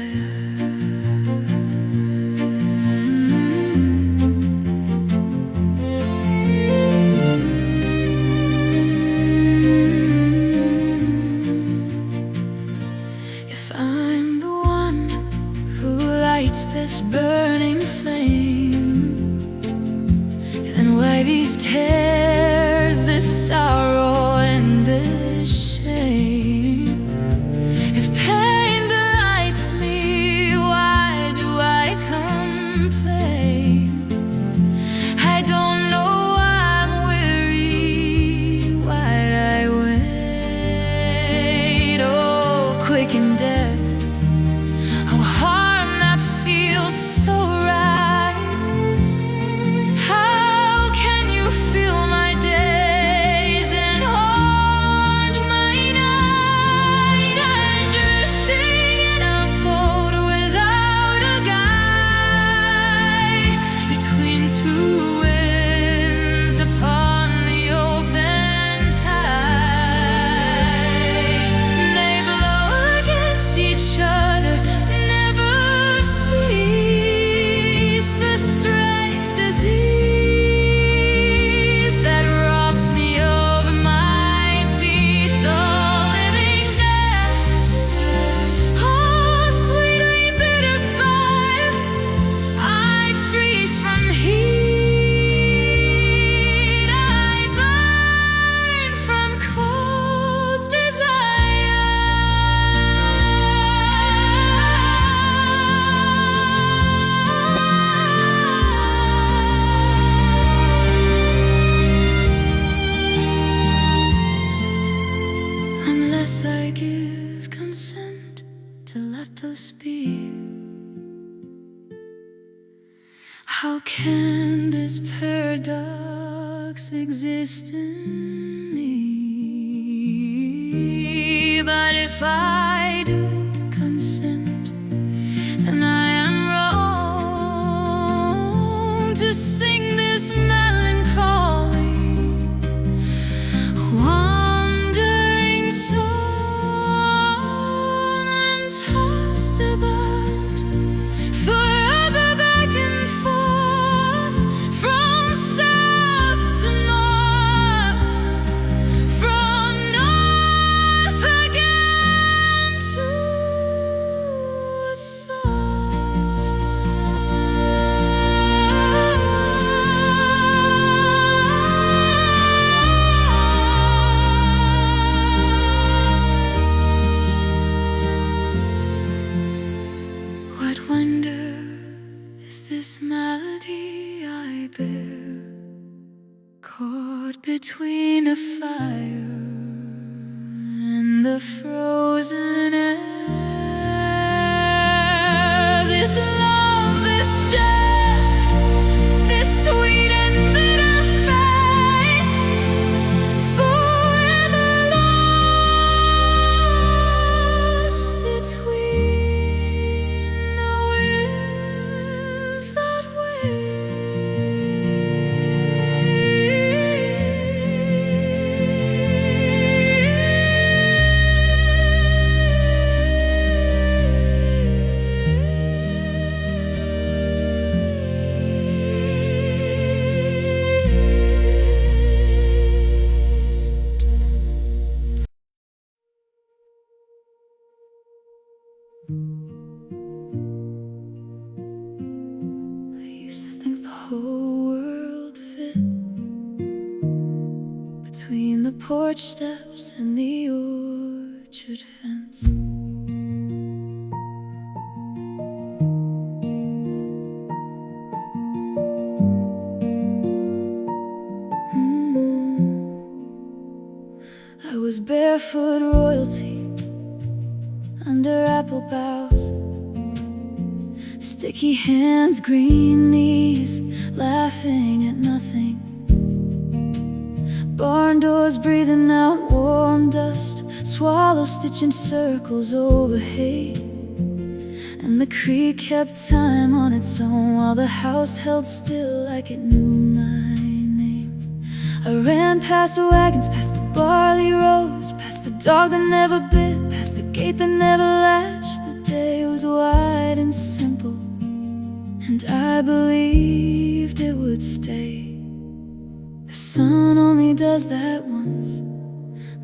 Yes, I give consent to let us be. How can this paradox exist in me? But if I do consent, and I am wrong to sing this melancholy, wandering song and tossed about forever back and forth, from south to north, from north again to what wonder is this melody I bear, caught between a fire and the frozen air? This love, this death, this sweet and bitter fate, forever lost between the wheels that I used to think the whole world fit between the porch steps and the orchard fence. I was barefoot royalty under apple-boughs, sticky hands, green knees, laughing at nothing. Barn doors breathing out warm dust, swallow stitching circles over hay. And the creek kept time on its own while the house held still like it knew my name. I ran past the wagons, past the barley rows, past the dog that never bit, past the gate that never latched. The day was wide and simple, and I believed it would stay. The sun only does that once,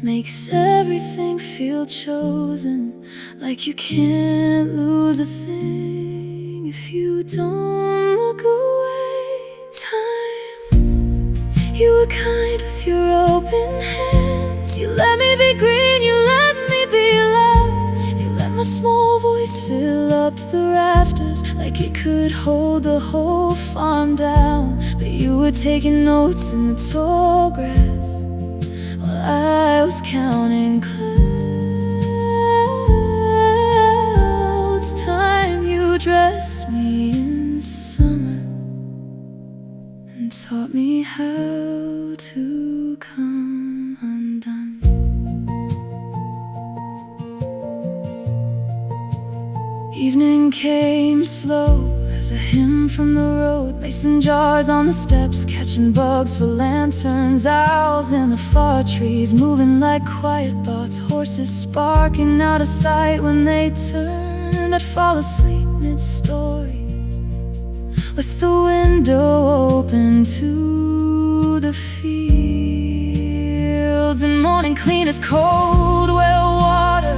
makes everything feel chosen, like you can't lose a thing if you don't look away. Time, you were kind with your open hands. You let me be green, you let me be loud. You let my small voice fill up the rafters like it could hold the whole farm down. But you were taking notes in the tall grass while I was counting clouds. Time, you dressed me in summer and taught me how to come undone. Evening came slow as a hymn from the road, mason jars on the steps, catching bugs for lanterns, owls in the far trees, moving like quiet thoughts, horses sparking out of sight when they turn. I'd fall asleep mid-story with the window open to the fields, and morning clean as cold well water.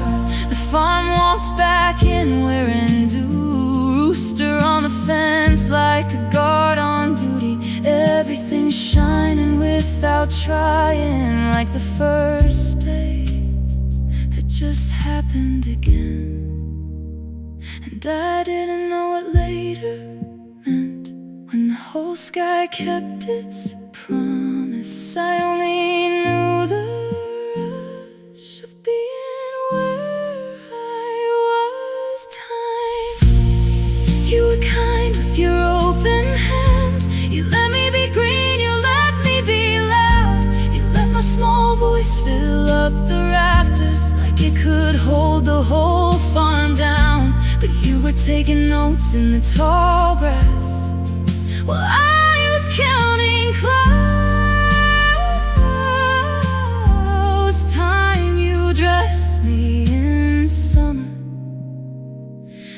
The farm walked back in wearing dew, rooster on the fence like a guard on duty. Everything shining without trying, like the first day had just happened again. And I didn't know what later meant, when the whole sky kept its promise. I only knew the rush of being up the rafters like it could hold the whole farm down. But you were taking notes in the tall grass while I was counting clouds. Time you dressed me in summer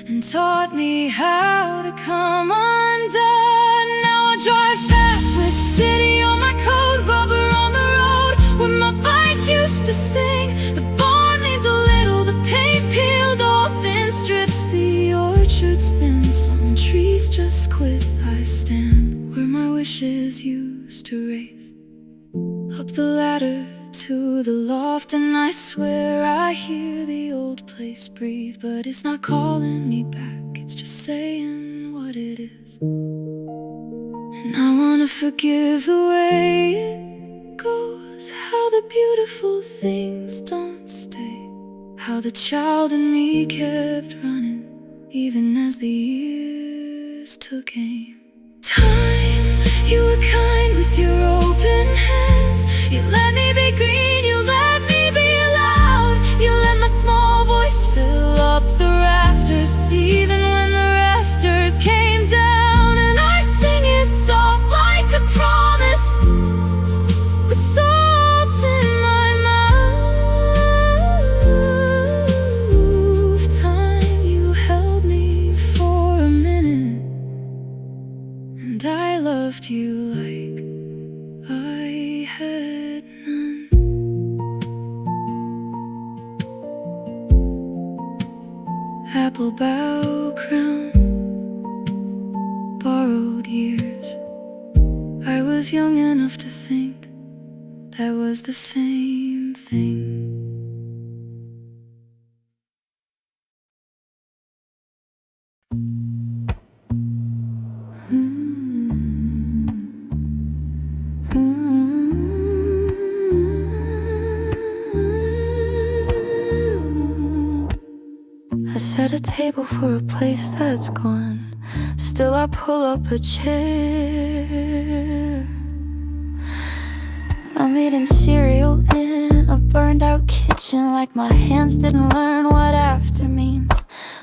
and taught me how to come undone. Now I drive back with city on my coat, rubber on the road where my bike used to sing. The barn needs a little, the paint peeled off in strips. The orchard's thin, some trees just quit. I stand where my wishes used to race, up the ladder to the loft, and I swear I hear the old place breathe. But it's not calling me back, it's just saying what it is. And I wanna forgive the way it goes, how the beautiful things don't stay, how the child in me kept running even as the years took aim. Time, you were kind with your open hands. You let me be green, you let me be loud. You let my small voice fill up the rafters, even when the rafters came down. And I sing it soft like a promise, with salt in my mouth. Time, you held me for a minute, and I loved you like I had none. Apple-Bough crown, borrowed years. I was young enough to think that was the same thing. I set a table for a place that's gone. Still I pull up a chair. I'm eating cereal in a burned out kitchen, like my hands didn't learn what after means.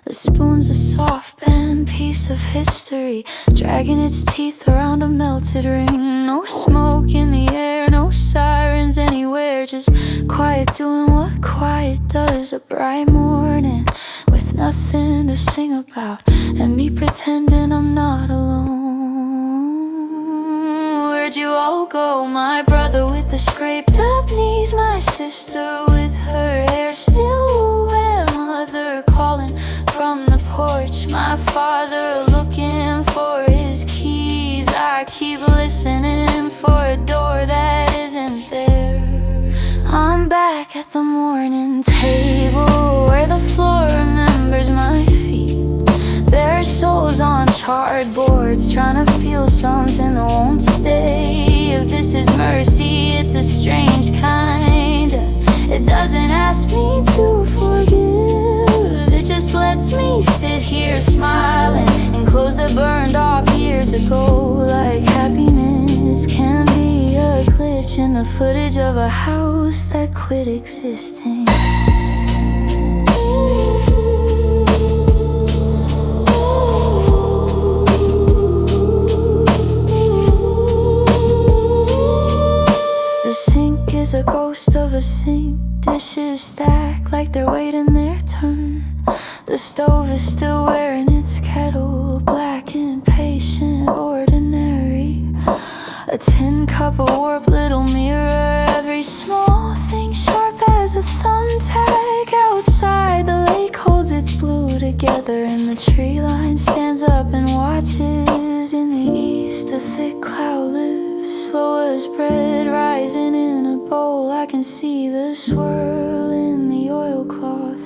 The spoon's a soft band piece of history, dragging its teeth around a melted ring. No smoke in the air, no sirens anywhere, just quiet doing what quiet does. A bright morning with nothing to sing about, and me pretending I'm not alone. Where'd you all go? My brother with the scraped up knees, my sister with her hair still wet, mother calling from the porch, my father looking for his keys. I keep listening for a door that isn't there. I'm back at the morning table where the floor remembers my feet. Bare soles on charred boards, trying to feel something that won't stay. If this is mercy, it's a strange kind. It doesn't ask me to forgive, it just lets me sit here smiling and clothes that burned off years ago. Like happiness can be a glitch in the footage of a house that quit existing. The sink is a ghost of a sink, dishes stacked like they're waiting their turn. The stove is still wearing its kettle, black, impatient, ordinary. A tin cup, a warped little mirror, every small thing sharp as a thumbtack. Outside, the lake holds its blue together, and the tree line stands up and watches. In the east, a thick cloud lifts, slow as bread rising in a bowl. I can see the swirl in the oilcloth,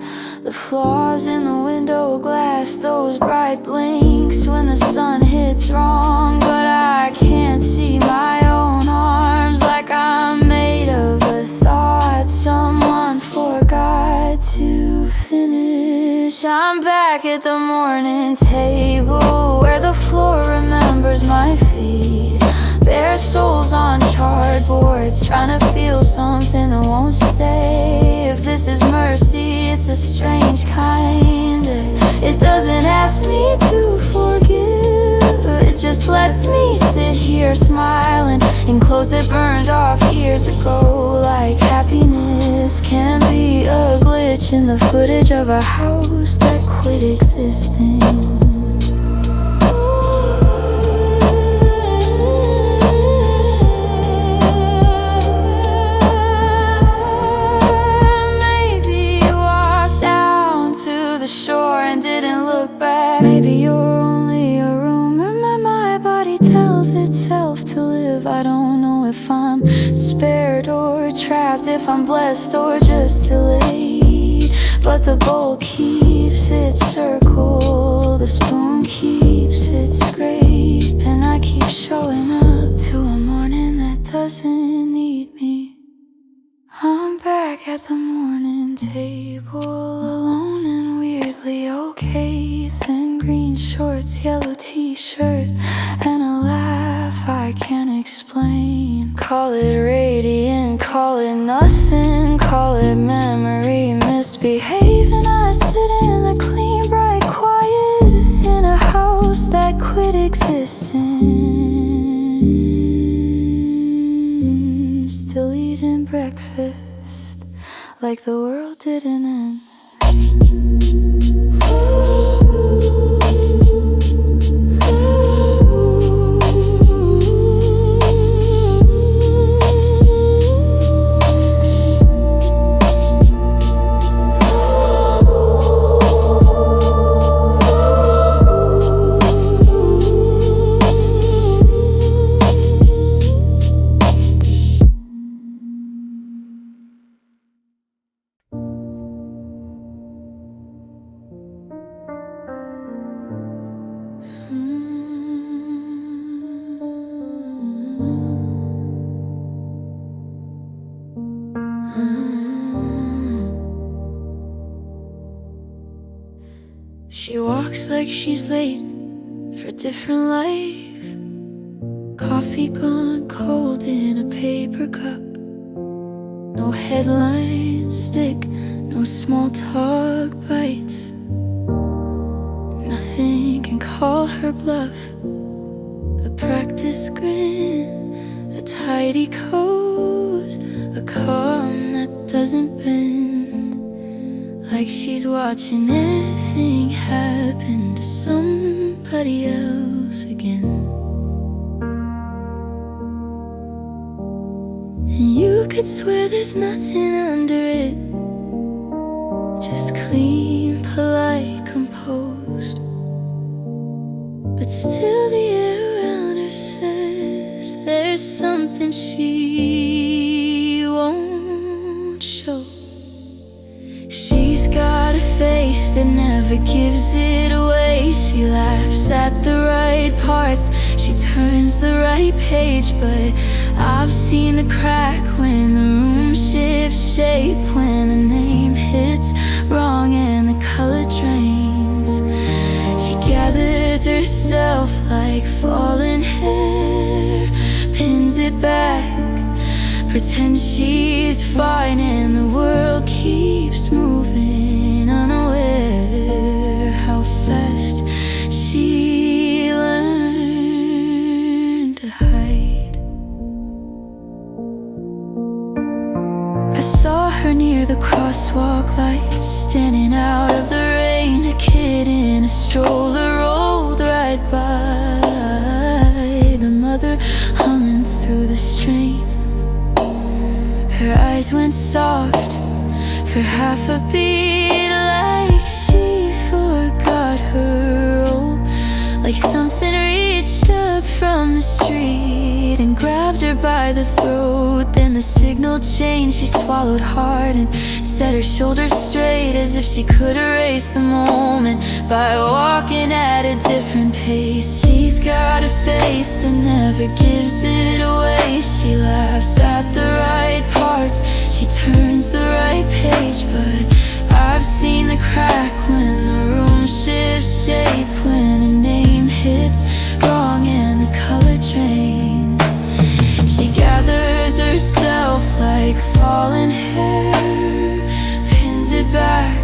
the flaws in the window glass, those bright blinks when the sun hits wrong. But I can't see my own arms, like I'm made of a thought someone forgot to finish. I'm back at the morning table where the floor remembers my feet. Bare soles on charred boards, trying to feel something that won't stay. it's a strange kind. It doesn't ask me to forgive, it just lets me sit here smiling in clothes that burned off years ago. Like happiness can be a glitch in the footage of a house that quit existing. Shore and didn't look back. Maybe you're only a rumor. My body tells itself to live. I don't know if I'm spared or trapped, if I'm blessed or just delayed. But the bowl keeps its circle, the spoon keeps its scrape, and I keep showing up to a morning that doesn't need me. I'm back at the morning table, alone and weirdly okay. Thin green shorts, yellow t-shirt, and a laugh I can't explain. Call it radiant, call it nothing, call it memory misbehaving. I sit in the clean, bright quiet in a house that quit existing. Still eating breakfast like the world didn't end. She walks like she's late for a different life. Coffee gone cold in a paper cup. No headlines stick, no small talk bites. Nothing can call her bluff. A practice grin, a tidy code, a calm that doesn't bend. Like she's watching everything happen to somebody else again. And you could swear there's nothing under it, just clean, polite, composed. But still the air around her says there's something she won't show. She's got a face that never gives it away. She laughs at the right parts, she turns the right page. But I've seen the crack when the room shifts shape, when a name hits wrong and the color drains. She gathers herself like fallen hair, pins it back, pretends she's fine, and the world keeps moving, unaware how fast she learned to hide. I saw her near the crosswalk lights, standing out of the rain. A kid in a stroller rolled right by, the mother humming through the strain. Her eyes went soft for half a beat, like she forgot her role. Like something reached up from the street and grabbed her by the throat. Then the signal changed, she swallowed hard and set her shoulders straight, as if she could erase the moment by walking at a different pace. She's got a face that never gives it away. She laughs at the right parts, she turns the right page. But I've seen the crack when the room shifts shape, when a name hits wrong and the color drains. She gathers herself like fallen hair, pins it back,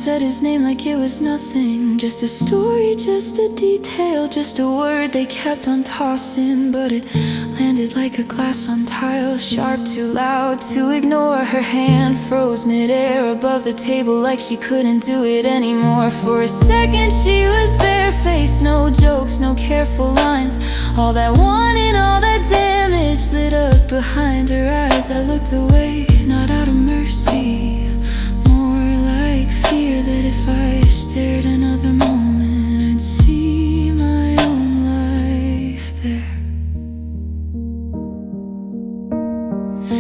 said his name like it was nothing. Just a story, just a detail, just a word they kept on tossing. But it landed like a glass on tile, sharp, too loud to ignore. Her hand froze midair above the table like she couldn't do it anymore. For a second she was barefaced, no jokes, no careful lines. All that wanting, all that damage lit up behind her eyes. I looked away, not out of mercy, more like fear that if I stared another moment I'd see my own life there.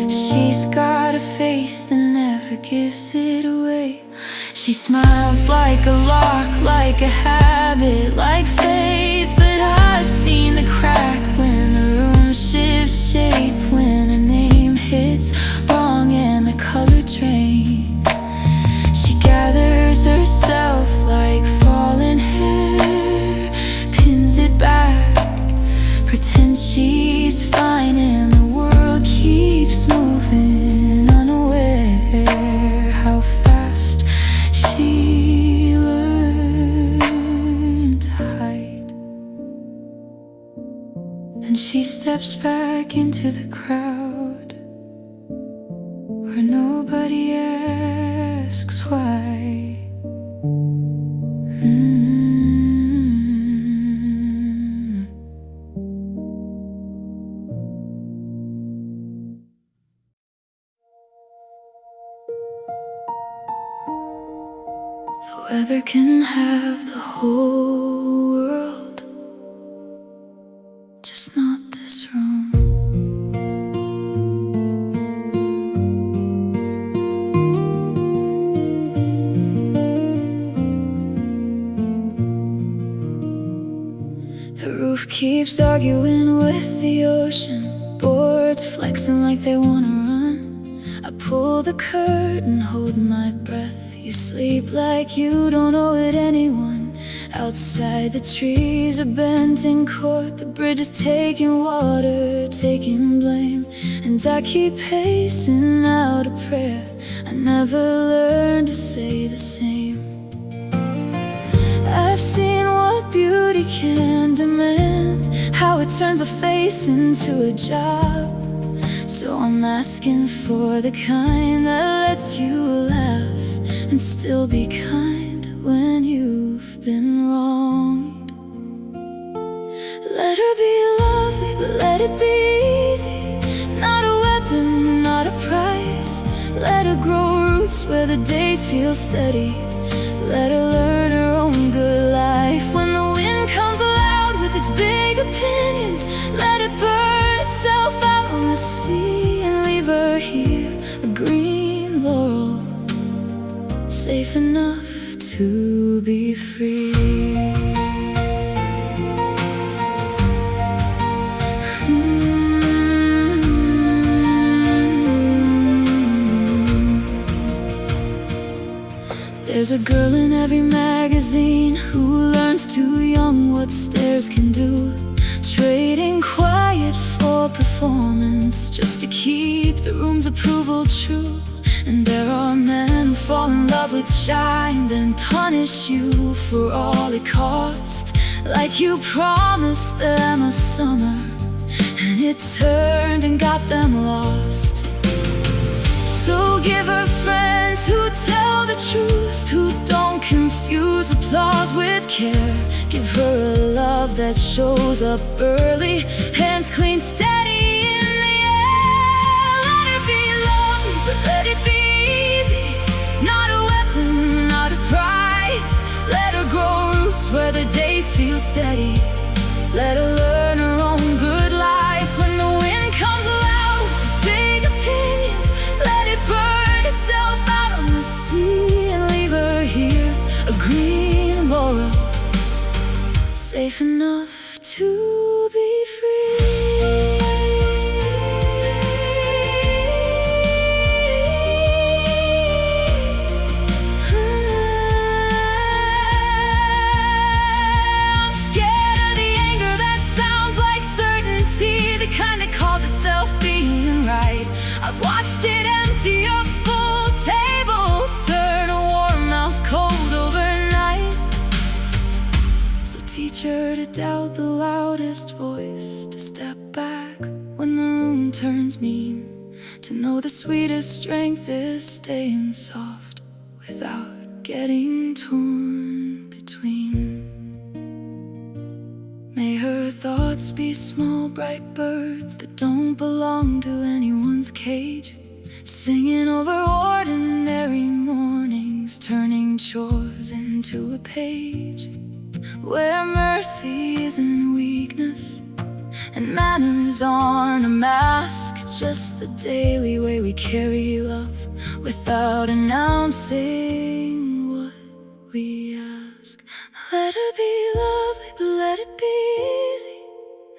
She's got a face that never gives it away. She smiles like a lock, like a habit, like faith. But I've seen the crack when the room shifts shape, when a name hits wrong and the color drains. She gathers herself like fallen hair, pins it back, pretends she's fine, and the world keeps moving, unaware how fast she learned to hide. And she steps back into the crowd where nobody asks why. The weather can have the whole world, just not this room. The roof keeps arguing with the ocean, boards flexing like they wanna run. I pull the curtain, hold my breath. You sleep like you don't owe it anyone. Outside the trees are bent in court, the bridge is taking water, taking blame. And I keep pacing out a prayer. I never learned to say the same. I've seen what beauty can demand, how it turns a face into a job. So I'm asking for the kind that lets you laugh and still be kind when you've been wronged. Let her be lovely, but let it be easy. Not a weapon, not a price. Let her grow roots where the days feel steady. Let her learn her own good life. When the wind comes loud with its big opinions, let it burn itself out on the sea and leave her here, a green laurel, safe enough to be free. There's a girl in every magazine who learns too young what stairs can do, trading quiet for performance just to keep the room's approval true. And there are men who fall in love with shine, then punish you for all it cost, like you promised them a summer and it turned and got them lost. So give her friends who tell the truth, who don't confuse applause with care. Give her a love that shows up early, hands clean, steady in the air. Let her be lovely, but let it be easy. Not a weapon, not a price. Let her grow roots where the days feel steady. Let her learn her own good life. When the wind comes loud with its big opinions, let it burn itself out on the sea and leave her here, a green laurel, safe enough to be free. I'm scared of the anger that sounds like certainty, the kind that calls itself being right. I've watched it empty a full table, turn a warm mouth cold doubt the loudest voice, to step back when the room turns mean, to know the sweetest strength is staying soft without getting torn between. May her thoughts be small bright birds that don't belong to anyone's cage, singing over ordinary mornings, turning chores into a page, where mercy isn't weakness and manners aren't a mask, just the daily way we carry love without announcing what we ask. Let her be lovely, but let it be easy,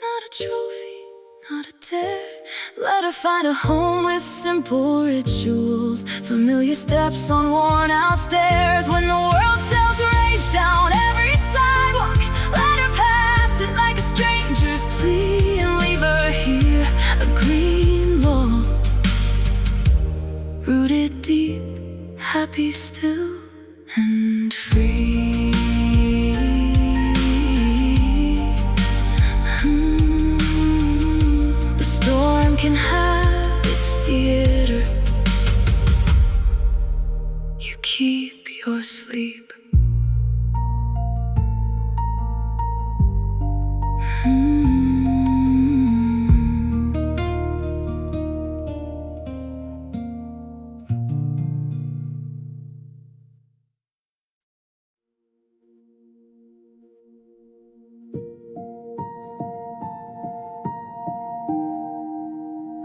not a trophy, not a dare. Let her find a home with simple rituals, familiar steps on worn out stairs. When the world sells rage down every sidewalk, let her pass it like a stranger's plea, and leave her here, a green lawn, rooted deep, happy still and free. The storm can have its theater, you keep your sleep.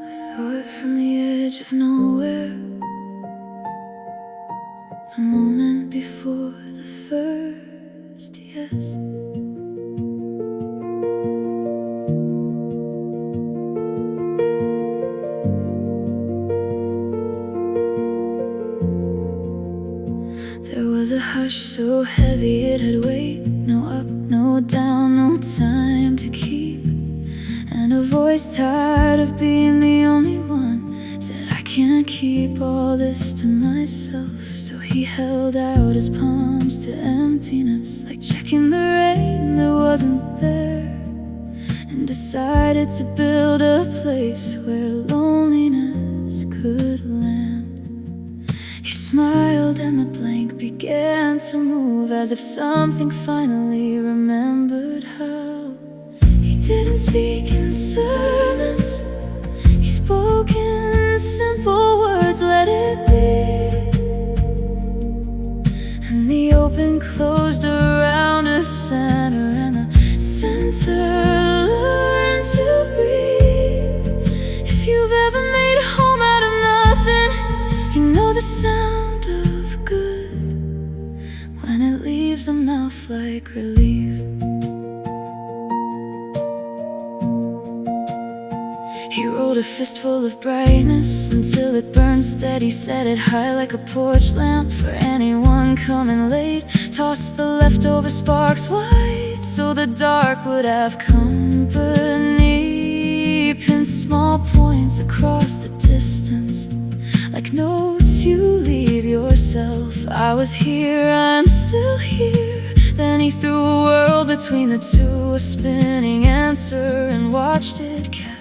Saw it from the edge of nowhere, the moment before the first yes. There was a hush so heavy it had weight, no up, no down, no time to keep. And a voice tired of being the only one said, I can't keep all this to myself. So he held out his palms to emptiness, like checking the rain that wasn't there, and decided to build a place where loneliness could land. He smiled and the blank began to move, as if something finally remembered how. He didn't speak in sermons, he spoke in simple words, let it be. And the open closed around a center, and the center learned to breathe. If you've ever made a home out of nothing, you know the sound of good when it leaves a mouth like relief. He rolled a fistful of brightness until it burned steady, set it high like a porch lamp for anyone coming late. Tossed the leftover sparks wide so the dark would have company. Pinned small points across the distance, like notes you leave yourself. I was here, I'm still here. Then he threw a world between the two, a spinning answer, and watched it catch.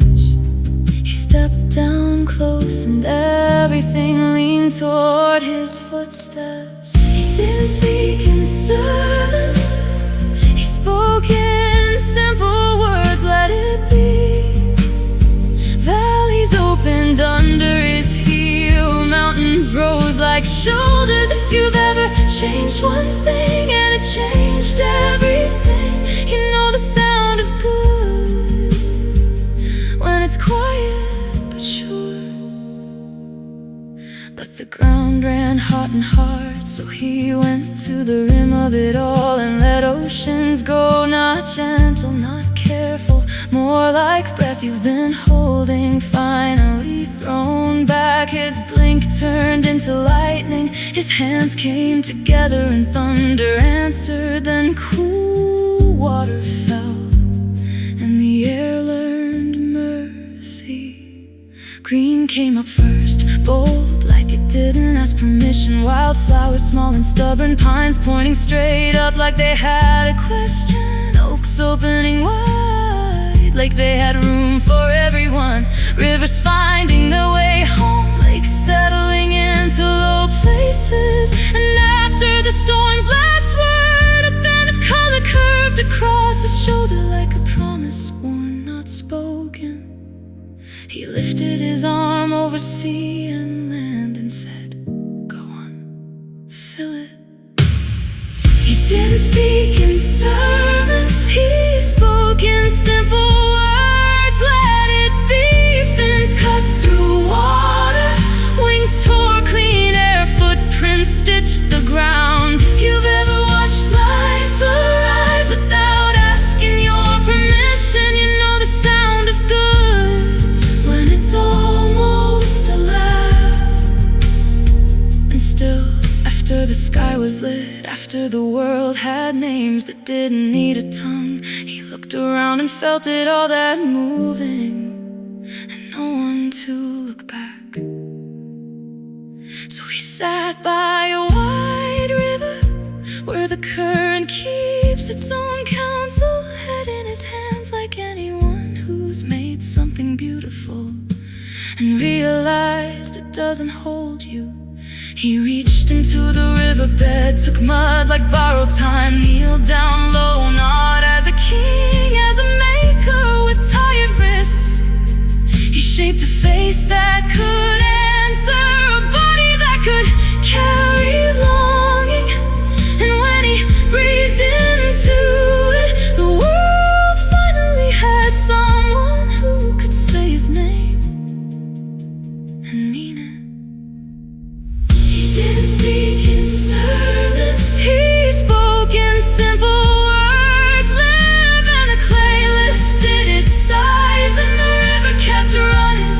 He stepped down close and everything leaned toward his footsteps. He didn't speak in sermons, he spoke in simple words, let it be. Valleys opened under his heel, mountains rose like shoulders. If you've ever changed one thing and it changed everything, you know the sound of good when it's quiet but sure. But the ground ran hot and hard, so he went to the rim of it all and let oceans go. Not gentle, not careful, more like breath you've been holding, finally thrown back. His blink turned into lightning, his hands came together and thunder answered. Then cool water fell and the air learned mercy. Green came up first, bold like it didn't ask permission. Wildflowers small and stubborn, pines pointing straight up like they had a question. Oak locks opening wide, like they had room for everyone. Rivers finding their way home, lakes settling into low places. And after the storm's last word, a band of color curved across his shoulder like a promise sworn, not spoken. He lifted his arm over sea and land and said, "Go on, fill it." He didn't speak in sermons, he spoke in simple words. Let it be. Fins cut through water, wings tore clean air, footprints stitched the ground. If you've ever watched life arrive without asking your permission, you know the sound of good when it's almost alive. And still, after the sky was lit, after the world had names that didn't need a tongue, he looked around and felt it all that moving, and no one to look back. So he sat by a wide river where the current keeps its own counsel, head in his hands like anyone who's made something beautiful and realized it doesn't hold you. He reached into the riverbed, took mud like borrowed time, kneeled down low, not as a king, as a maker with tired wrists. He shaped a face that could answer, a body that could carry longing. And when he breathed into it, the world finally had someone who could say his name and mean it. He didn't speak in sermons, he spoke in simple words. Live and the clay lifted its size and the river kept running.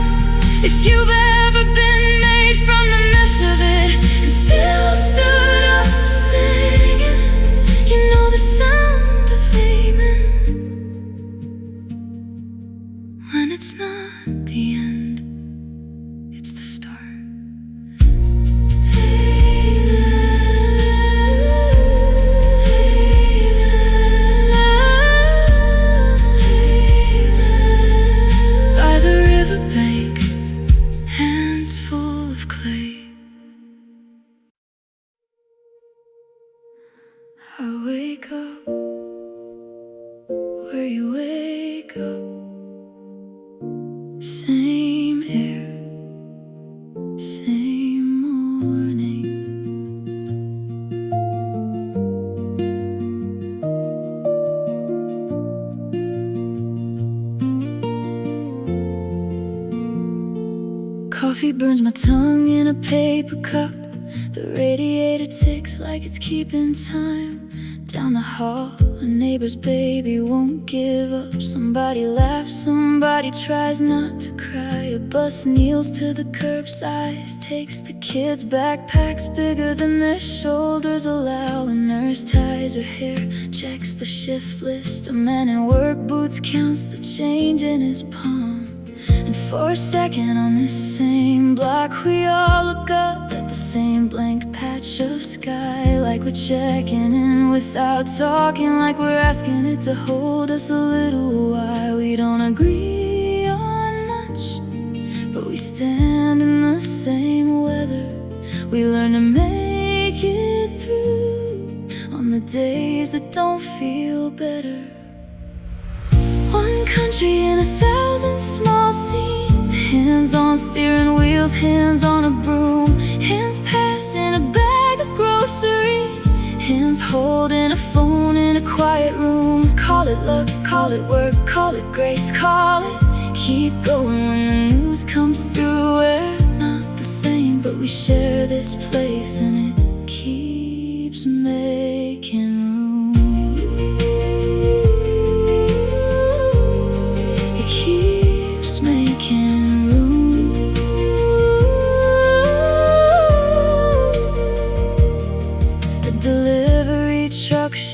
If you've ever been made from the mess of it and still stood up singing, you know the sound of amen when it's not the end, it's the start. By the riverbank, hands full of clay, I wake up where you wake up. Same air, same morning. Coffee burns my tongue in a paper cup. The radiator ticks like it's keeping time. Down the hall, a neighbor's baby won't give up. Somebody laughs, somebody tries not to cry. A bus kneels to the curb's eyes, takes the kids' backpacks bigger than their shoulders allow. A nurse ties her hair, checks the shift list. A man in work boots counts the change in his palm. And for a second on this same block, we all look up at the same blank patch of sky, like we're checking in without talking, like we're asking it to hold us a little while. We don't agree on much, but we stand in the same weather. We learn to make it through on the days that don't feel better. One country in 1,000 small scenes, hands on steering wheels, hands on a broom, hands passing a bag of groceries, hands holding a phone in a quiet room. Call it luck, call it work, call it grace, call it keep going when the news comes through. We're not the same, but we share this place and it keeps making room.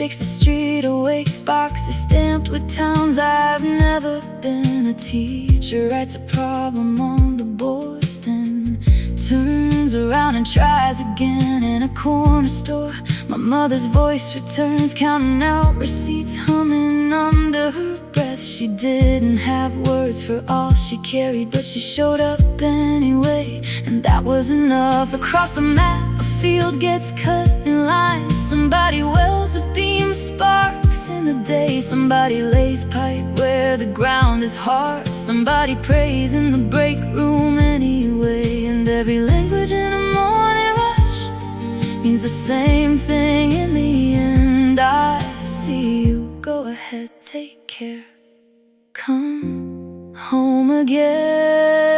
Shakes the street awake, boxes stamped with towns I've never been. A teacher writes a problem on the board, then turns around and tries again. In a corner store, my mother's voice returns, counting out receipts, humming mumbling under her breath. She didn't have words for all she carried, but she showed up anyway, and that was enough. Across the map, a field gets cut in lines. Somebody welds a beam, sparks in the day. Somebody lays pipe where the ground is hard. Somebody prays in the break room anyway. And every language in a morning rush means the same thing in the end. I see you, go ahead, take care, come home again.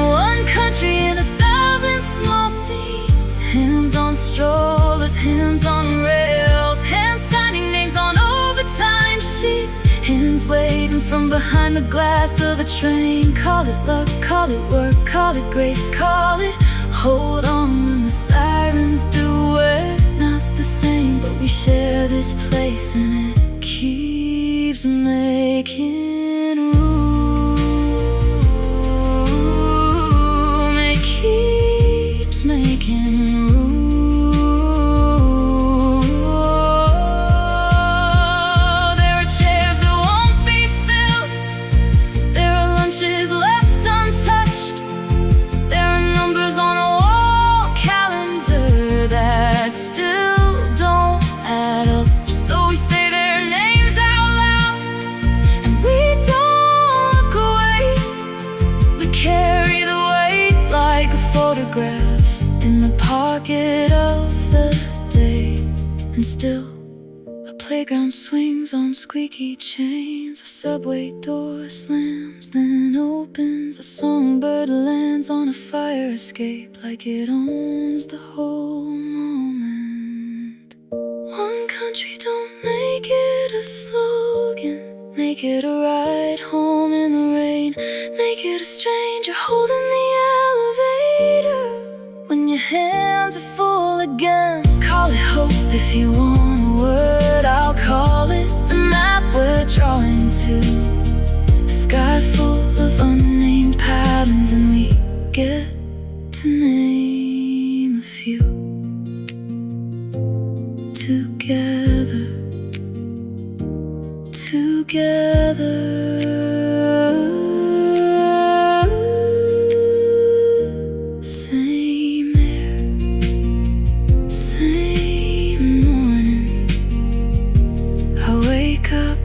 One country in 1,000 small seeds. Hands on strollers, hands on rails, hands signing names on overtime sheets, hands waving from behind the glass of a train. Call it luck, call it work, call it grace, call it hold on when the sirens do. We're not the same, but we share this place, and it keeps making room. It keeps making room. There are chairs that won't be filled. There are lunches left untouched. There are numbers on a wall calendar that still don't add up. So we say their names out loud, and we don't look away. We carry the weight like a photograph in the pocket of the day. And still, a playground swings on squeaky chains. A subway door slams, then opens. A songbird lands on a fire escape like it owns the whole moment. One country, don't make it a slogan. Make it a ride home in the rain. Make it a stranger holding the elevator when your hands are full again. Call it hope if you want a word. I'll call it the map we're drawing to. A sky full of unnamed patterns, and we get to name a few together. Same air, same morning. I wake up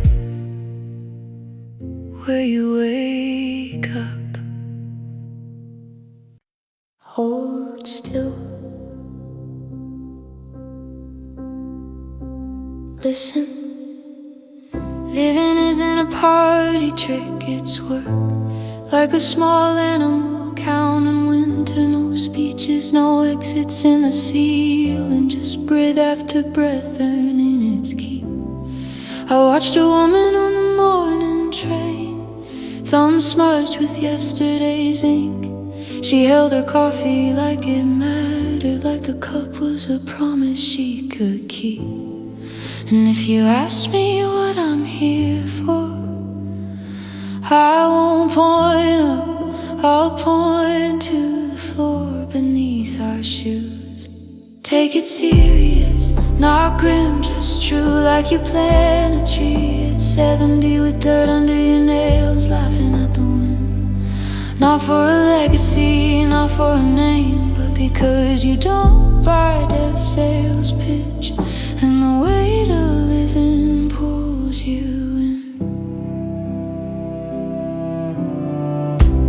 where you wake up. Hold still, listen. Living isn't a party trick, it's work. Like a small animal counting winter. No speeches, no exits in the ceiling. Just breath after breath, earning its keep. I watched a woman on the morning train, thumb smudged with yesterday's ink. She held her coffee like it mattered, like the cup was a promise she could keep. And if you ask me what I'm here for, I won't point up, I'll point to the floor beneath our shoes. Take it serious, not grim, just true, like you plant a tree at 70 with dirt under your nails, laughing at the wind. Not for a legacy, not for a name, but because you don't buy that sales pitch, and the weight of living pulls you in.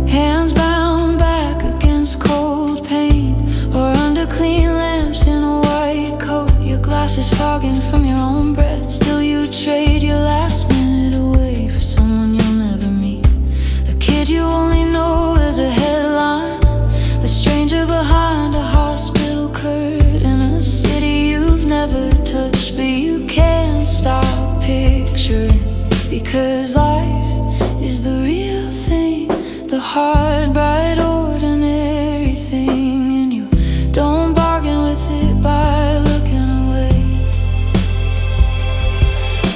Hands bound back against cold paint, or under clean lamps in a white coat. Your glasses fogging from your own breath. Still you trade your last minute away for someone you'll never meet. A kid you only know as a headline, a stranger behind a hospital curtain. A city you've never touched, but you can't stop picturing. Because life is the real thing, the hard, bright, ordinary thing, and you don't bargain with it by looking away.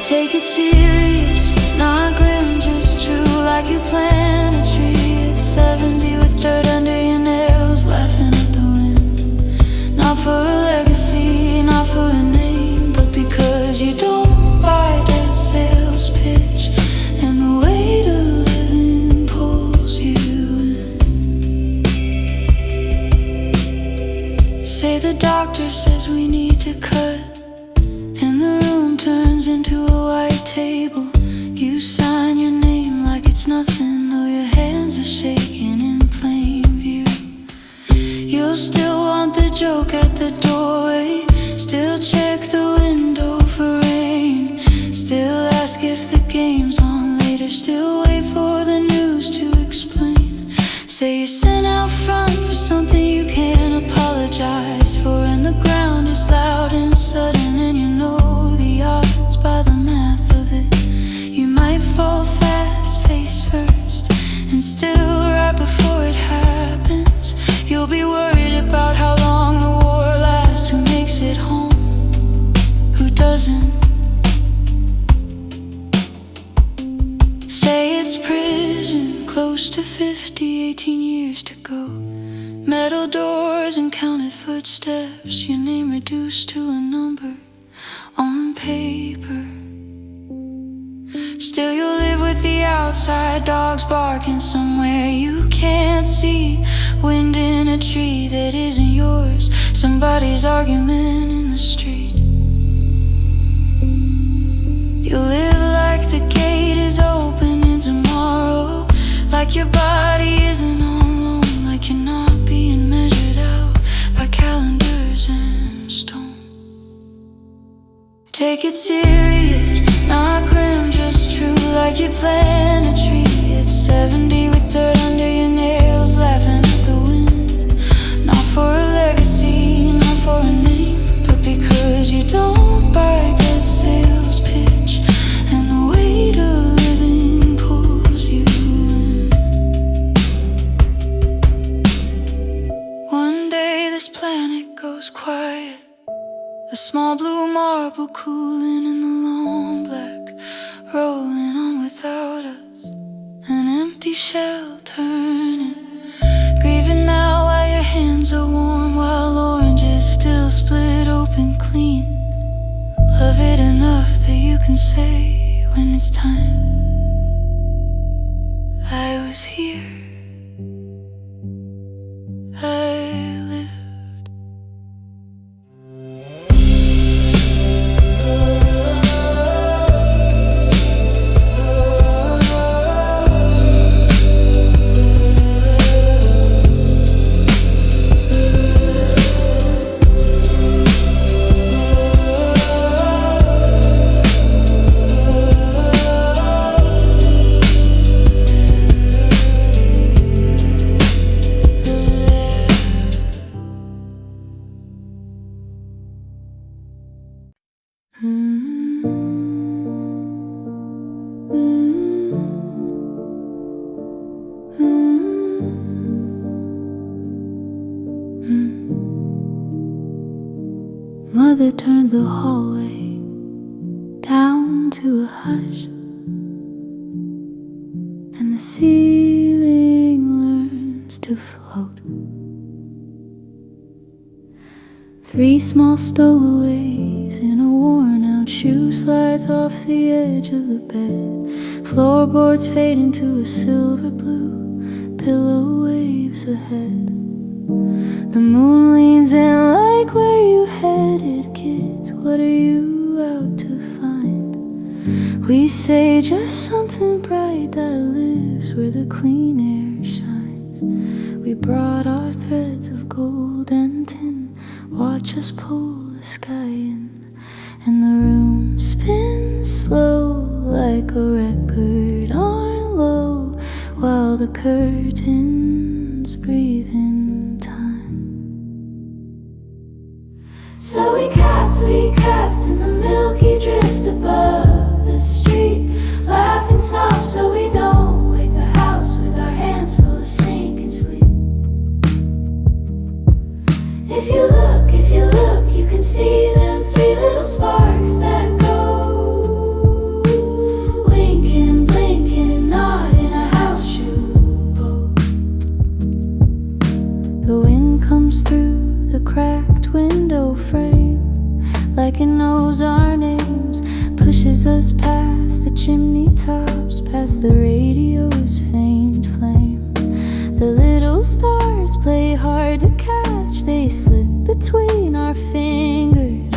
Take it serious, not grim, just true, like you plant a tree at 70 with dirt under your nails, laughing at the wind. Not for a legacy, not for a name, but because you don't buy that sale the doctor says we need to cut, and the room turns into a white table. You sign your name like it's nothing, though your hands are shaking in plain view. You'll still want the joke at the doorway, still check the window for rain, still ask if the game's on later, still wait for the news to explain. Say you're sent out front for something you can't apologize for, and the ground is loud and sudden, and you know the odds by the math of it. You might fall fast, face first, and still right before it happens, you'll be worried about how long the war lasts. Who makes it home? Who doesn't? Say it's prison, close to 50, 18 years to go. Metal doors and counted footsteps, your name reduced to a number on paper. Still you'll live with the outside, dogs barking somewhere you can't see, wind in a tree that isn't yours, somebody's argument in the street. You live like the gate is opening tomorrow, like your body isn't on loan, like you're not being measured out by calendars and stone. Take it serious, not grim, just true, like you plant a tree at 70 with dirt under your nails, laughing at the wind. Not for a legacy, not for a name, but because you don't buy dead sales pitch, and the weight of living pulls you in. One day this planet goes quiet, a small blue marble cooling in the long black, rolling on without us, an empty shell turning, grieving now while your hands are warm, while oranges still split open clean. Love it enough that you can say when it's time, I was here, I lived. Mother turns the hallway down to a hush, and the ceiling learns to float. 3 small stowaways in a worn-out shoe slides off the edge of the bed. Floorboards fade into a silver blue, pillow waves ahead. The moon leans in like, where you headed, kids? What are you out to find? We say just something bright that lives where the clean air shines. We brought our threads of gold and tin, watch us pull the sky in, and the room spins slow like a record on low, while the curtains breathe in. So we cast in the milky drift above the street, laughing soft so we don't wake the house with our hands full of sinking sleep. If you look, you can see them 3 little sparks that go winking, blinking, not in a houseshoe boat. The wind comes through the cracked window frame like it knows our names, pushes us past the chimney tops, past the radio's faint flame. The little stars play hard to catch, they slip between our fingers.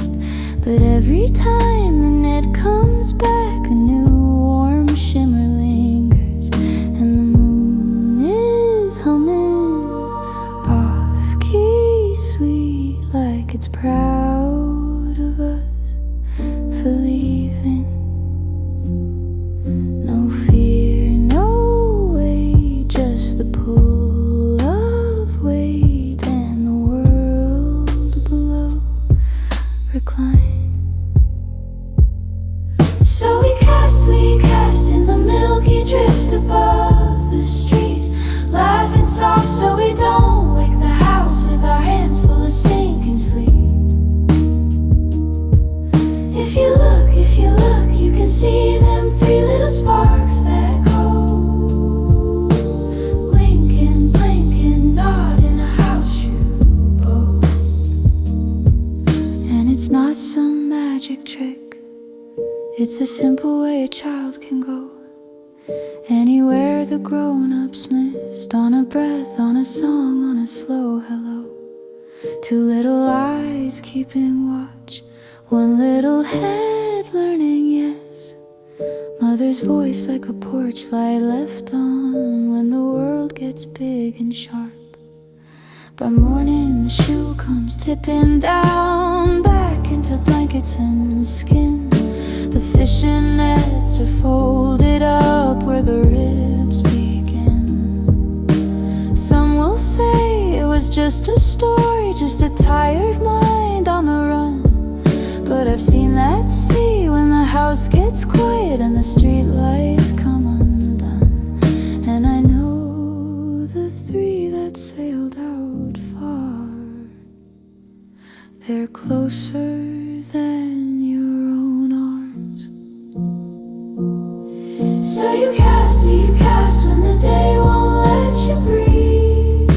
But every time the net comes back, a new warm shimmer lingers. And the moon is humming off-key sweet, like it's proud of us for leaving. No fear, no weight, just the pull of weight, and the world below reclines. So we cast in the milky drift above the street, laughing soft so we don't wake the house with our hands full of sinking sleep. If you look, you can see them three little sparks that go winking, blinking, nodding a house shoe boat. And it's not some magic trick, it's a simple way a child can go anywhere the grown-ups missed, on a breath, on a song, on a slow hello. Two little eyes keeping watch, one little head learning yes. Mother's voice like a porch light left on when the world gets big and sharp. By morning the shoe comes tipping down back into blankets and skin. The fishing nets are folded up where the ribs begin. Some will say it was just a story, just a tired mind on the run. But I've seen that sea when the house gets quiet and the street lights come undone. And I know the three that sailed out far, they're closer than your own arms. So you cast when the day won't let you breathe.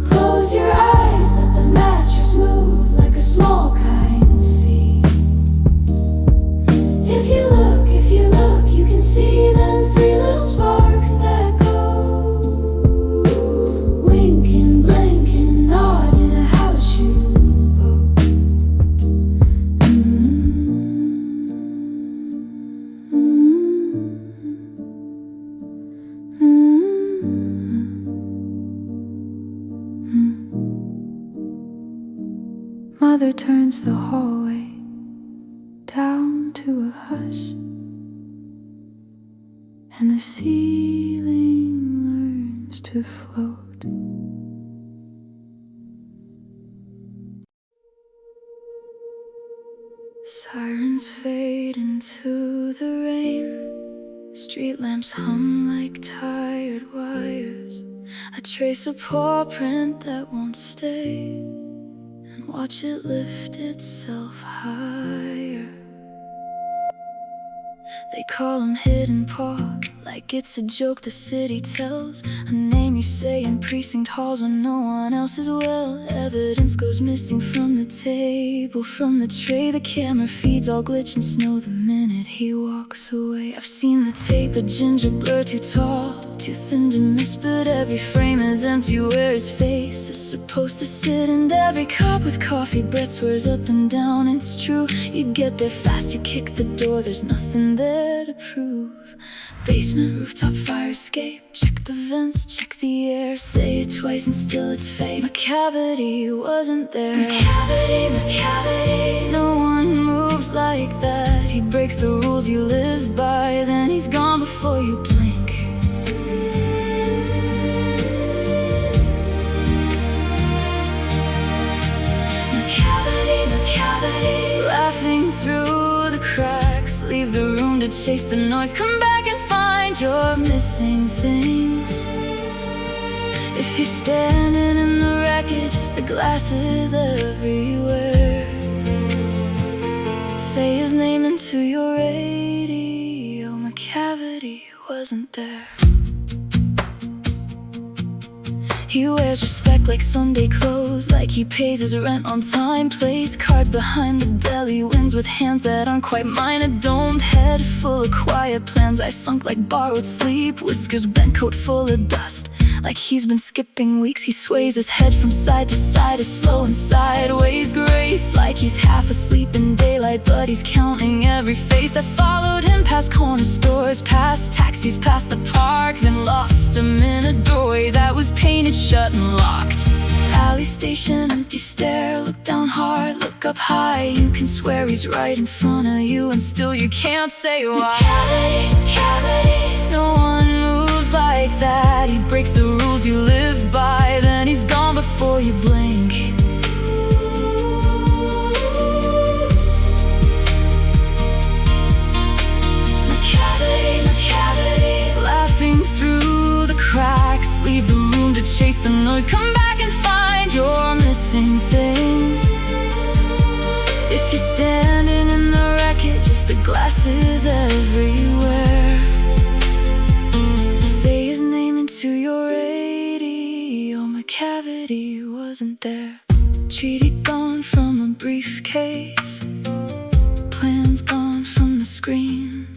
Close your eyes, let the mattress move like a small kind sea. If you look, you can see them three little sparks that go winking, blinking, nodding a house shoe boat. Mother turns the hallway down to a hush, and the ceiling learns to float. Sirens fade into the rain, street lamps hum like tired wires. I trace a paw print that won't stay and watch it lift itself higher. They call him Hidden Paw, like it's a joke the city tells, a name you say in precinct halls when no one else is well. Evidence goes missing from the table, from the tray the camera feeds, all glitch and snow the minute he walks away. I've seen the tape, a ginger blur, too tall, too thin to miss, but every frame is empty where his face is supposed to sit. And every cup with coffee breath swears up and down it's true. You get there fast, you kick the door, there's nothing there to prove. Basement, rooftop, fire escape, check the vents, check the air, say it twice and still it's fake. My cavity wasn't there. My cavity, no one moves like that. He breaks the rules you live by, then he's gone before you blink. Laughing through the cracks, leave the room to chase the noise, come back and find your missing things. If you're standing in the wreckage, if the glass is everywhere, say his name into your radio. My cavity wasn't there. He wears respect like Sunday clothes, like he pays his rent on time. Plays cards behind the deli, wins with hands that aren't quite mine. A domed head full of quiet plans, I sunk like borrowed sleep. Whiskers bent, coat full of dust, like he's been skipping weeks. He sways his head from side to side, is slow and sideways grace, like he's half asleep in daylight, but he's counting every face. I followed him past corner stores, past taxis, past the park, then lost him in a doorway that was painted shut and locked. Alley station, empty stare, look down hard, look up high. You can swear he's right in front of you, and still you can't say why. Cavity, no one moves like that. He breaks the rules you live by, then he's gone before you blink. Cavity, laughing through the cracks, leave the room to chase the noise. Come back and find your missing things. If you're standing in the wreckage, if the glass is everywhere, say his name into your radio. My cavity wasn't there. Treaty gone from a briefcase, plans gone from the screen.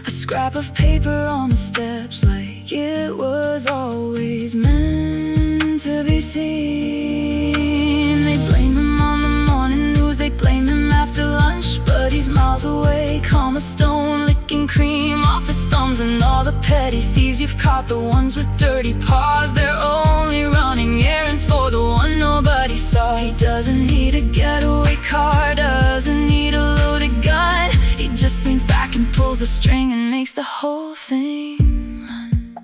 A scrap of paper on the steps, like it was always meant to be seen. They blame him on the morning news, they blame him after lunch, but he's miles away, calm as stone, licking cream off his thumbs. And all the petty thieves you've caught, the ones with dirty paws, they're only running errands for the one nobody saw. He doesn't need a getaway car, doesn't need a loaded gun. He just leans back and pulls a string and makes the whole thing run.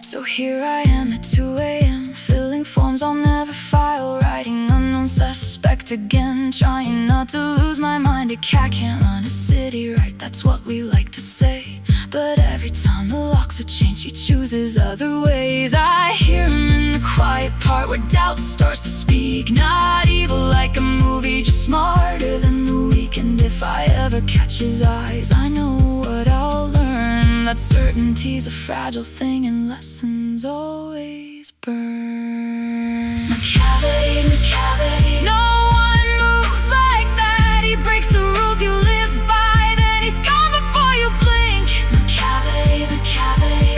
So here I am at 2 a.m., filling forms I'll never file, writing unknown suspect again, trying not to lose my mind. A cat can't run a city, right? That's what we like to say. But every time the locks are changed, he chooses other ways. I hear him in the quiet part where doubt starts to speak. Not evil like a movie, just smarter than the weekend. If I ever catch his eyes, I know what I'll learn, that certainty's a fragile thing and lessons always burn. My cavity, no one moves like that. He breaks the rules you live by, then he's gone before you blink. My cavity,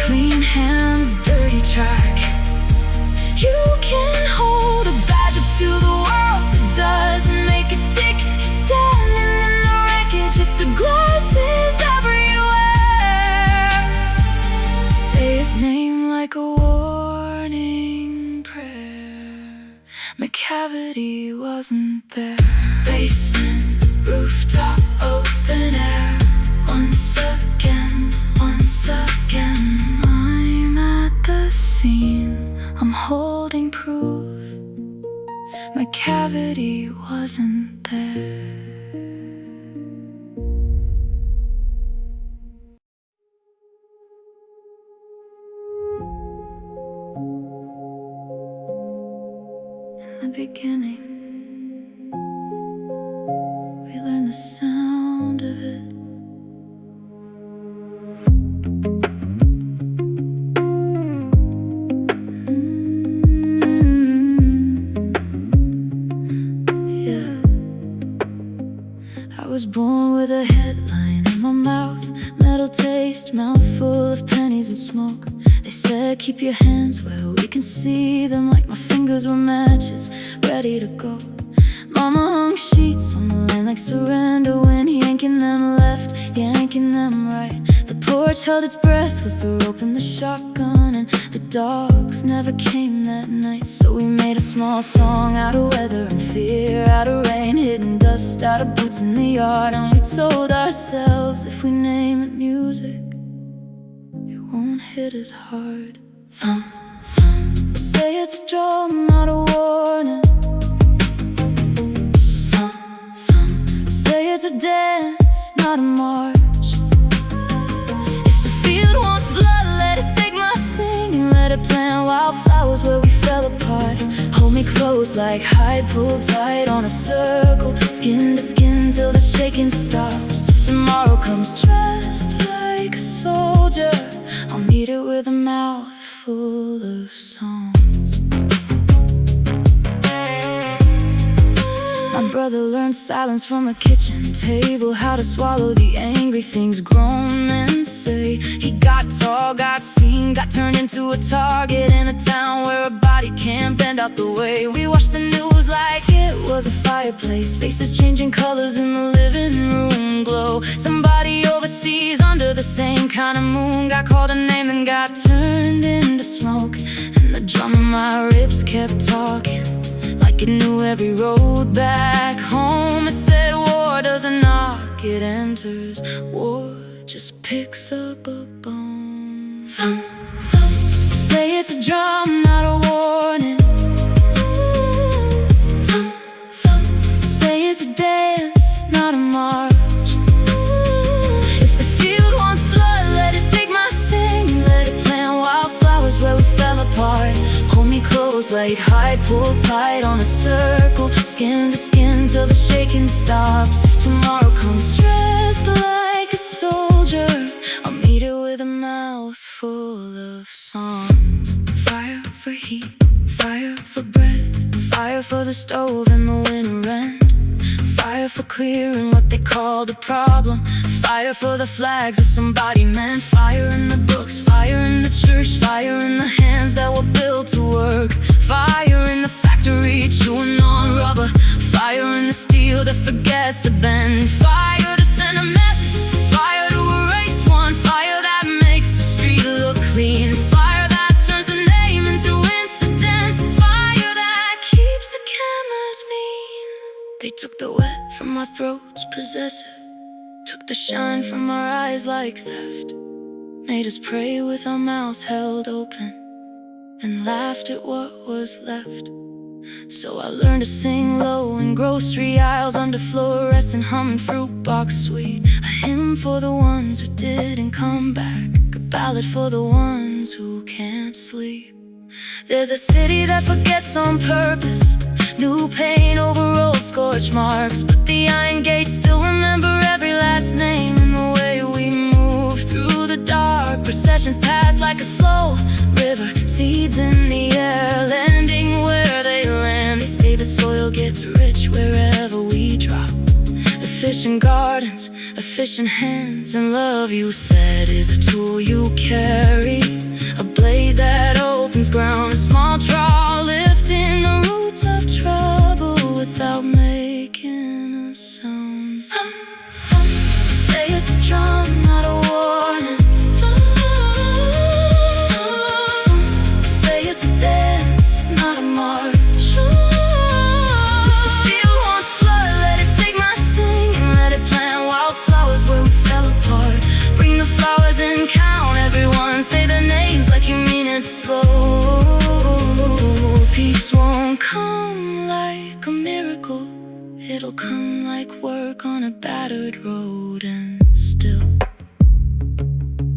clean hands, dirty track. You can hold a badge up to the world that doesn't make it stick. You're standing in the wreckage if the glass is everywhere. Say his name like a warning prayer. My cavity wasn't there. Basement, rooftop, open air. Once again, I'm at the scene, I'm holding proof. My cavity wasn't there. In the beginning, we learned the sound of it. I was born with a headline in my mouth, metal taste, mouthful of pennies and smoke. They said keep your hands where we can see them, like my fingers were matches, ready to go. Mama hung sheets on the land like surrender when yanking them left, yanking them right. The porch held its breath with the rope and the shotgun, and the dogs never came that night. So we made a small song out of weather and fear, out of rain, hidden dust, out of boots in the yard. And we told ourselves if we name it music, it won't hit as hard. Thump, thump. Say it's a drum, not a warning. Thump, thump. Say it's a dance, not a march. If the field wants blood, let it take my singing. Let it plant wildflowers where we fell apart. Hold me close like high, pull tight on a circle, skin to skin till the shaking stops. If tomorrow comes dressed like a soldier, I'll meet it with a mouth full of songs. My brother learned silence from a kitchen table, how to swallow the angry things grown men say. He got tall, got seen, got turned into a target in a town where a body can't bend out the way. We watched the news like it was a fireplace, faces changing colors in the living room glow. Somebody overseas under the same kind of moon got called a name and got turned into smoke. And the drum in my ribs kept talking like it knew every road back home. It said war doesn't knock, it enters. War just picks up a bone. Thump, thump. Say it's a drum, not a warning. Thump, thump. Say it's a dance, not a march. If the field wants blood, let it take my singing. Let it plant wildflowers where we fell apart. Hold me close like hide, pull tight on a circle, skin to skin till the shaking stops. If tomorrow comes dressed like a soldier, I'll meet it with a mouth full of songs. Fire for heat, fire for bread, fire for the stove and the winter end. Fire for clearing what they called a problem, fire for the flags that somebody meant. Fire in the books, fire in the church, fire in the hands that were built to work. Fire in the factory chewing on rubber, fire in the steel that forgets to bend. Fire to send a message, fire to erase one, fire that makes the street look clean. Fire that turns the name into incident, fire that keeps the cameras mean. They took the wet from our throats, possessive, took the shine from our eyes like theft, made us pray with our mouths held open, then laughed at what was left. So I learned to sing low in grocery aisles under fluorescent humming fruit box sweet. A hymn for the ones who didn't come back, a ballad for the ones who can't sleep. There's a city that forgets on purpose, new paint over old scorch marks, but the iron gates still remember every last name. And the way we move through the dark, processions pass like a slow river, seeds in the air, landing where they land. They say the soil gets rich wherever we drop. Efficient gardens, efficient hands, and love, you said, is a tool you carry, a blade that opens ground, a small draw lifting the roots of trouble without making a sound. Thump, thump. Say it's a drum, not a warning. Thump, thump. Say it's a dance, not a march. If the field wants blood, let it take my singing. Let it plant wildflowers where we fell apart. Bring the flowers and count everyone. Say their names like you mean it slow. Peace won't come like a miracle, it'll come like work on a battered road. And still,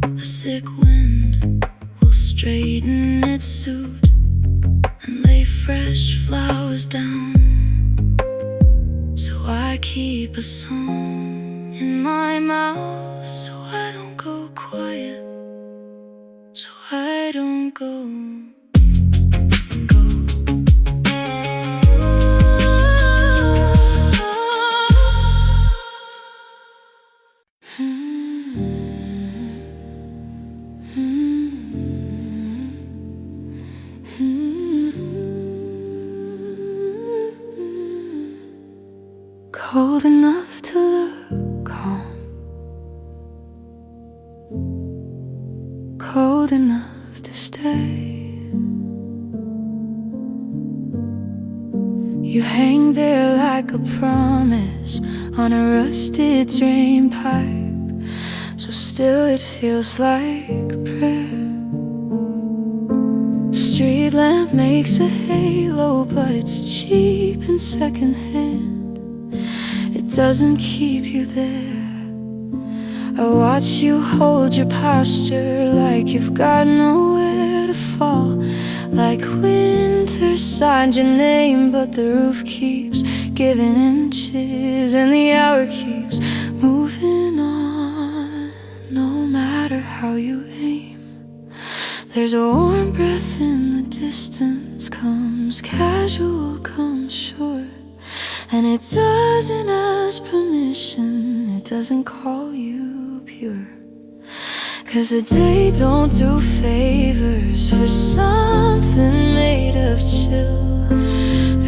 a sick wind will straighten its suit and lay fresh flowers down. So I keep a song in my mouth, so I don't go quiet, so I don't go. Cold enough to look calm, cold enough to stay. You hang there like a promise on a rusted drain pipe, so still it feels like a prayer. Street lamp makes a halo, but it's cheap and secondhand. It doesn't keep you there. I watch you hold your posture like you've got nowhere to fall, like winter signed your name, but the roof keeps giving inches and the hour keeps moving on. No matter how you aim, There's a warm breath in the distance, comes casual, comes sure, and it doesn't ask permission, it doesn't call you pure. 'Cause the day don't do favors for something made of chill.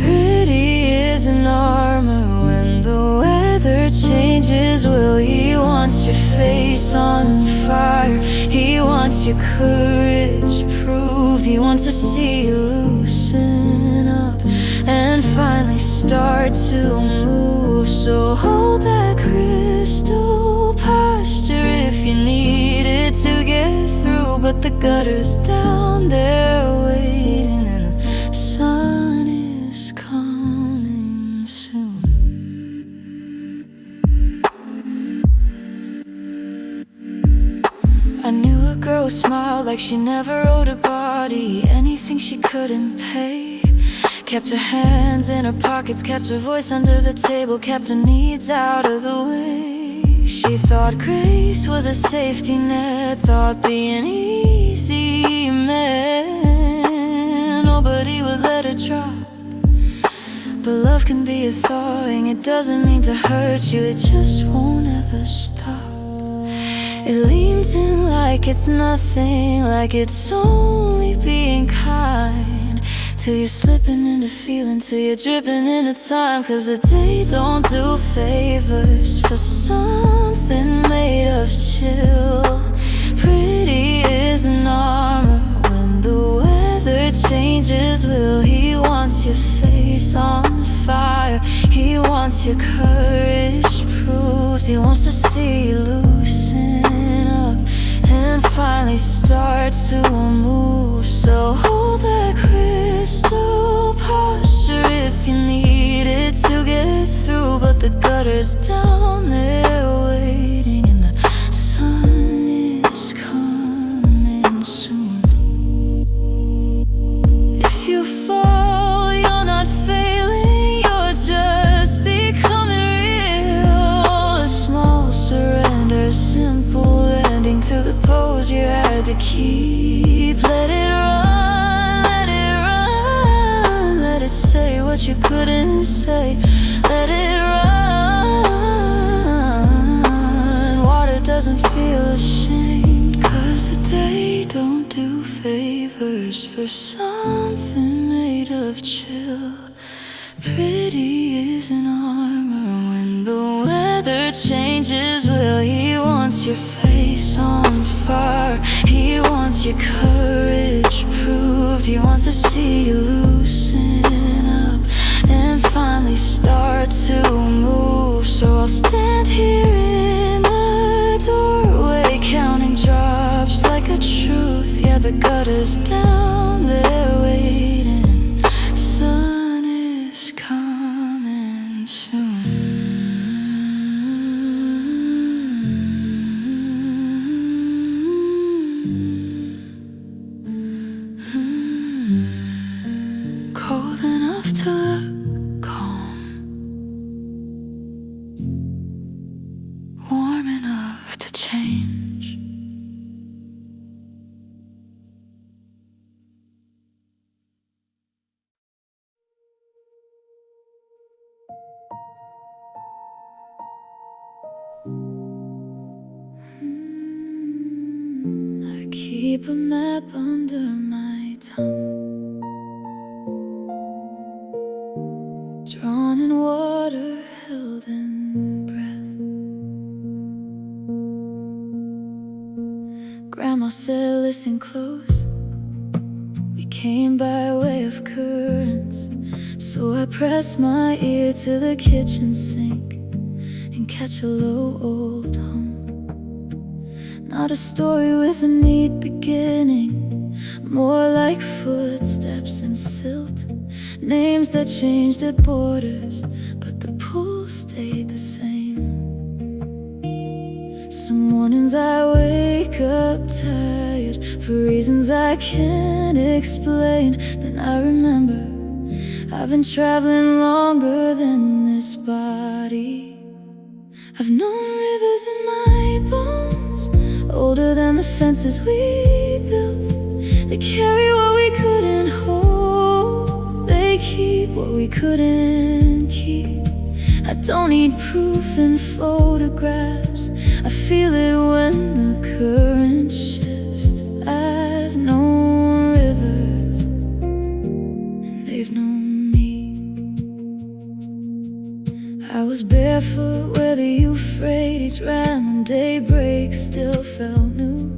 Pretty is an armor when the weather changes. Will he wants your face on fire, he wants your courage proved. He wants to see you loosen up and finally start to move. So hold that crystal posture if you need it to get through. But the gutter's down there waiting, and the sun is coming soon. I knew a girl smiled like she never owed a body anything she couldn't pay. Kept her hands in her pockets, kept her voice under the table, kept her needs out of the way. She thought grace was a safety net, thought being easy meant nobody would let her drop. But love can be a thawing, it doesn't mean to hurt you, it just won't ever stop. It leans in like it's nothing, like it's only being kind, till you're slipping into feeling, till you're dripping into time. 'Cause the day don't do favors for something made of chill. Pretty is an armor when the weather changes. Will he wants your face on fire, he wants your courage proved. He wants to see you loosen up and finally start to move. So hold that crystal posture if you need it to get through. But the gutter's down there waiting, and the sun is coming soon. If you fall, you're not failing, you're just becoming real. A small surrender, simple ending to the pose you had to keep. Let it run, let it run, let it say what you couldn't say. Let it run, water doesn't feel ashamed. 'Cause the day don't do favors for something made of chill. Pretty is an armor when the weather changes. Will he wants your face on fire, he wants your courage proved. He wants to see you loosen up and finally start to move. So I'll stand here in the doorway, counting drops like a truth. Yeah, the gutter's down there waiting, sun is coming soon. Cold enough to look calm, warm enough to change. I keep a map under my tongue, drawn in water, held in breath. Grandma said, listen close, we came by way of currents. So I press my ear to the kitchen sink and catch a low old hum. Not a story with a neat beginning, more like footsteps and silt. Names that changed at borders, but the pool stayed the same. Some mornings I wake up tired for reasons I can't explain. Then I remember I've been traveling longer than this body. I've known rivers in my bones, older than the fences we built. They carry what we couldn't hold. They keep what we couldn't keep. I don't need proof in photographs. I feel it when the current shifts. I've known rivers, and they've known me. I was barefoot where the Euphrates ran when daybreak still felt new.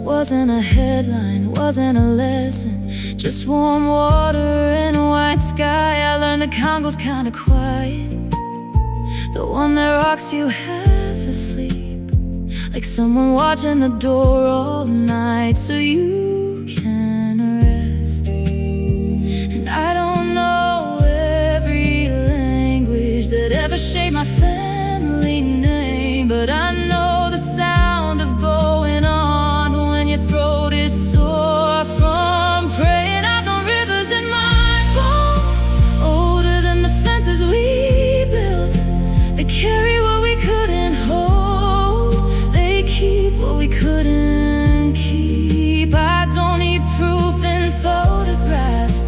Wasn't a headline, wasn't a lesson, just warm water and a white sky. I learned the Congo's kinda quiet, the one that rocks you half asleep, like someone watching the door all night so you can rest. And I don't know every language that ever shaped my family name, but I know the sound of going on when your throat is sore from praying. I've known rivers in my bones, older than the fences we built. They carry what we couldn't hold. They keep what we couldn't keep. I don't need proof in photographs.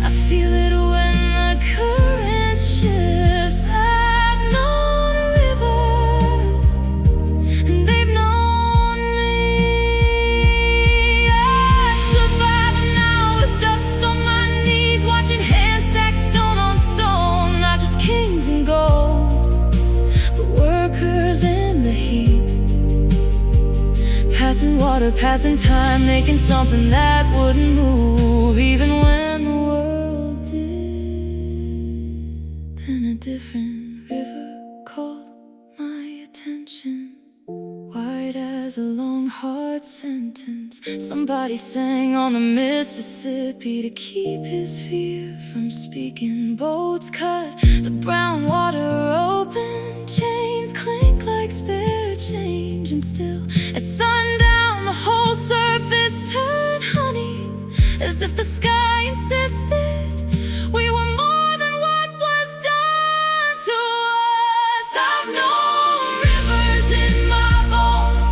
I feel it when the current shifts. I've known rivers, and they've known me. I stood by the Nile with dust on my knees, watching hands stack stone on stone. Not just kings and gold, but workers in the heat, passing water, passing time, making something that wouldn't move even when the world did. Then a different river called my attention, wide as a long hard sentence. Somebody sang on the Mississippi to keep his fear from speaking. Boats cut the brown water open, chains clink like spare change. And still at sundown the whole surface turned honey, as if the sky insisted we were more than what was done to us. I've known rivers in my bones,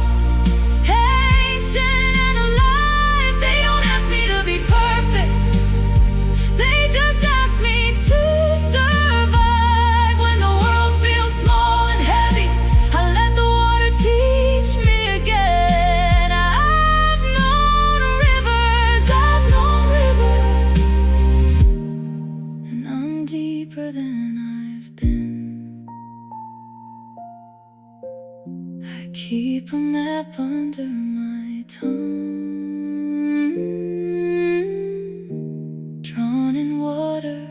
ancient and alive. They don't ask me to be perfect, they just ask me to survive. When the world feels small and heavy, I let the water teach me again. I've known rivers, and I'm deeper than I've been. I keep a map under my tongue, drawn in water,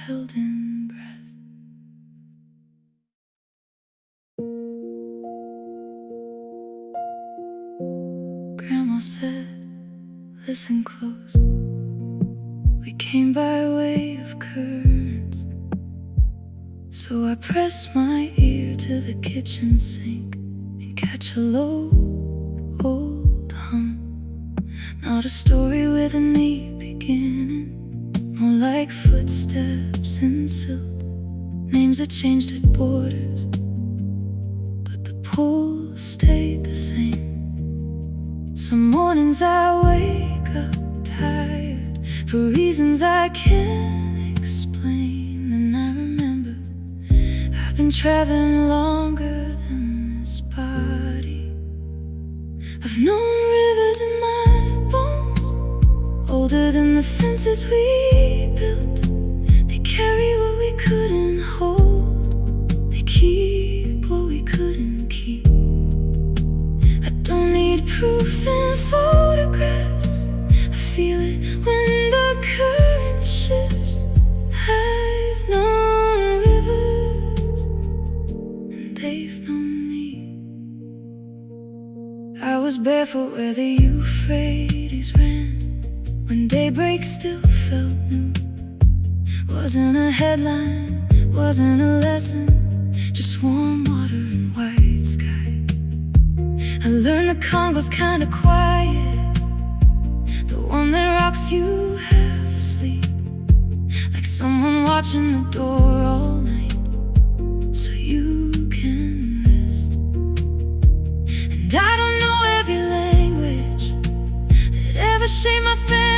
held in breath. Grandma said, listen close. We came by way of currents, so I pressed my ear to the kitchen sink and catch a low old hum. Not a story with a neat beginning, more like footsteps in silt, names that changed at borders, but the pull stayed the same. Some mornings I wake up tired for reasons I can't explain. Then I remember I've been traveling longer than this body. I've known rivers in my bones, older than the fences we built. They carry what we couldn't hold. They keep what we couldn't keep. I don't need proof in photographs. I feel it when the current shifts. I've known rivers, and they've known me. I was barefoot where the Euphrates ran when daybreak still felt new. Wasn't a headline, wasn't a lesson, just warm water and white sky. I learned the Congo's kinda quiet, the one that rocks you half asleep, like someone watching the door all night so you can rest. And I don't know every language that ever shaped my family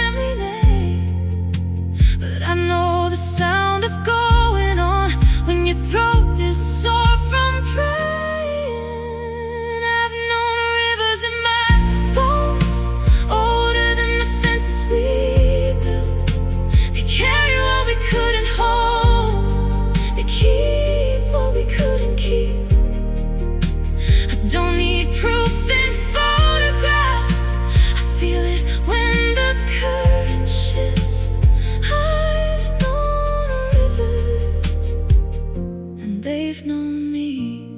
they've known me.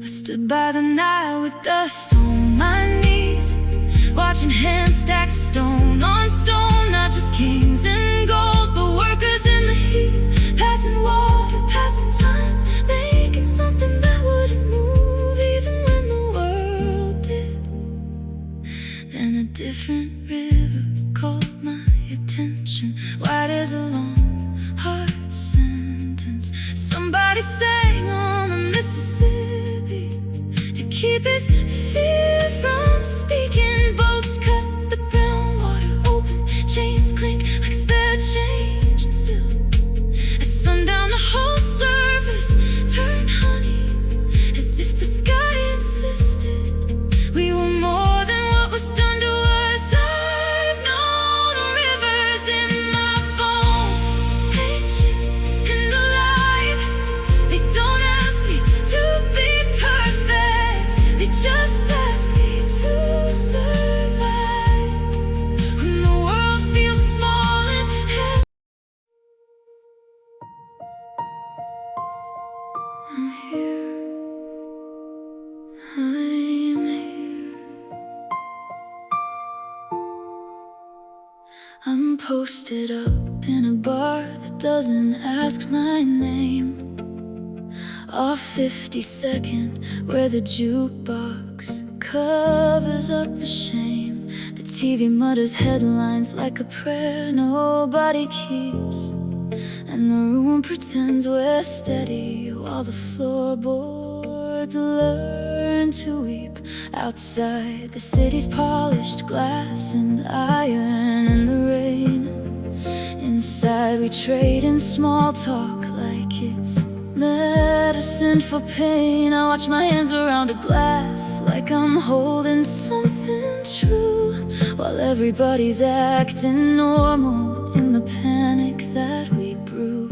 I stood by the Nile with dust on my knees, watching hands stack stone on stone. Not just kings and gold, but workers in the heat, passing water, passing time, making something that wouldn't move even when the world did. Then a different river caught my attention, wide as a long, hard sentence. Somebody sang on the Mississippi to keep his fear from speaking. Boats cut the brown water open, chains clink like spare change. And still, at sundown, the whole surface turned honey, as if the sky insisted we were more than what was done to us. I've known rivers in my bones, ancient and alive. They don't ask me to be perfect, they just ask me to survive. When the world feels small and heavy, I'm here, I'm here. I'm posted up in a bar that doesn't ask my name, off 52nd, where the jukebox covers up the shame. The TV mutters headlines like a prayer nobody keeps, and the room pretends we're steady while the floorboards learn to weep. Outside, the city's polished glass and iron in the rain. Inside, we trade in small talk like it's medicine for pain. I watch my hands around a glass like I'm holding something true, while everybody's acting normal in the panic that we brew.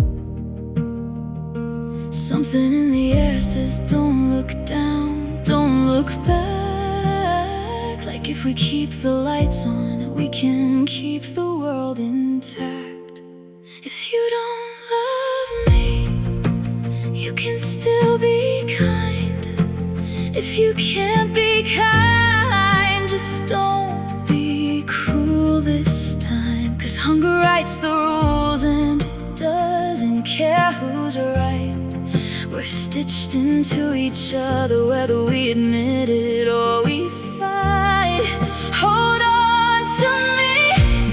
Something in the air says don't look down, don't look back. Like if we keep the lights on, we can keep the world intact. If you don't love me, you can still be kind. If you can't be kind, just don't be cruel this time. 'Cause hunger writes the rules and it doesn't care who's right. We're stitched into each other whether we admit it or we fight. Hold on to me,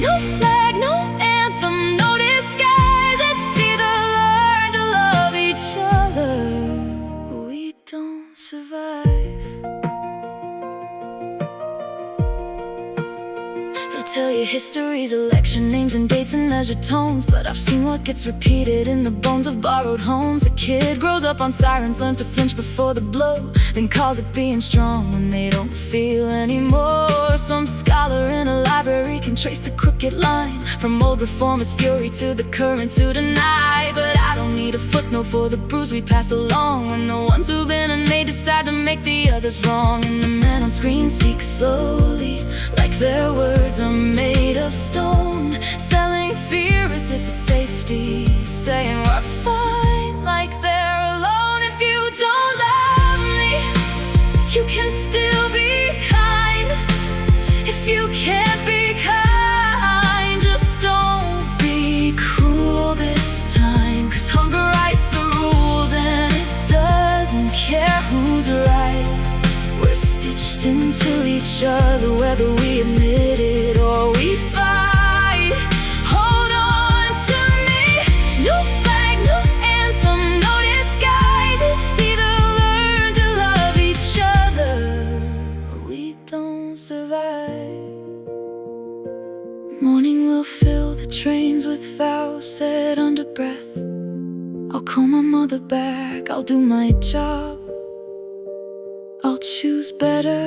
no flag, no anthem, no disguise. Let's either learn to love each other or we don't survive. They'll tell you history's election names and dates and measured tones, but I've seen what gets repeated in the bones of borrowed homes. A kid grows up on sirens, learns to flinch before the blow, then calls it being strong when they don't feel anymore. Some scholar in a library can trace the crooked line from old reformers' fury to the current to deny. But I don't need a footnote for the bruise we pass along when the ones who've been unmade decide to make the others wrong. And the men on screen speak slowly like their words are made of stone, selling fear as if it's safety, saying we're fine like they're alone. If you don't love me, you can still be kind. If you can't be kind, just don't be cruel this time. 'Cause hunger writes the rules and it doesn't care who's right. We're stitched into each other whether we admit it or we fight. Hold on to me, no flag, no anthem, no disguise. It's either learn to love each other or we don't survive. Morning will fill the trains with vows said under breath. I'll call my mother back, I'll do my job, I'll choose better.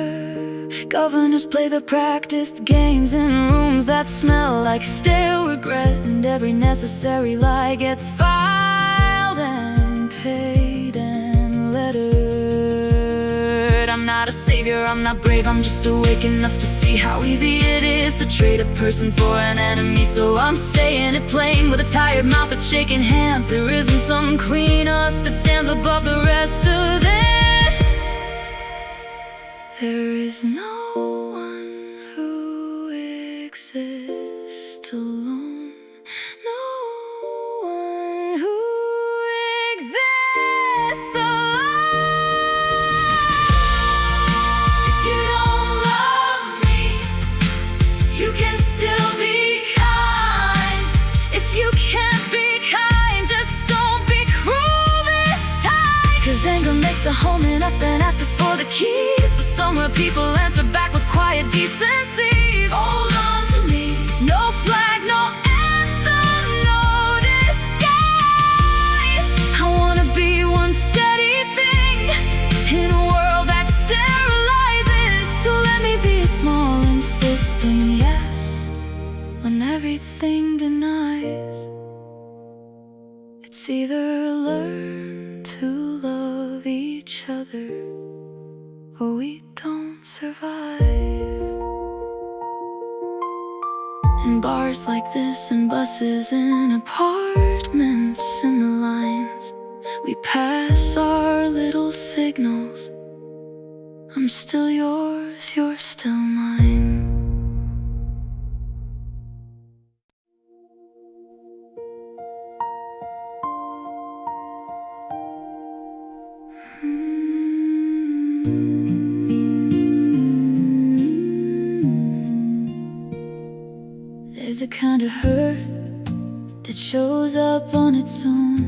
Governors play the practiced games in rooms that smell like stale regret, and every necessary lie gets filed and paid and lettered. I'm not a savior, I'm not brave, I'm just awake enough to see how easy it is to trade a person for an enemy. So I'm saying it plain with a tired mouth that's shaking hands. There isn't some queen us that stands above the rest of this. There is no one who exists alone. No one who exists alone. If you don't love me, you can still be kind. If you can't be kind, just don't be cruel this time. 'Cause anger makes a home in us, then asks us for the keys. But somewhere people answer back with quiet decencies. Hold on to me. No flag, no anthem, no disguise. I wanna be one steady thing in a world that sterilizes. So let me be a small insisting yes when everything denies. It's either learn to love each other or we don't survive. In bars like this, in buses, in apartments, in the lines, we pass our little signals. I'm still yours, you're still mine. There's a kind of hurt that shows up on its own,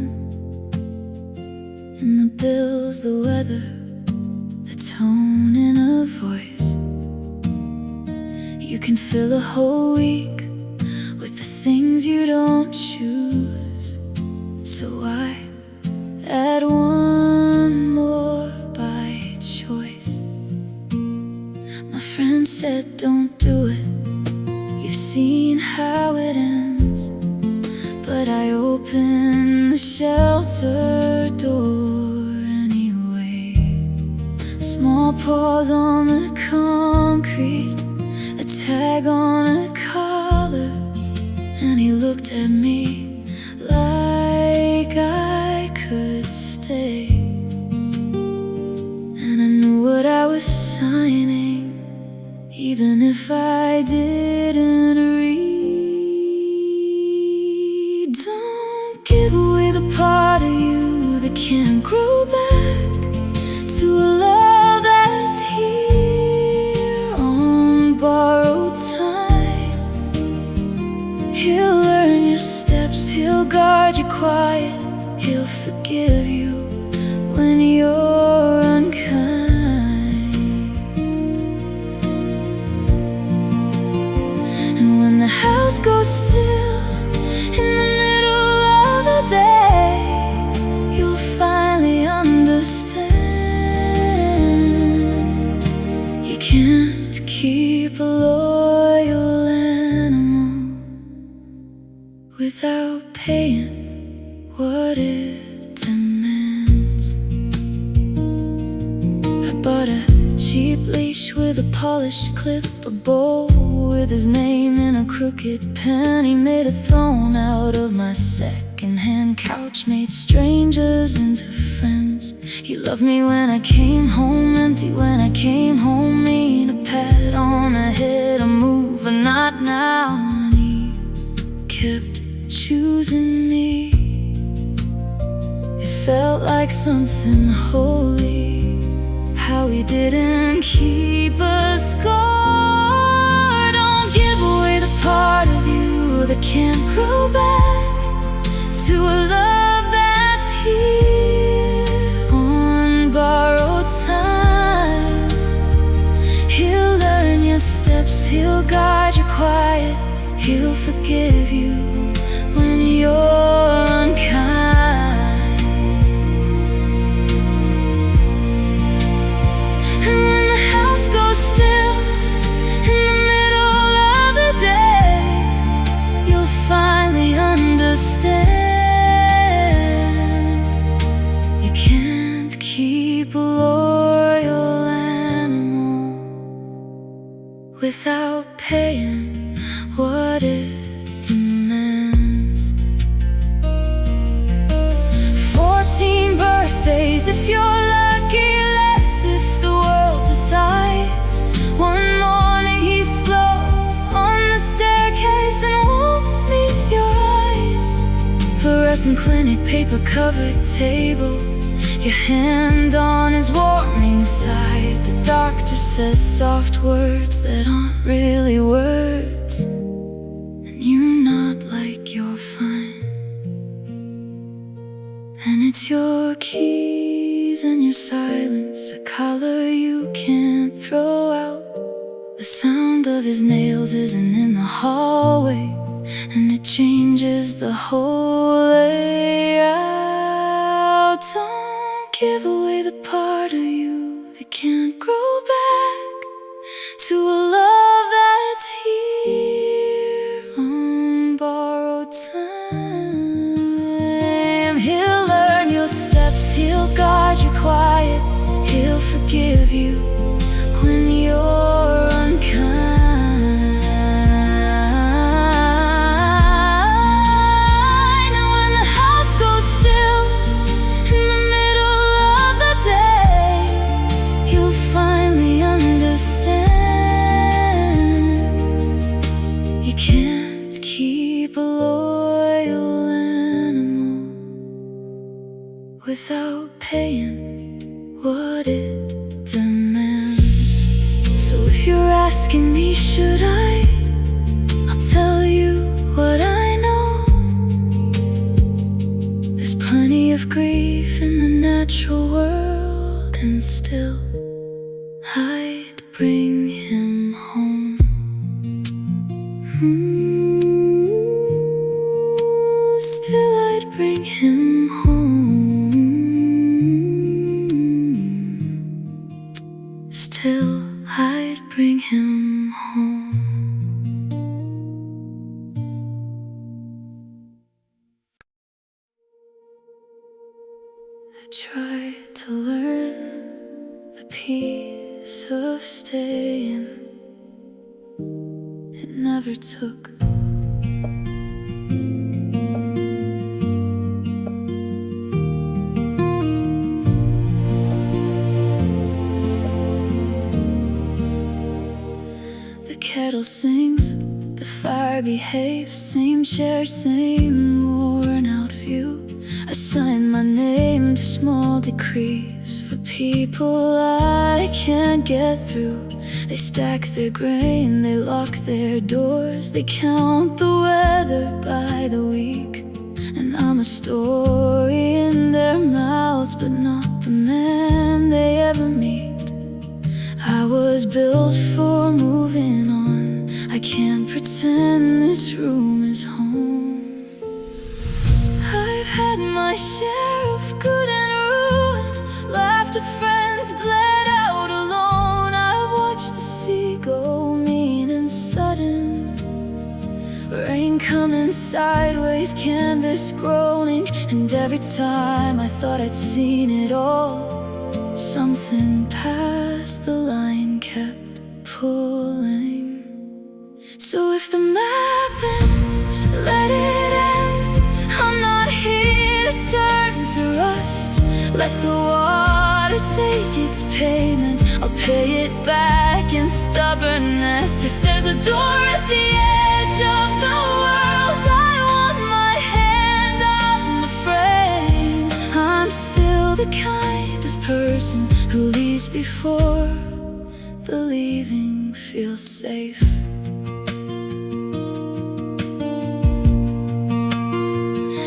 in the bills, the weather, the tone in a voice. You can fill a whole week with the things you don't choose. So I add one more by choice. My friend said don't do it, you've seen how it ends. But I open the shelter door anyway. Small paws on the concrete, a tag on a collar. And he looked at me like I could stay. And I knew what I was signing, even if I didn't read. Don't give away the part of you that can't grow back to a love that's here on borrowed time. He'll learn your steps, he'll guard you quiet, he'll forgive you when you're unkind. And when the house goes still in the middle of the day, you'll finally understand. You can't keep a loyal animal without paying what it demands. I bought a cheap leash with a polished clip, a bow with his name in a crooked pen. He made a throne out of my second-hand couch, made strangers into friends. He loved me when I came home empty, when I came home mean, a pat on the head, a move, and not now. And he kept choosing me. It felt like something holy, how he didn't keep a score. Don't give away the part of you that can't grow back to a love that's here on borrowed time. He'll learn your steps, he'll guard you quiet, he'll forgive you when you're unkind. And when the house goes still in the middle of the day, you'll finally understand. You can't keep a loyal without paying what it demands. 14 birthdays if you're lucky, less if the world decides. One morning he's slow on the staircase and won't meet your eyes. Fluorescent clinic, paper-covered table, your hand on his warming side. The doctor says soft words that aren't really words, and you nod like you're fine. And it's your keys and your silence, a color you can't throw out. The sound of his nails isn't in the hallway, and it changes the whole layout. Don't give away the part of you that can't grow back to a love that's here on borrowed time. He'll learn your steps, he'll guard you quiet, he'll forgive you when you're unkind. And when the house goes still in the middle of the day, you'll finally understand you can't keep a loyal animal without paying what it demands. So if you're asking me, should I? I'll tell you what I know. There's plenty of grief in the natural world, and still I'd bring him home. Still I'd bring him home. Still I'd bring him home. I tried to learn the peace of staying. It never took. The kettle sings, the fire behaves, same chair, same worn out view. I sign my name to small decrees for people I can't get through. They stack their grain, they lock their doors, they count the weather by the week. And I'm a story in their mouths, but not the man they ever meet. I was built for moving on, I can't pretend this room is home. I've had my share of good and ruin, laughed with friends, bled out alone. I've watched the sea go mean and sudden, rain coming sideways, canvas groaning. And every time I thought I'd seen it all, something past the line kept pulling. So if the map ends, let it end. I'm not here to turn to rust. Let the water take its payment, I'll pay it back in stubbornness. If there's a door at the edge of the world, I want my hand on the frame. I'm still the kind of person who leaves before the leaving feels safe.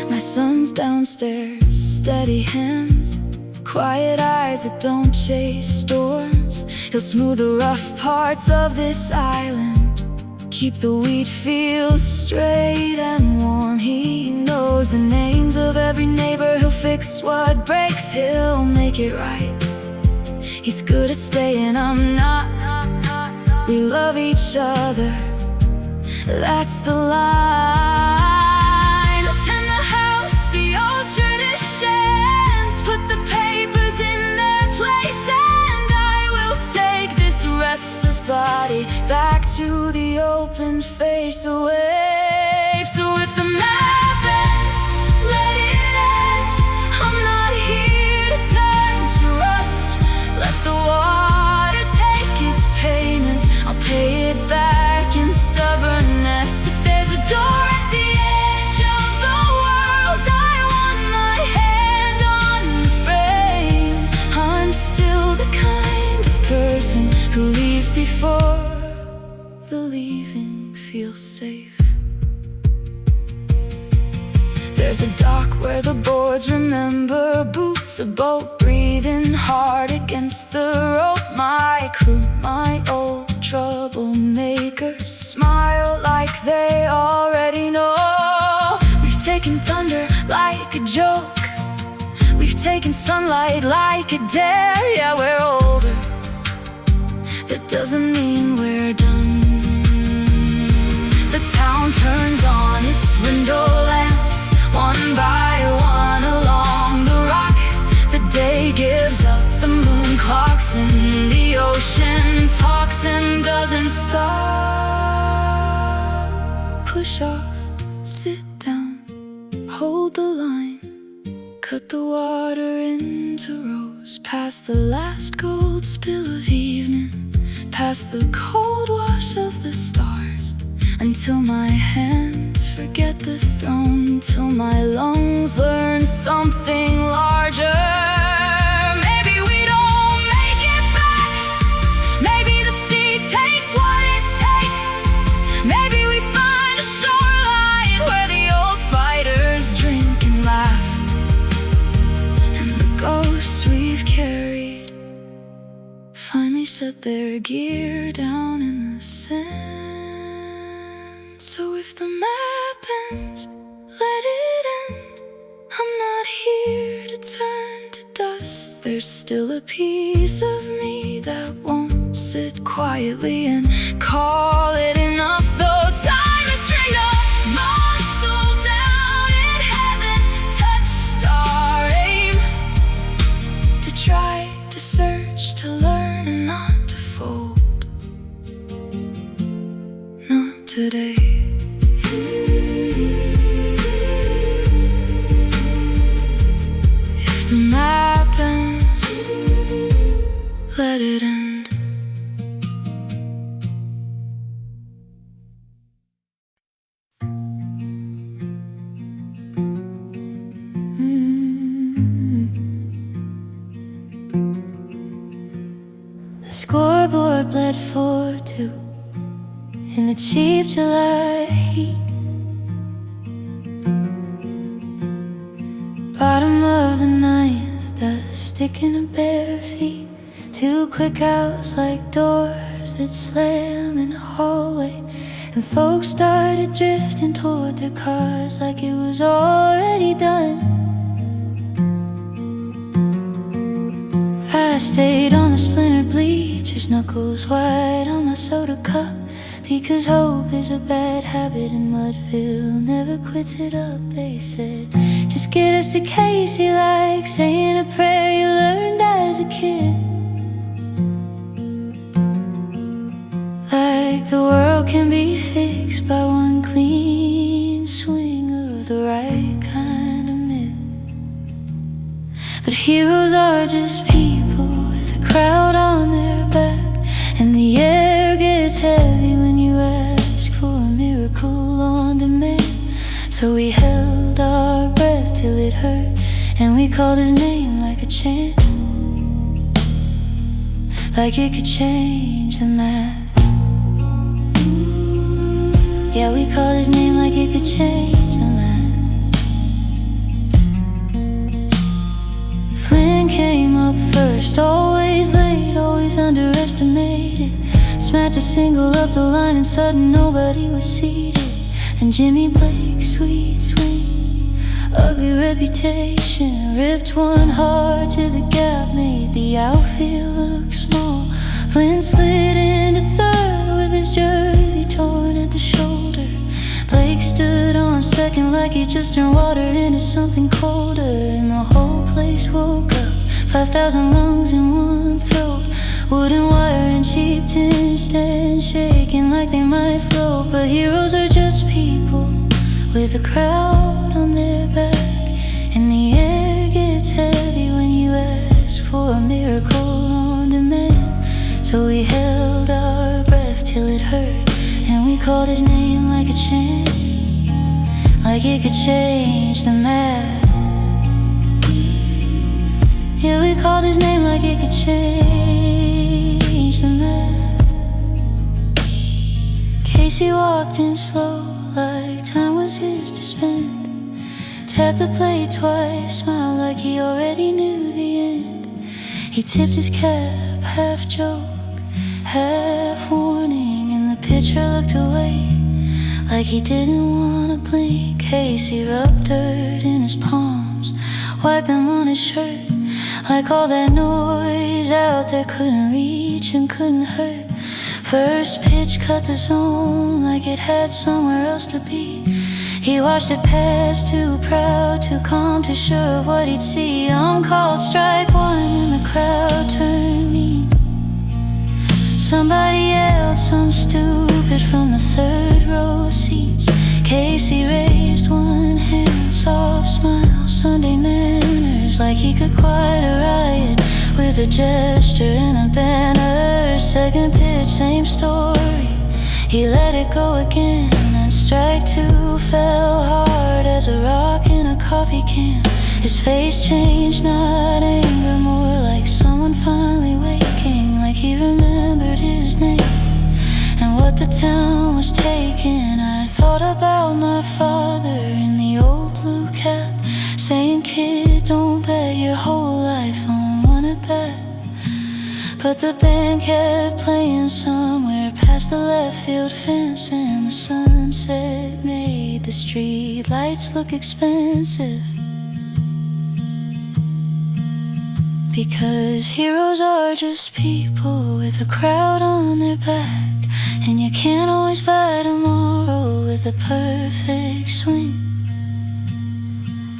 My son's downstairs, steady hands, quiet eyes that don't chase storms. He'll smooth the rough parts of this island, keep the wheat fields straight and warm. He knows the names of every neighbor, he'll fix what breaks, he'll make it right. He's good at staying, I'm not. We love each other, that's the line. Attend the house, the old traditions, put the papers in their place, and I will take this restless body back up and face a wave. So if the map ends, let it end. I'm not here to turn to rust. Let the water take its payment. I'll pay it back in stubbornness. If there's a door at the edge of the world, I want my hand on the frame. I'm still the kind of person who leaves before the leaving feels safe. There's a dock where the boards remember boots, a boat breathing hard against the rope. My crew, my old troublemakers, smile like they already know. We've taken thunder like a joke. We've taken sunlight like a dare. Yeah, we're older. That doesn't mean we're done. The town turns on its window lamps, one by one along the rock. The day gives up, the moon clocks in, the ocean talks and doesn't stop. Push off, sit down, hold the line, cut the water into rows, past the last gold spill of evening, past the cold wash of the stars, until my hands forget the throne, till my lungs learn something larger. Maybe we don't make it back. Maybe the sea takes what it takes. Maybe we find a shoreline where the old fighters drink and laugh, and the ghosts we've carried finally set their gear down in the sand. So if the map ends, let it end. I'm not here to turn to dust. There's still a piece of me that won't sit quietly and call it enough. Though time has trained a muscle down, it hasn't touched our aim. To try, to search, to learn and not to fold. Not today. If the map ends, let it end. The scoreboard bled 4-2 in the cheap July heat. Bottom of the ninth, dust sticking to bare feet. Two quick outs like doors that slam in a hallway, and folks started drifting toward their cars like it was already done. I stayed on the splintered bleachers, knuckles white on my soda cup, because hope is a bad habit and Mudville never quits it up. They said, just get us to Casey, like saying a prayer you learned as a kid. Like the world can be fixed by one clean swing of the right kind of myth. But heroes are just people with a crowd on their back, and the air gets heavy when you ask for a miracle on demand. So we held our breath till it hurt, and we called his name like a chant, like it could change the math. Yeah, we called his name like it could change the math. Flynn came up first, always late, always underestimated. Smacked a single up the line and sudden nobody was seated. And Jimmy Blake's sweet swing, ugly reputation, ripped one hard to the gap, made the outfield look small. Flynn slid into third with his jersey torn at the shoulder. Blake stood on second like he just turned water into something colder. And the whole place woke up, 5,000 lungs in one throat. Wooden wire and cheap tin stands shaking like they might float. But heroes are just people with a crowd on their back. And the air gets heavy when you ask for a miracle on demand. So we held our breath till it hurt, and we called his name like a chant, like it could change the map. Yeah, we called his name like it could change the map. Casey walked in slow, like time was his to spend. Tapped the plate twice, smiled like he already knew the end. He tipped his cap, half joke, half warning, and the pitcher looked away like he didn't wanna blink. Casey rubbed dirt in his palms, wiped them on his shirt, like all that noise out there couldn't reach him, couldn't hurt. First pitch cut the zone like it had somewhere else to be. He watched it pass, too proud, too calm, too sure of what he'd see. I'm called strike one and the crowd turned mean. Somebody yelled some stupid from the third row seats. Casey raised one hand, soft smile, Sunday manners, like he could quiet a riot with a gesture and a banner. Second pitch, same story, he let it go again, and strike two fell hard as a rock in a coffee can. His face changed, not anger, more like someone finally waking, like he remembered his name and what the town was taking. I thought about my father in the old blue cap, saying, kid, don't bet your whole life on one at bat. But the band kept playing somewhere past the left field fence, and the sunset made the street lights look expensive. Because heroes are just people with a crowd on their back, and you can't always buy tomorrow with a perfect swing.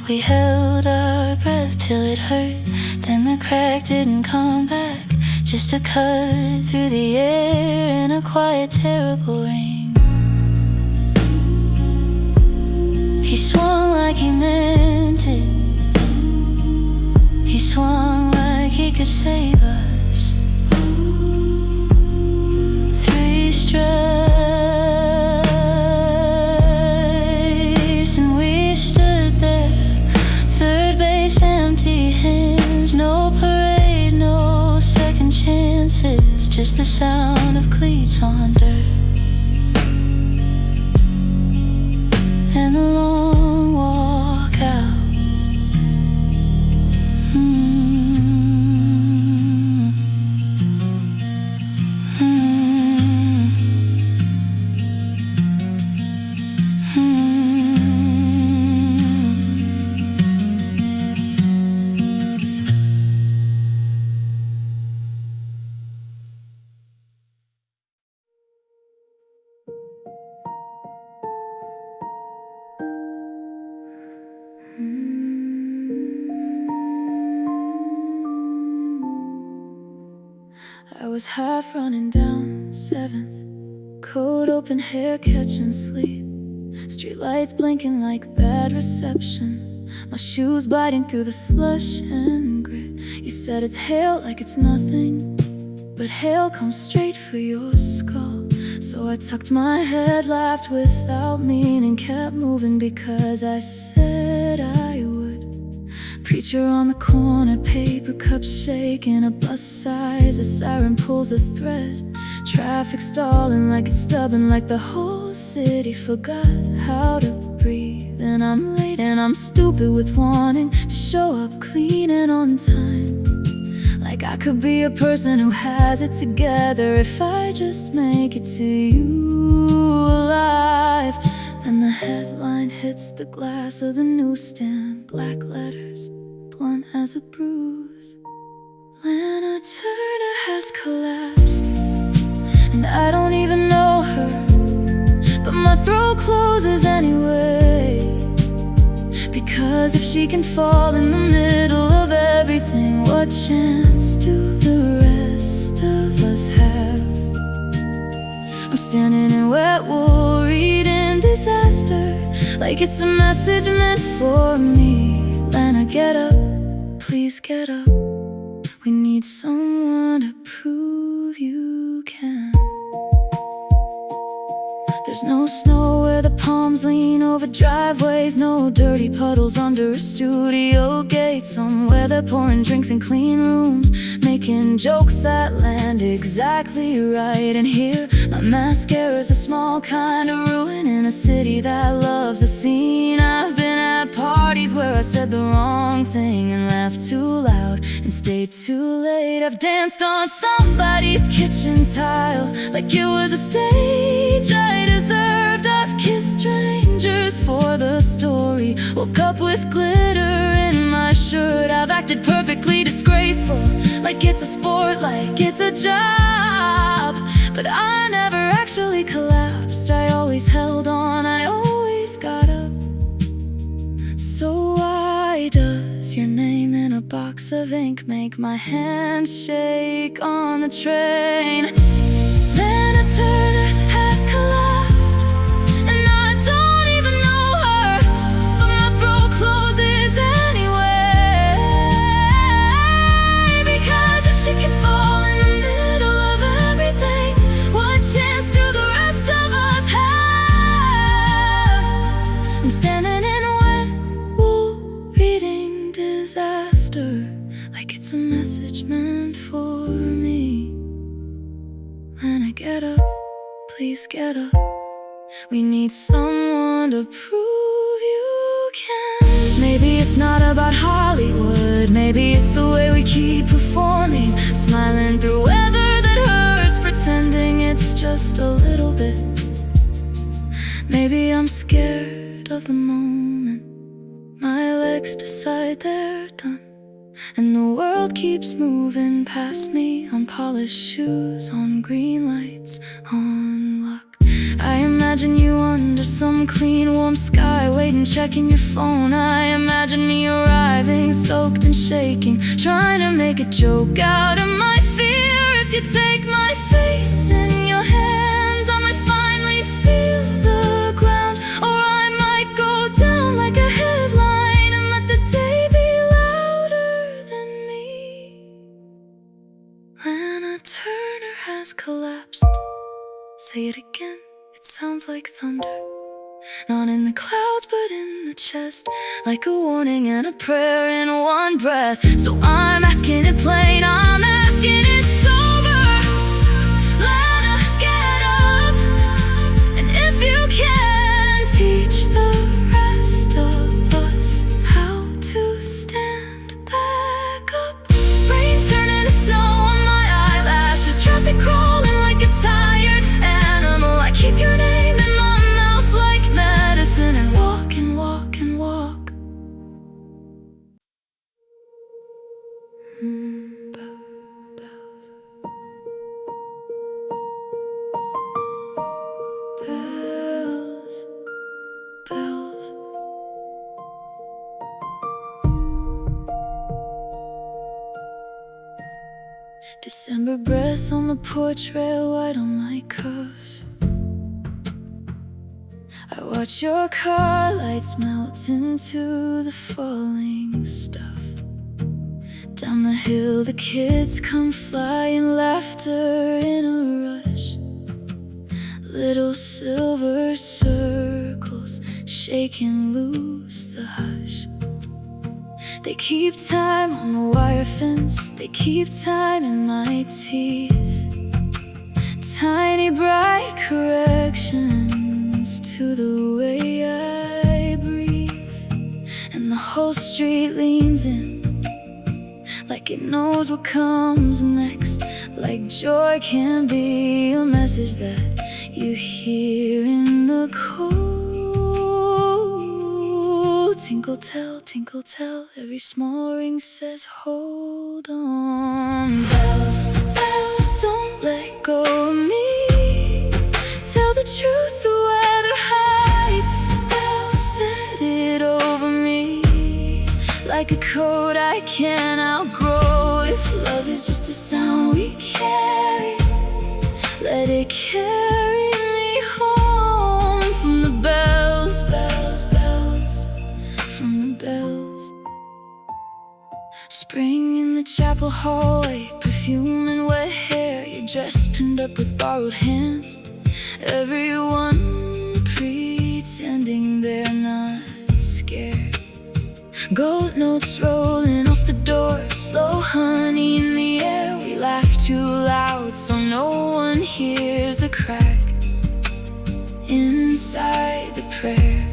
We held our breath till it hurt, then the crack didn't come back, just a cut through the air in a quiet, terrible ring. He swung like he meant it. He swung like he could save us. Three strikes and we stood there, third base empty hands, no parade, no second chances, just the sound of cleats on dirt and the long walk out. I was half running down 7th, cold open, hair catching sleep, street lights blinking like bad reception, my shoes biting through the slush and grit. You said it's hail like it's nothing, but hail comes straight for your skull. So I tucked my head, laughed without meaning, kept moving because I said I would. Preacher on the corner, paper cups shaking, a bus sighs, a siren pulls a thread. Traffic stalling like it's stubborn, like the whole city forgot how to breathe. And I'm late and I'm stupid with wanting to show up clean and on time, like I could be a person who has it together if I just make it to you alive. Then the headline hits the glass of the newsstand, black letters, blunt as a bruise. Lana Turner has collapsed, and I don't even know her, but my throat closes anyway. Because if she can fall in the middle of everything, what chance do the rest of standing in wet wool, reading disaster like it's a message meant for me. Lana, get up, please get up. We need someone to prove you can. There's no snow where the palms lean over driveways, no dirty puddles under a studio gate. Somewhere they're pouring drinks in clean rooms, making jokes that land exactly right. And here, my mascara's a small kind of ruin in a city that loves a scene. I've been at parties where I said the wrong thing and laughed too loud and stayed too late. I've danced on somebody's kitchen tile like it was a stage I deserved. I've kissed strangers for the story, woke up with glitter in my shirt. I've acted perfectly disgraceful like it's a sport, like it's a job. But I never actually collapsed. I always held on, I always got up. So why does your name in a box of ink make my hand shake on the train? Then a Turner has collapsed, and I don't even know her, but my throat closes anyway. Because if she can fall in the middle of everything, what chance do the rest of us have? I'm standing in wet wool, reading disaster like it's a message meant for me. Lana, get up, please get up. We need someone to prove you can. Maybe it's not about Hollywood, maybe it's the way we keep performing, smiling through weather that hurts, pretending it's just a little bit. Maybe I'm scared of the moment my legs decide they're done, and the world keeps moving past me on polished shoes, on green lights, on luck. I imagine you under some clean warm sky, waiting, checking your phone. I imagine me arriving, soaked and shaking, trying to make a joke out of my fear. If you take my face in your hands, I might finally feel the ground, or I might go down like a headline and let the day be louder than me. Lana Turner has collapsed. Say it again, it sounds like thunder. Not in the clouds, but in the chest, like a warning and a prayer in one breath. So I'm asking it plain, I'm asking it sober. Lana, get up. And if you can, teach the rest of us how to stand back up. Rain turning to snow on my eyelashes, traffic crawling like a tired animal. I keep your name in my mouth like medicine, and walk and walk and walk. Bells, bells. December breath on the porch rail, white on my cuffs. I watch your car lights melt into the falling stuff. Down the hill the kids come flying, laughter in a rush. Little silver circles shaking loose the hush. They keep time on the wire fence, they keep time in my teeth. Tiny bright corrections to the way I breathe. And the whole street leans in like it knows what comes next. Like joy can be a message that you hear in the cold. Tinkle tell, every small ring says hold on. Bells, bells, don't let go of me. Tell the truth, the weather hides. Bells, set it over me like a coat I can't outgrow. If love is just a sound we carry, let it carry me. chapel hallway, perfume and wet hair, your dress pinned up with borrowed hands. Everyone pretending they're not scared. Gold notes rolling off the door, slow honey in the air. We laugh too loud so no one hears the crack inside the prayer.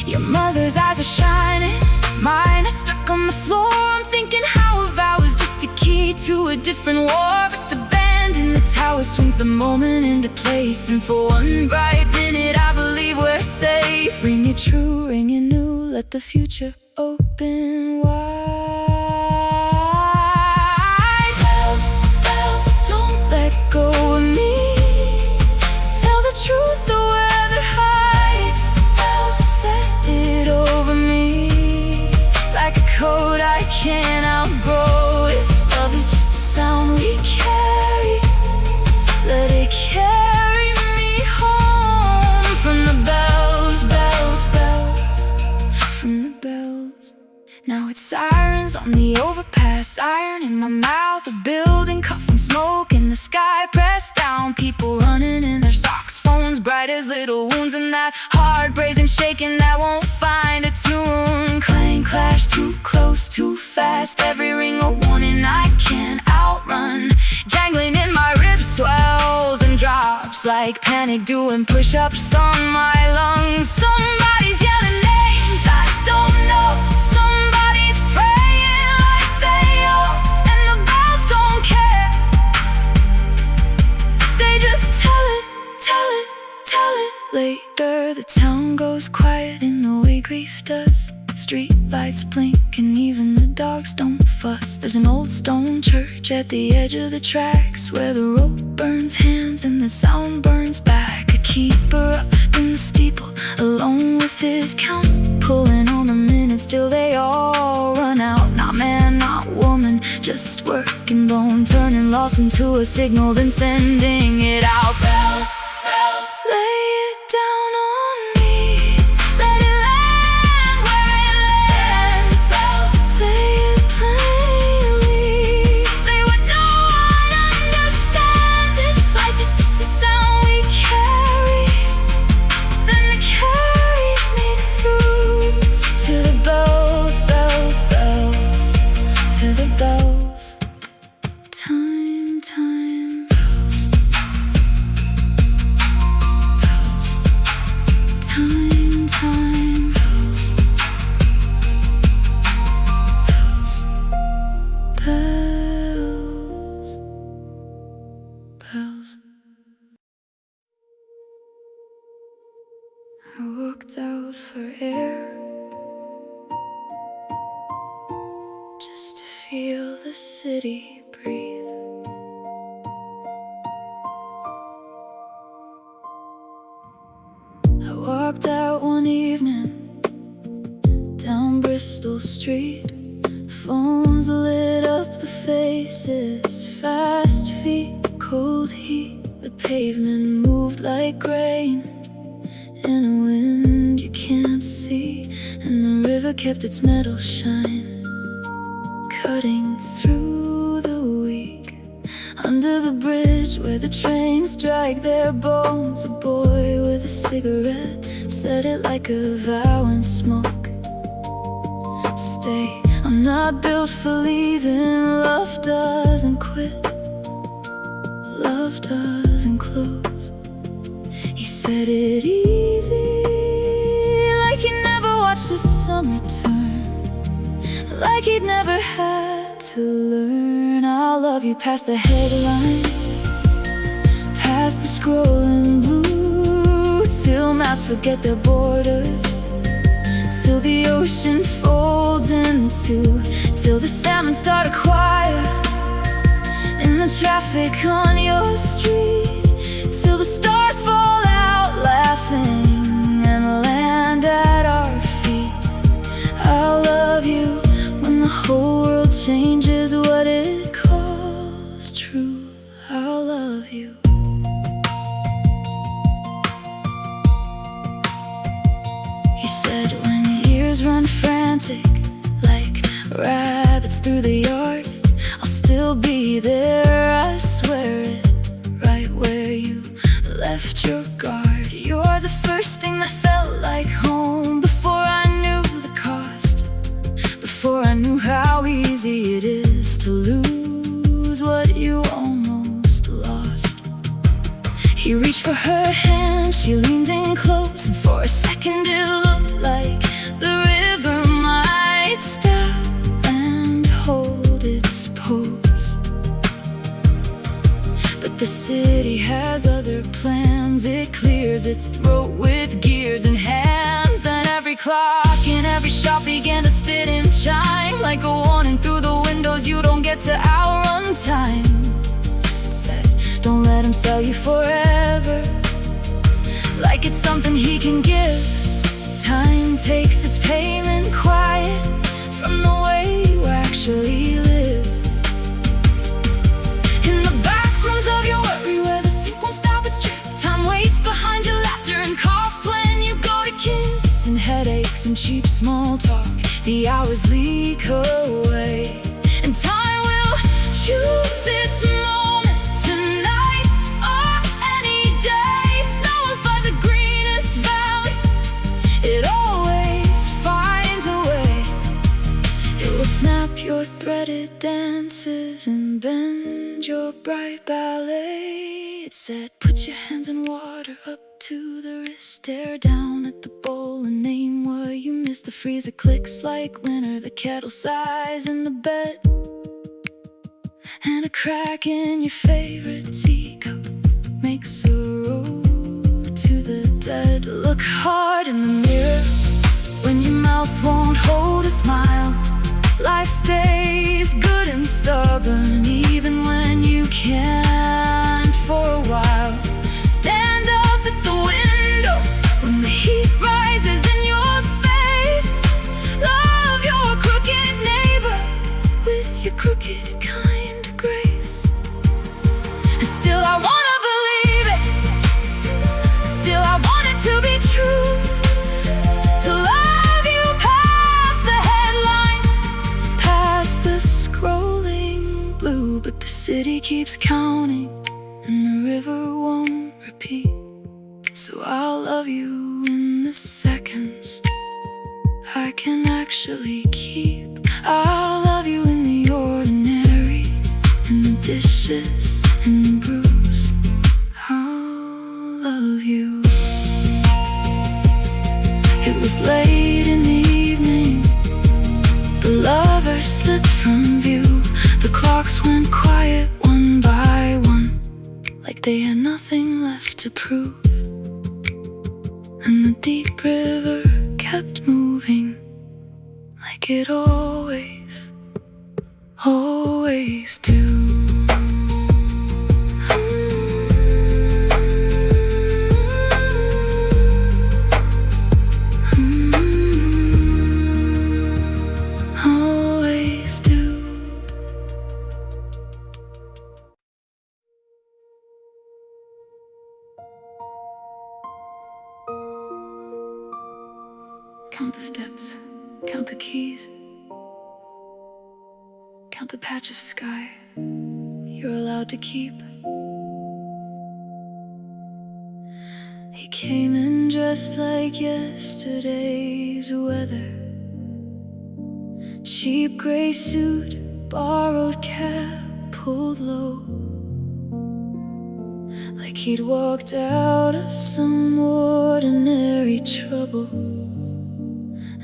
Your mother's eyes are shining, mine are stuck on the floor. I'm thinking how a vow is just a key to a different war. But the band in the tower swings the moment into place, and for one bright minute I believe we're safe. Ring it true, ring it new, let the future open wide. Bells, bells, don't let go of me. Tell the truth, the weather hides. Bells, set it over me like a coat I can't outgrow. If love is just a sound we carry, let it carry me home. From the bells, bells, bells, from the bells. Now it's sirens on the overpass, iron in my mouth, a building coughing smoke in the sky pressed down. People running in their socks, phones bright as little wounds, and that heart brazen shaking that won't find a tune. Clang, clash, too close, too fast, every ring a warning I can't outrun. Jangling in my ribs, swells and drops like panic doing push-ups on my lungs. Somebody's yelling names I don't know, somebody's praying like they owe, and the bells don't care. They just tell it, tell it, tell it. Later the town goes quiet in the way grief does. Street lights blink and even the dogs don't fuss. There's an old stone church at the edge of the tracks, where the rope burns hands and the sound burns back. A keeper up in the steeple, alone with his count, pulling on the minutes till they all run out. Not man, not woman, just working bone, turning loss into a signal, then sending it out. Bells, bells, lay it down on me, let it land where it lands. Bells, say it plainly, say what no one understands. If life is just a sound we carry, then it carried me through to the bells, bells, bells, to the bells. Time, time, bells, bells, time, time, bells, bells, bells, bells. I looked out for air, just to feel the city breathe. I walked out one evening down Bristol Street. Phones lit up the faces, fast feet, cold heat. The pavement moved like grain in a wind you can't see, and the river kept its metal shine, cutting through the weak. Under the bridge where the trains drag their bones, a boy with a cigarette set it like a vow in smoke. Stay, I'm not built for leaving. Love doesn't quit, love doesn't close. He said it easy, like he never watched a summer turn, like he'd never had to learn. I'll love you past the headlines, past the scrolling blue, till maps forget their borders, till the ocean folds in two, till the salmon start a choir in the traffic on your street, till the stars fall out laughing and land at our feet. I'll love you when the whole world changes what it calls true. I'll love you. He said when years run frantic like rabbits through the yard, I'll still be there, I swear it. Right where you left your guard. You're the first thing that felt like home. Before I knew the cost, before I knew how easy it is to lose what you almost lost. He reached for her hand, she leaned in close, and for a second it looked like the river might stop and hold its pose. But the city has other plans. It clears its throat with gears and hands. Then every clock in every shop began to spit and chime like a warning through the windows, you don't get to outrun time. It said, don't let him sell you forever, like it's something he can give. Time takes its payment quiet from the way you actually live. In the back rooms of your worry where the sink won't stop its drip, time waits behind your laughter and coughs when you go to kiss. And headaches and cheap small talk, the hours leak away, and time will choose its moment tonight or any day. Snow will find the greenest valley, it always finds a way. It will snap your threaded dances and bend your bright ballet. It said, put your hands in water up to the wrist, stare down at the bowl and name what you missed. The freezer clicks like winter, the kettle sighs in the bed, and a crack in your favorite teacup makes a road to the dead. Look hard in the mirror when your mouth won't hold a smile. Life stays good and stubborn even when you can't for a while. Stand up at the window when the heat rises in your face. Love your crooked neighbor with your crooked kind of grace. And still I wanna believe it, still I want it to be true, to love you past the headlines, past the scrolling blue. But the city keeps counting and the river won't repeat, so I'll love you in the seconds I can actually keep. I'll love you in the ordinary, in the dishes, in the brews. I'll love you. It was late in the evening, the lovers slipped from view. The clocks went quiet one by one, like they had nothing left to prove. And the deep river kept moving, like it always, always do. Always do. Count the steps, count the keys, count the patch of sky you're allowed to keep. He came in dressed like yesterday's weather, cheap gray suit, borrowed cap, pulled low, like he'd walked out of some ordinary trouble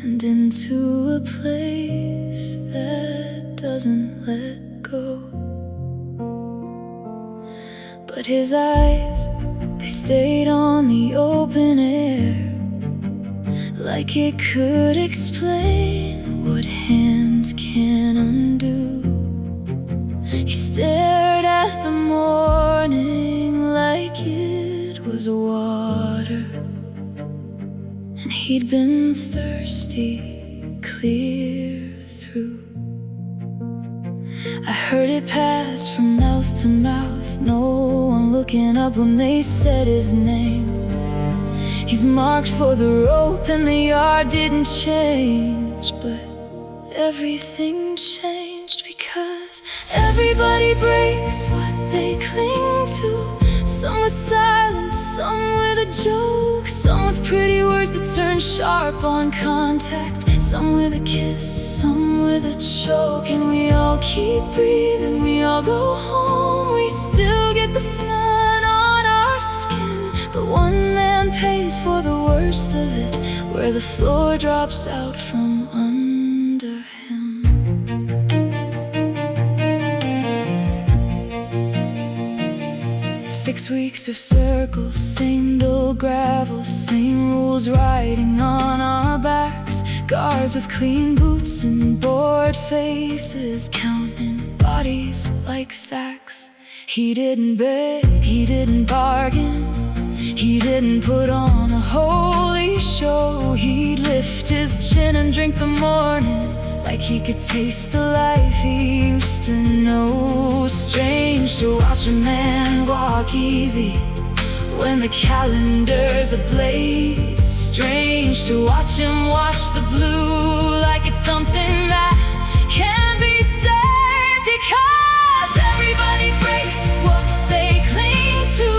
and into a place that doesn't let go. But his eyes, they stayed on the open air, like it could explain what hands can undo. He stared at the morning like it was water, and he'd been thirsty clear through. I heard it pass from mouth to mouth, no one looking up when they said his name. He's marked for the rope and the yard didn't change, but everything changed changed because everybody breaks what they cling to. Some with silence, some with a joke, some with pretty words that turn sharp on contact, some with a kiss, some with a choke. And we all keep breathing, we all go home. We still get the sun on our skin, but one man pays for the worst of it, where the floor drops out from under him. 6 weeks of circles, same dull gravel, same rules writing on our backs. Guards with clean boots and bored faces, counting bodies like sacks. He didn't beg, he didn't bargain, he didn't put on a holy show. He'd lift his chin and drink the morning like he could taste the life he used to know. Strange to watch a man walk easy when the calendar's ablaze. Strange to watch him wash the blue like it's something that can be saved. Because everybody breaks what they cling to.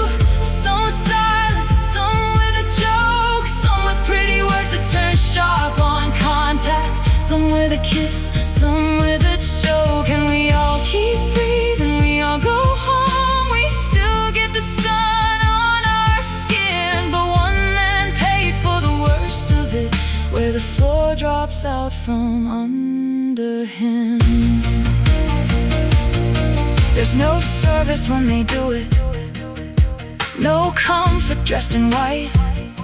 Some with silence, some with a joke, some with pretty words that turn sharp on contact, some with a kiss, some with a choke. And we all keep breathing, we all go home. We still get the sun on our skin, but one man pays for the worst of it, where the floor drops out from under him. There's no service when they do it, no comfort dressed in white,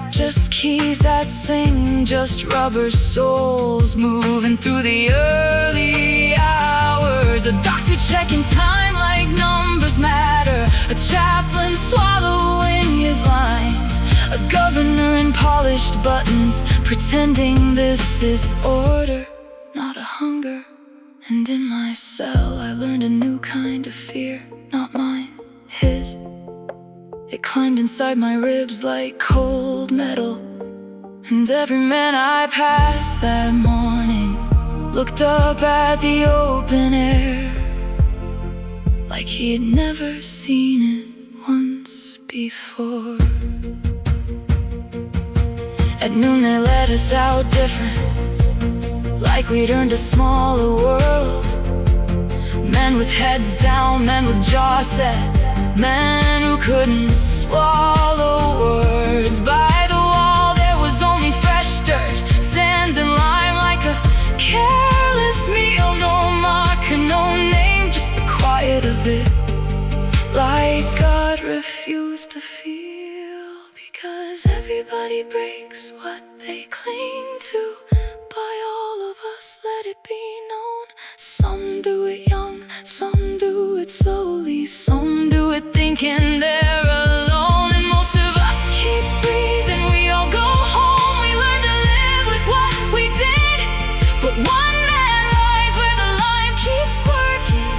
just keys that sing, just rubber soles moving through the early hours. A doctor checking time like numbers matter, a chaplain swallowing his lines, a governor in polished buttons pretending this is order, not a hunger. And in my cell I learned a new kind of fear, not mine, his. It climbed inside my ribs like cold metal, and every man I passed that morning looked up at the open air like he had never seen it once before. At noon they let us out different, like we'd earned a smaller world. Men with heads down, men with jaws set, men who couldn't swallow words. By the wall there was only fresh dirt, sand and lime, like a careless meal. No marker, no name, just the quiet of it, like God refused to feel. Because everybody breaks what they cling to. By all of us let it be known. Some do it young, some do it slowly, some do it thinking they're alone. And most of us keep breathing, we all go home. We learn to live with what we did, but one man lies where the line keeps working,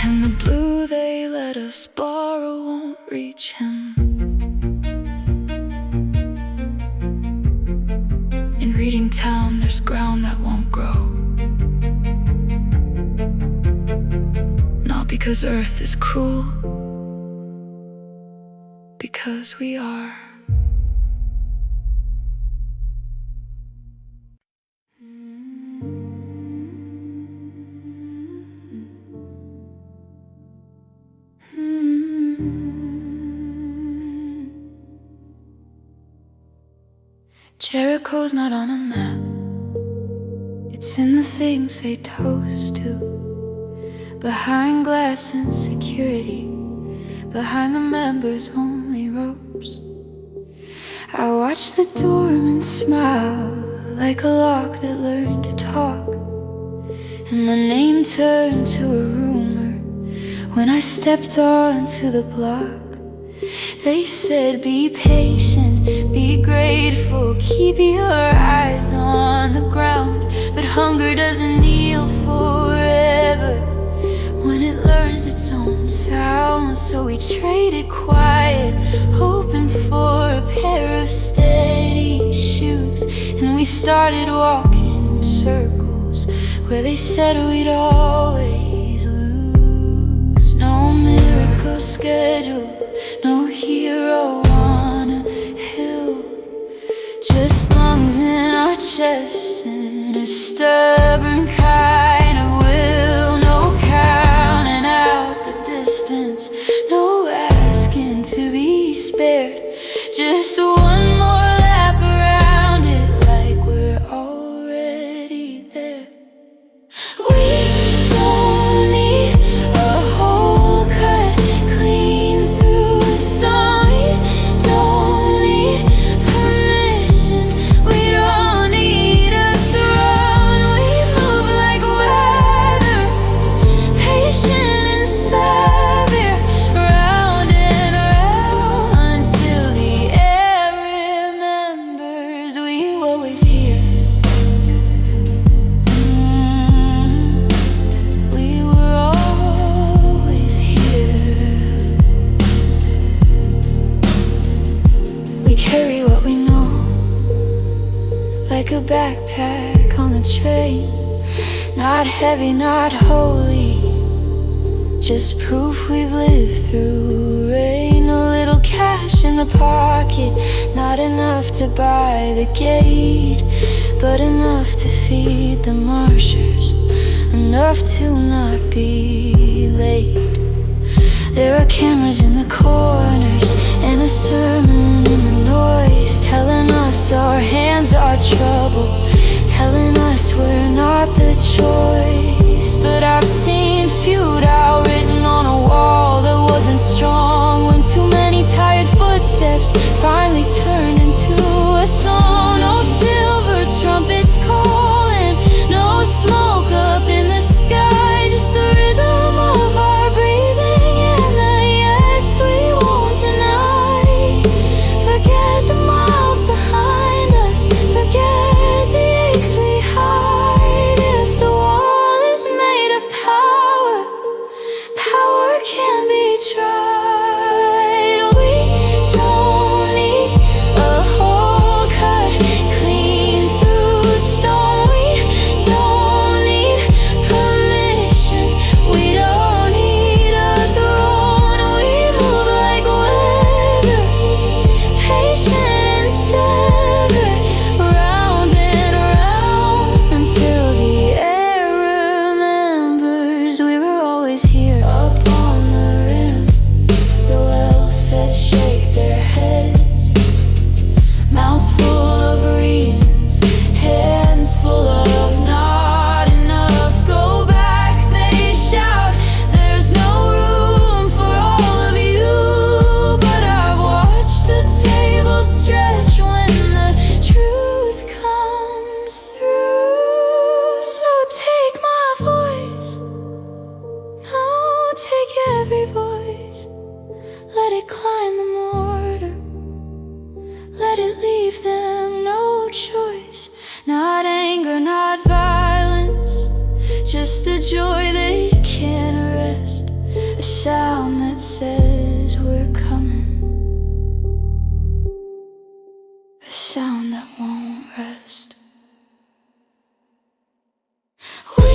and the blue they let us borrow won't reach him. In Reading Town there's ground that won't grow, not because earth is cruel, because we are. Jericho's not on a map, it's in the things they toast to. Behind glass and security, behind the members only ropes. I watch the doorman smile like a lock that learned to talk, and my name turned to a rumor when I stepped onto the block. They said be patient, be grateful, keep your eyes on the ground, but hunger doesn't kneel forever when it learns its own sound. So we traded quiet, hoping for a pair of steady shoes, and we started walking circles where they said we'd always lose. No miracle schedule, no hero on a hill, just lungs in our chests and a stubborn kind of will. No counting out the distance, no asking to be spared, just one more lap around it like we're already there. We don't need a hole cut clean through a stone. We don't need permission, we don't need a throne. We move like weather, patient and severe, round and round until the air remembers we were always here. We were always here. We carry what we know like a backpack on the train. Not heavy, not holy, just proof we've lived through rain. A little cash in the pocket, not enough to buy the gate, but enough to feed the marshers, enough to not be late. There are cameras in the corners and a sermon in the noise, telling us our hands are trouble, telling us we're not the choice. But I've seen feud out written on a wall that wasn't strong, when too many tired footsteps finally turned into a song. No silver trumpets calling, no smoke up in the sky, just the rhythm of our breathing and the yes we won't deny. Forget the miles behind us, forget the aches we hide. If the wall is made of power, power can be tried. We don't need a hole cut clean through stone. We don't need permission, we don't need a throne. We move like weather, patient and severe, round and round until the air remembers we were always here. Up on the rim, the well-fed shake their heads, mouths full of reasons, hands full of not enough. Go back, they shout, there's no room for all of you. But I've watched a table stretch when the truth comes through. So take my voice, no, take every voice, let it climb the mortar, let it leave them no choice. Not anger, not violence, just a joy they can't arrest, a sound that says we're coming, a sound that won't rest. We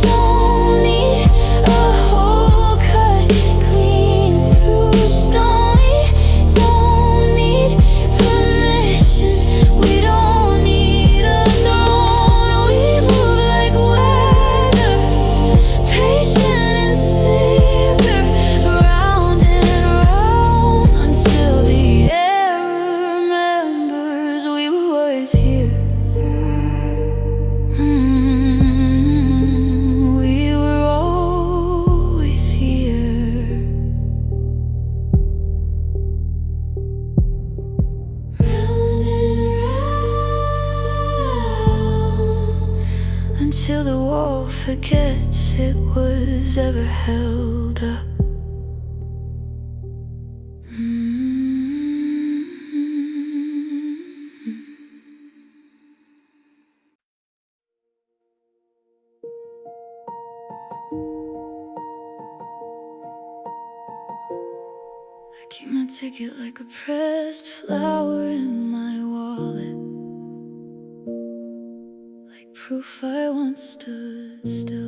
don't need a hole cut clean through stone. We don't need permission, we don't need a throne. We move like weather, patient and severe, round and round until the air remembers we were always here. We were always here. Round and round until the wall forgets it was ever held up. I keep my ticket like a pressed flower in my wallet, like proof I once stood still.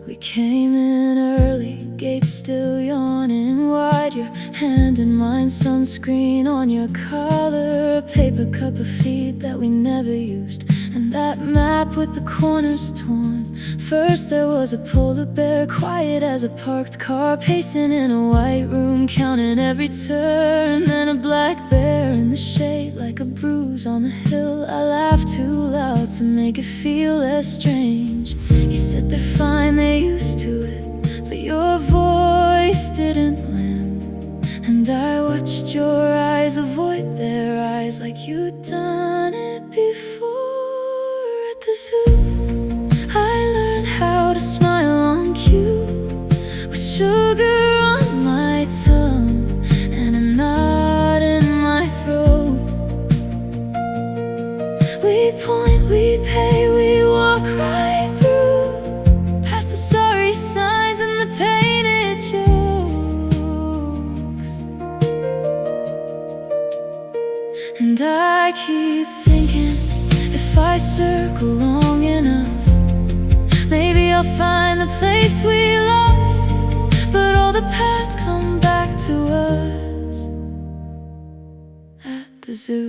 We came in early, gates still yawning wide. Your hand in mine, sunscreen on your collar. A paper cup of feed that we never used, and that map with the corners torn. First there was a polar bear, quiet as a parked car, pacing in a white room, counting every turn. Then a black bear in the shade, like a bruise on the hill. I laughed too loud to make it feel less strange. You said they're fine, they're used to it, but your voice didn't land. And I watched your eyes avoid their eyes, like you'd done it before at the zoo. I learned how to smile on cue, with sugar on my tongue and a knot in my throat. We point, we pay, we walk right through, past the sorry signs and the painted jokes. And I keep thinking, if I circle long enough, maybe I'll find the place we lost. But all the past come back to us at the zoo.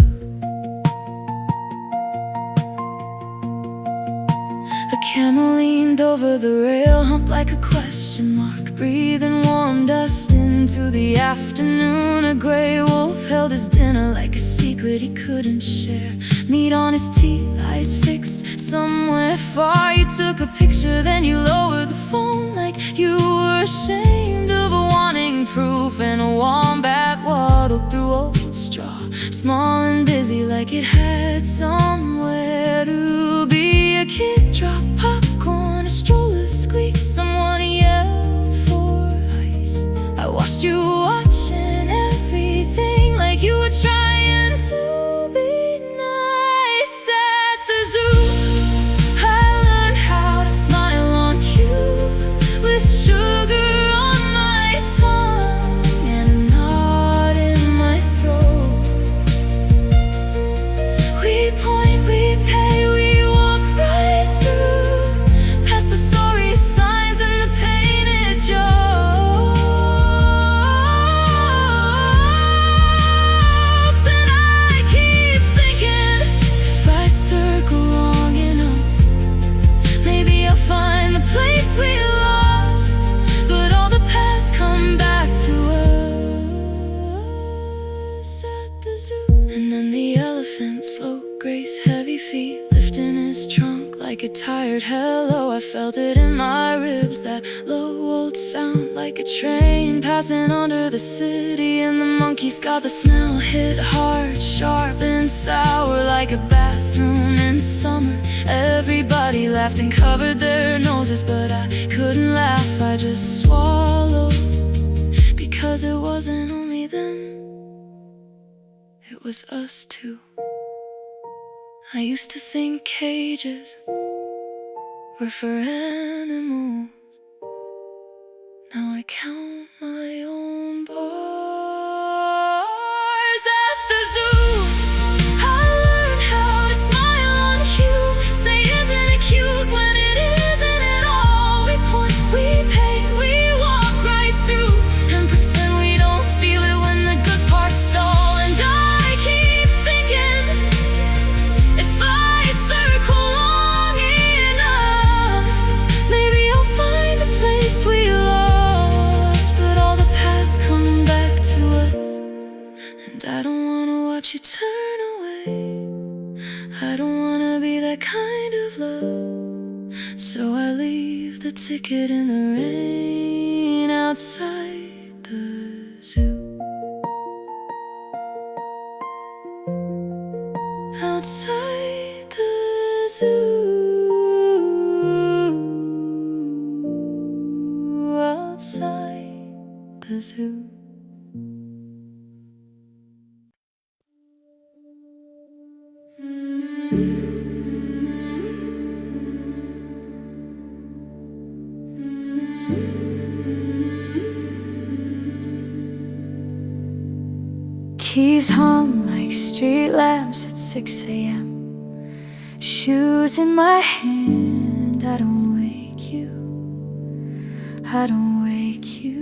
A camel leaned over the rail, humped like a question mark, breathing warm dust into the afternoon. A grey wolf held his dinner like a secret he couldn't share. Meat on his teeth, eyes fixed somewhere far. You took a picture, then you lowered the phone, like you were ashamed of wanting proof. And a wombat waddled through old straw, small and busy, like it had somewhere to be. A kid dropped popcorn, a stroller squeaked, someone yelled for ice. I watched you watching everything, like you were trying to be nice at the zoo. I learned how to smile on cue, with sugar on my tongue and a knot in my throat. We point, we pay, we walk right through, past the sorry signs and the painted jokes. And I keep thinking, if I circle long enough, maybe I'll find the place we lost. But all the past come back to us at the zoo. And then the elephant, slow grace, heavy feet, lifting his trunk like a tired hello. I felt it in my ribs, that low old sound, like a train passing under the city. And the monkeys got the smell, hit hard, sharp and sour, like a bathroom in summer. Everybody laughed and covered their noses, but I couldn't laugh, I just swallowed. Because it wasn't only them, it was us too. I used to think cages were for animals. Now I count my own bars at the zoo. I learned how to smile on cue, say isn't it cute when it isn't at all. We point, we pay, we walk right through, and pretend we don't feel it when the good parts stall. And I keep thinking, if I circle long enough, maybe I'll find the place we lost. But all the paths come back to us, and I don't wanna watch you turn away. I don't wanna be that kind of love, so I leave the ticket in the rain outside the zoo. Outside the zoo, outside the zoo. Keys hum like street lamps at 6 a.m. Shoes in my hand, I don't wake you, I don't wake you.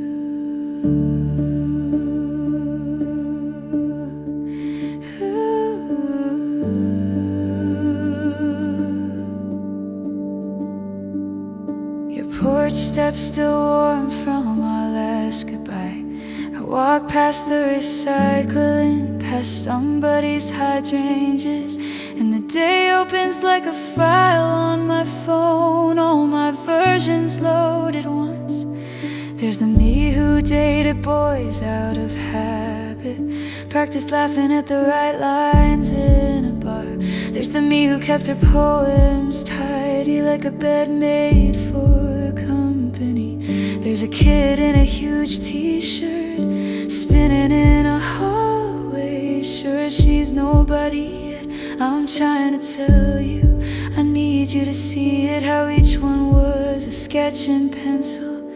Your porch steps still warm from our last goodbye. I walk past the recycling, past somebody's hydrangeas, and the day opens like a file on my phone. All my versions load at once. There's the me who dated boys out of habit, practiced laughing at the right lines in a bar. There's the me who kept her poems tidy like a bed made for company. There's a kid in a huge t-shirt spinning in a hallway, sure she's nobody yet. I'm trying to tell you, I need you to see it, how each one was a sketch in pencil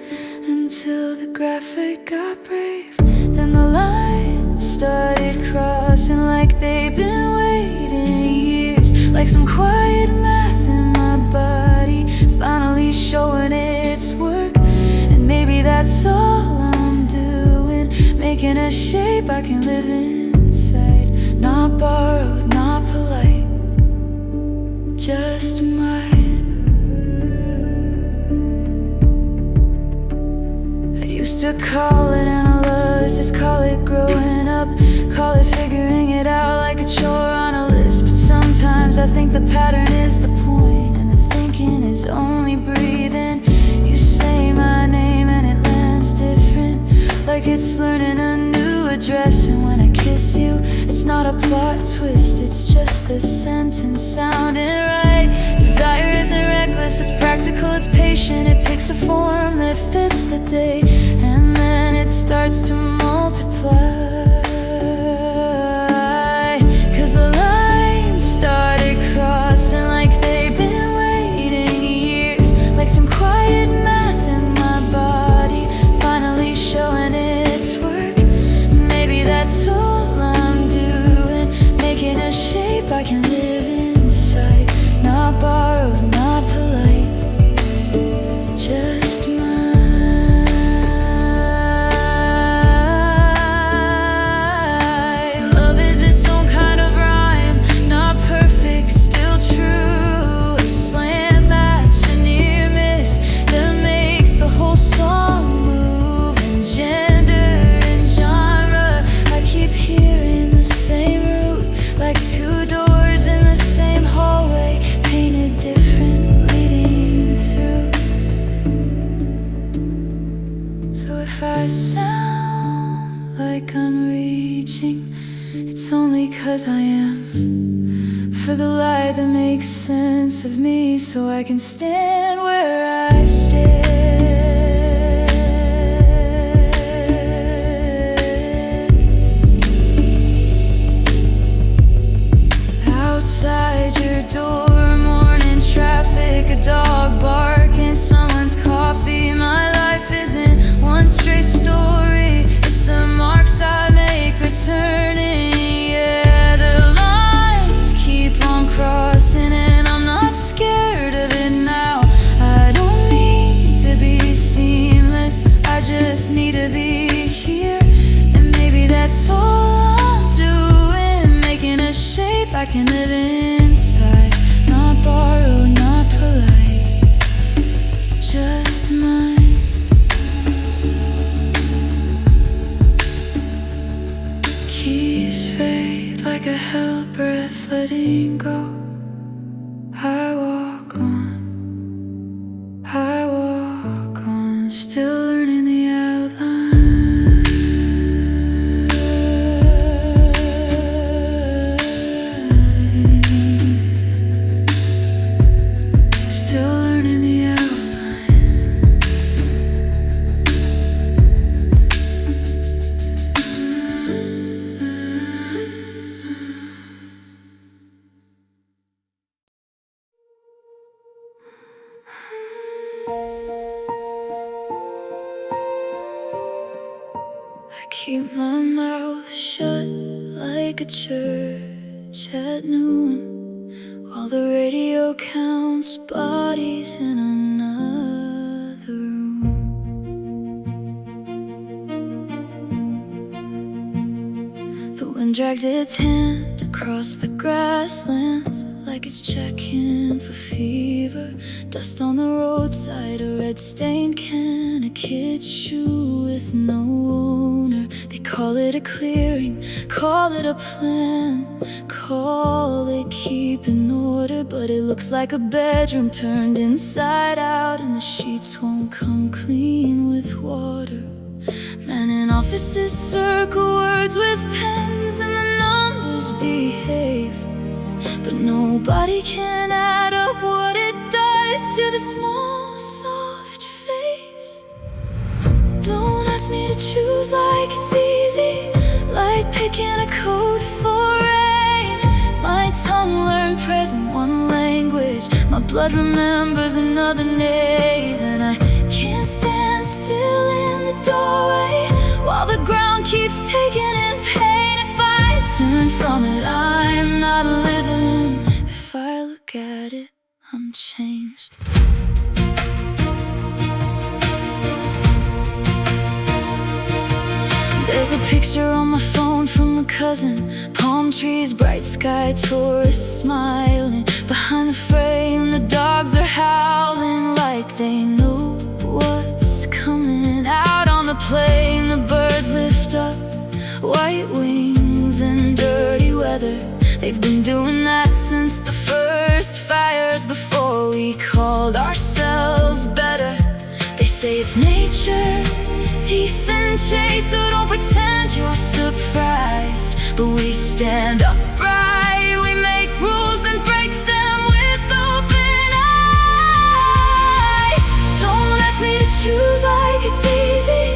until the graphic got brave. Then the lines started crossing like they've been waiting years, like some quiet math in my body finally showing its work. And maybe that's all I'm doing, making a shape I can live inside. Not borrowed, not polite, just mine. I used to call it analysis, call it growing up, call it figuring it out like a chore on a list. But sometimes I think the pattern is the point, and the thinking is only breathing. You say my name and it lands different, like it's learning a new address. And when I kiss you, it's not a plot twist, it's just the sentence sounding right. Desire isn't reckless, it's practical, it's patient. It picks a form that fits the day, and then it starts to multiply. 'Cause the lines started crossing like they've been waiting years, like some quiet math in my body finally showing its work. Maybe that's all I'm doing, making a shape I can live inside. Not borrowed, not polite, just mine. Love is its own kind of rhyme, not perfect, still true. A slant match, a near miss that makes the whole song move. And gender and genre, I keep hearing the same root, like two doors in the same hallway, painted different, leading through. So if I sound like I'm reaching, it's only 'cause I am, for the light that makes sense of me, so I can stand where I stand. Outside your door, morning traffic, a dog barking, someone's coffee. My life isn't one straight story, it's the marks I make returning. Yeah, the lines keep on crossing, and I'm not scared of it now. I don't need to be seamless, I just need to be here. And maybe that's all I'm doing, making a shape I can live inside. Not borrowed, not polite, just mine. Keys fade like a held breath letting go. I walk on, still learning the outline. Still learning the outline. like a church at noon, while the radio counts bodies in another room. The wind drags its hand across the grasslands like it's checking for fever. Dust on the roadside, a red-stained can, a kid's shoe with no owner. They call it a clearing, call it a plan, call it keeping order, but it looks like a bedroom turned inside out, and the sheets won't come clean with water. Men in offices circle words with pens, and the numbers behave, but nobody can add up what it does to the small, soft face. Don't ask me to choose like it's easy, like picking a code for rain. My tongue learned present one language, my blood remembers another name, and I can't stand still in the doorway while the ground keeps taking in pain. If I turn from it, I'm not living. If I look at it, I'm changed. There's a picture on my phone from a cousin, palm trees, bright sky, tourists smiling. Behind the frame, the dogs are howling like they know what's coming. Out on the plain, the birds lift up white wings in dirty weather. They've been doing that since the first fires, before we called ourselves better. They say it's nature, teeth and chase, so don't pretend you're surprised. But we stand upright, we make rules and break them with open eyes. Don't ask me to choose like it's easy,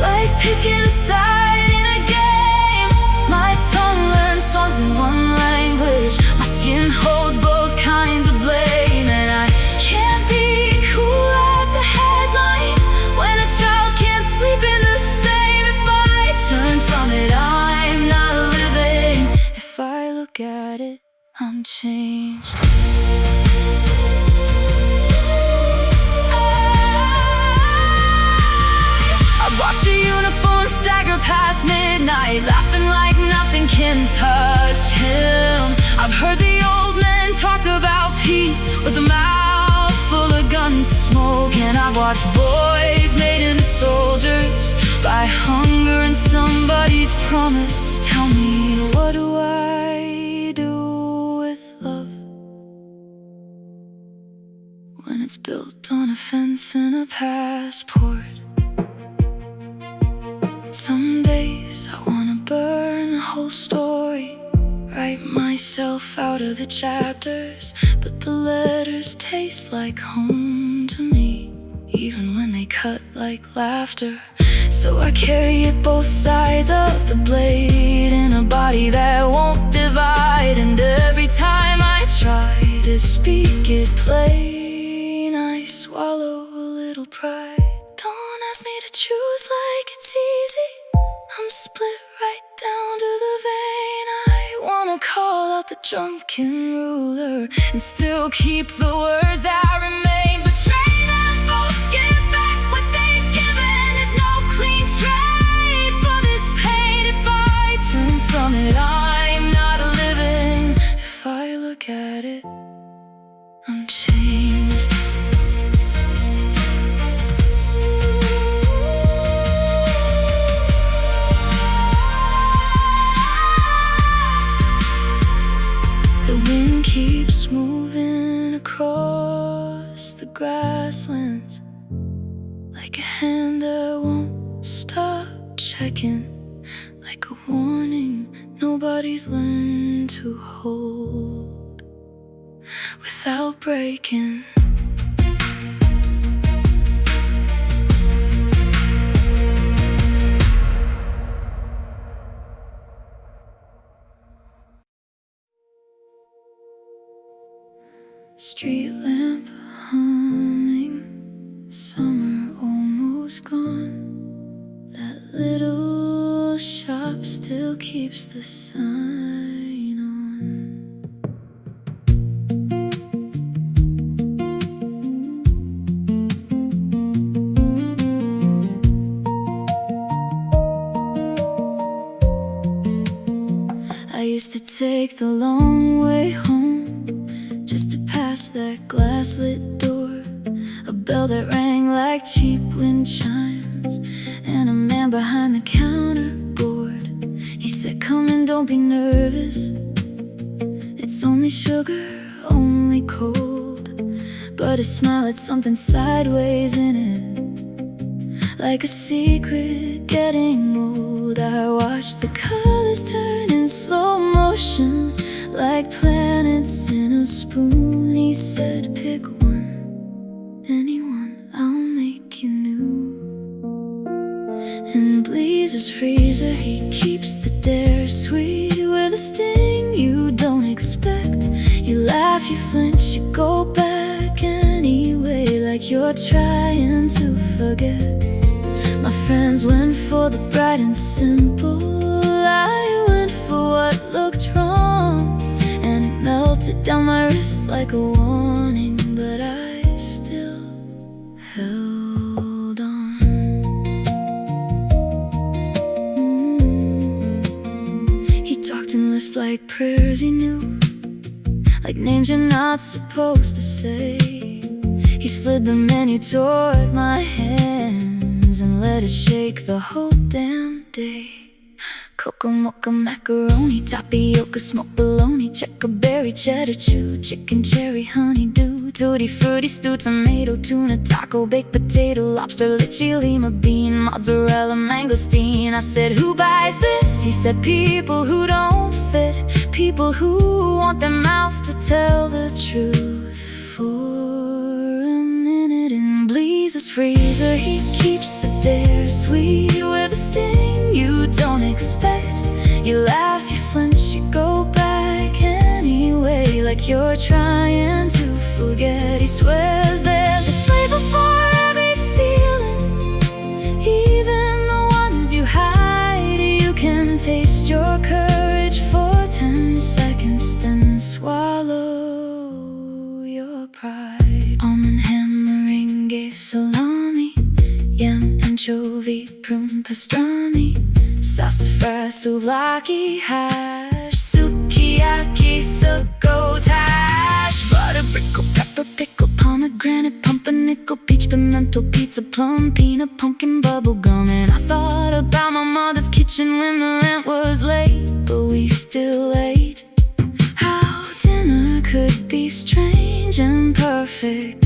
like picking a side in a game. My tongue learns songs in one language, my skin holds both kinds of blame, and I can't be cool at the headline when a child can't sleep in the same. If I turn from it, I'm not living. If I look at it, I'm changed. I watch a uniform stagger past midnight, laughing like nothing can touch him. I've heard the old men talk about peace with a mouth full of gun smoke, and I've watched boys made into soldiers by hunger and somebody's promise. Tell me, what do I do with love when it's built on a fence and a passport? Some days I wanna burn the whole story, write myself out of the chapters, but the letters taste like home to me, even when they cut like laughter. So I carry it both sides of the blade, in a body that won't divide, and every time I try to speak it plain, I swallow a little pride. Don't ask me to choose like it's easy, I'm split right down to the vein. I wanna call out the drunken ruler and still keep the words that remain. Betray them both, give back what they've given. There's no clean trade for this pain. If I turn from it, I'm not living. If I look at it, I'm changed. The wind keeps moving across the grasslands like a hand that won't stop checking, like a warning nobody's learned to hold without breaking. Street lamp humming, summer almost gone. That little shop still keeps the sign on. I used to take the long way home just to pass that glass-lit door, a bell that rang like cheap wind chimes, and a man behind the counter bored. He said, "Come in, don't be nervous. It's only sugar, only cold." But his smile had something sideways in it, like a secret getting old. I watched the colors turn in slow motion, like planets in a spoon. He said, "Pick one, anyone, I'll make you new." In Bleezer's freezer, he keeps the dare sweet with a sting you don't expect. You laugh, you flinch, you go back anyway, like you're trying to forget. My friends went for the bright and simple, I went for what looked wrong, and it melted down my wrist like a warning, but I still held on. He talked in lists like prayers he knew, like names you're not supposed to say. He slid the menu toward my hands and let it shake the whole damn day. Cocoa mocha macaroni, tapioca smoked bologna, checkerberry cheddar chew, chicken cherry honeydew, tutti frutti stew, tomato tuna, taco baked potato, lobster lychee lima bean, mozzarella mangosteen. I said, "Who buys this?" He said, "People who don't fit, people who want their mouth to tell the truth." For a minute in Bleezer's freezer, he keeps the dare sweet with a sting you don't expect. You laugh, you flinch, you go back anyway, like you're trying to forget. He swears there's a flavor for every feeling, even the ones you hide. You can taste your courage for 10 seconds, then swallow your pride. Almond ham, meringue, salami, yam, anchovy, prune, pastrami, sassafras, souvlaki, hash, sukiyaki, succotash, butter, brickle, pepper, pickle, pomegranate, pumpernickel, peach, pimento, pizza, plum, peanut, pumpkin, bubble gum. And I thought about my mother's kitchen when the rent was late, but we still ate. How dinner could be strange and perfect,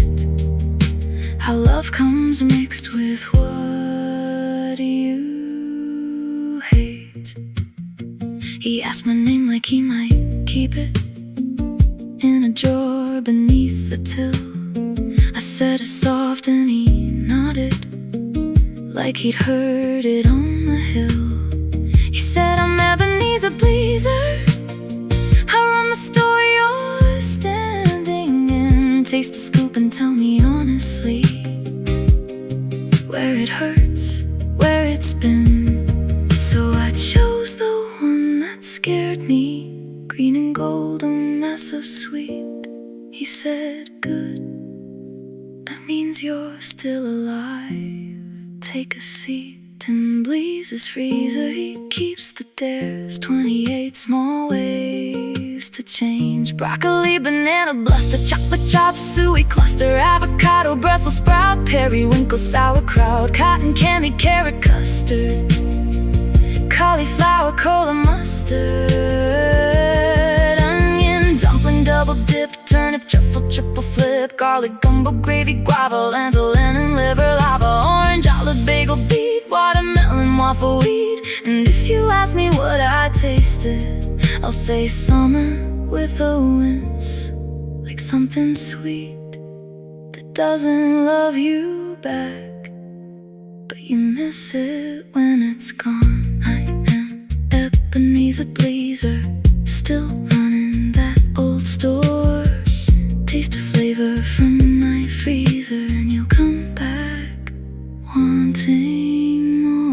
how love comes mixed with what you hate. He asked my name like he might keep it in a drawer beneath the till. I said it soft and he nodded, like he'd heard it on the hill. He said, "I'm Ebenezer Bleezer, I run the store you're standing in. Taste a scoop and tell me honestly where it hurts, where it's been." So I chose the one that scared me, green and gold, a mess of sweet. He said, "Good, that means you're still alive. Take a seat." In Bleezer's freezer, he keeps the dares, 28 small ways to change. Broccoli, banana, bluster, chocolate chop, suey cluster, avocado, Brussels sprout, periwinkle, sauerkraut, cotton candy, carrot custard, cauliflower, cola, mustard, onion, dumpling, double dip, turnip, truffle, triple flip, garlic, gumbo, gravy, guava, lentil, and liver, lava, orange, olive, bagel, beet, watermelon, waffle, wheat. And if you ask me what I tasted, I'll say summer with a wince, like something sweet that doesn't love you back, but you miss it when it's gone. I am Ebenezer Bleezer, still running that old store. Taste the flavor from my freezer and you'll come back wanting more.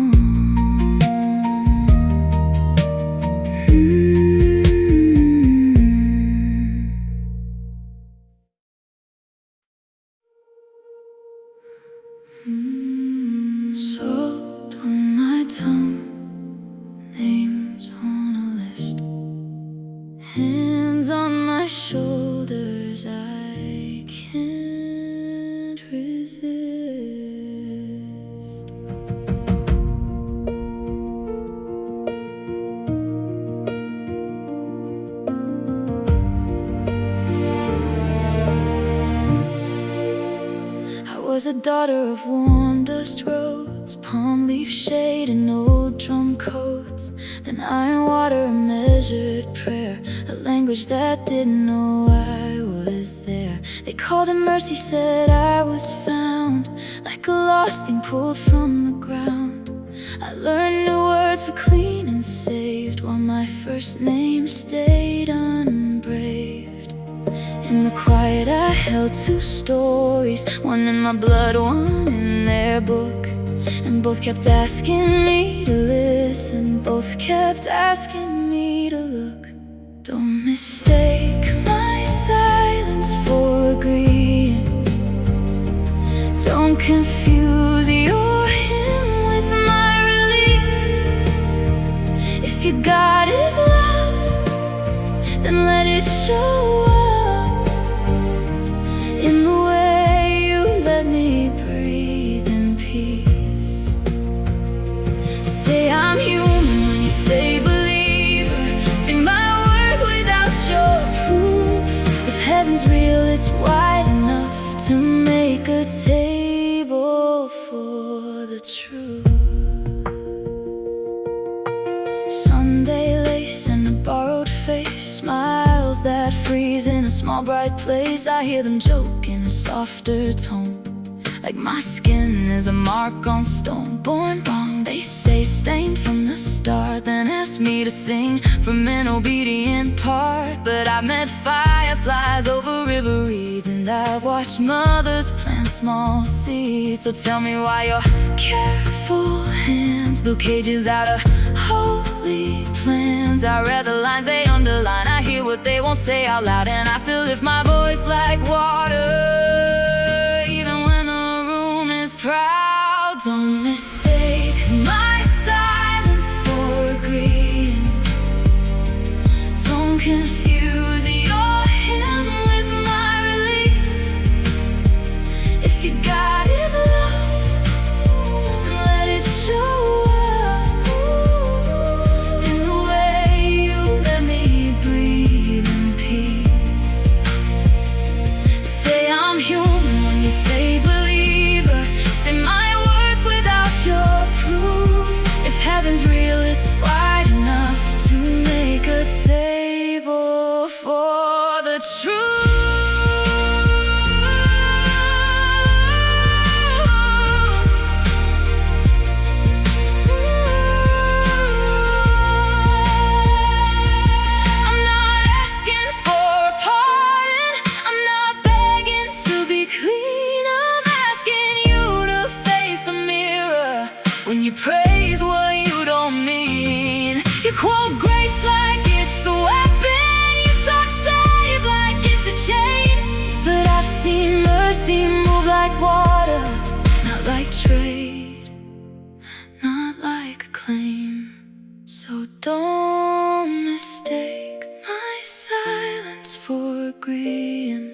Hands on my shoulders, I can't resist. I was a daughter of warm dust roads, palm leaf shade and old drum coats. Then iron water, measured prayer, a language that didn't know I was there. They called it mercy, said I was found, like a lost thing pulled from the ground. I learned new words for clean and saved, while my first name stayed unbraved. In the quiet I held two stories, one in my blood, one in their book. And both kept asking me to listen, both kept asking me to look. Don't mistake my silence for agreeing. Don't confuse your hymn with my release. If your God is love, then let it show up in the way you let me breathe in peace. Say I'm human when you say believer. Say my worth without your proof. If heaven's real, it's wide enough to make a table for the truth. Sunday lace and a borrowed face, smiles that freeze in a small bright place. I hear them joke in a softer tone, like my skin is a mark on stone. Born wrong, they say, stained from the start, then asked me to sing from an obedient part. But I met fireflies over river reeds, and I watched mothers plant small seeds. So tell me why your careful hands build cages out of holy plans. I read the lines they underline, I hear what they won't say out loud, and I still lift my voice like water, even when the room is proud. Don't mistake my silence for agreeing. Don't confuse your hymn with my release. If your God is love, then let it show up in the way you let me breathe in peace. Say I'm human when you say believer. Say my worth without your proof. If heaven's real, it's wide enough to make a table for the truth. I'm not asking for a pardon, I'm not begging to be clean. I'm asking you to face the mirror when you praise what you don't mean. You quote grace like it's a weapon, you talk save like it's a chain. But I've seen mercy move like water, not like trade, not like a claim. So don't mistake my silence for agreeing.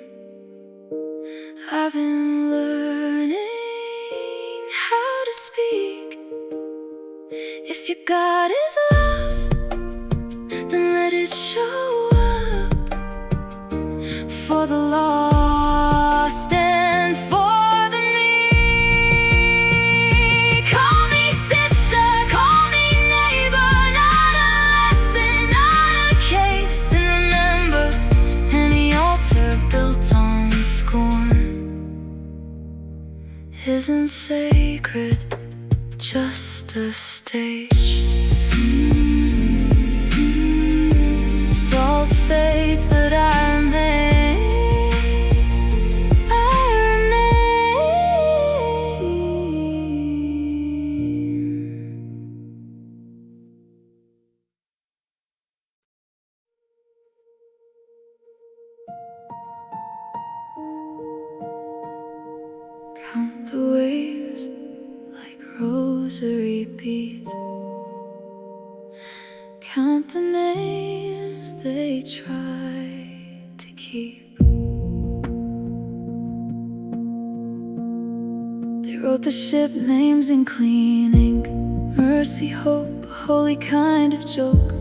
I've been learning how to speak. If your God is love, then let it show up for the lost and for the meek. Call me sister, call me neighbor, not a lesson, not a case. And remember, any altar built on scorn isn't sacred, just a stage. Salt fades, but I remain. I remain. Count the waves like rosary beads. Count the names storms they tried to keep. They wrote the ship names in clean ink. Mercy, hope, a holy kind of joke.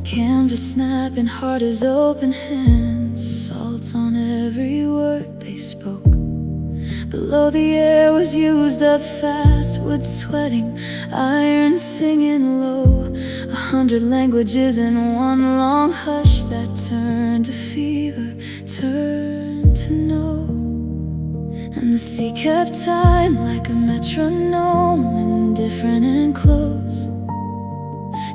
Canvas snapping, heart as open hands. Salt on every word they spoke. Below the air was used up fast, wood sweating, iron singing low. 100 languages in one long hush that turned to fever, turned to know. And the sea kept time like a metronome, indifferent and close.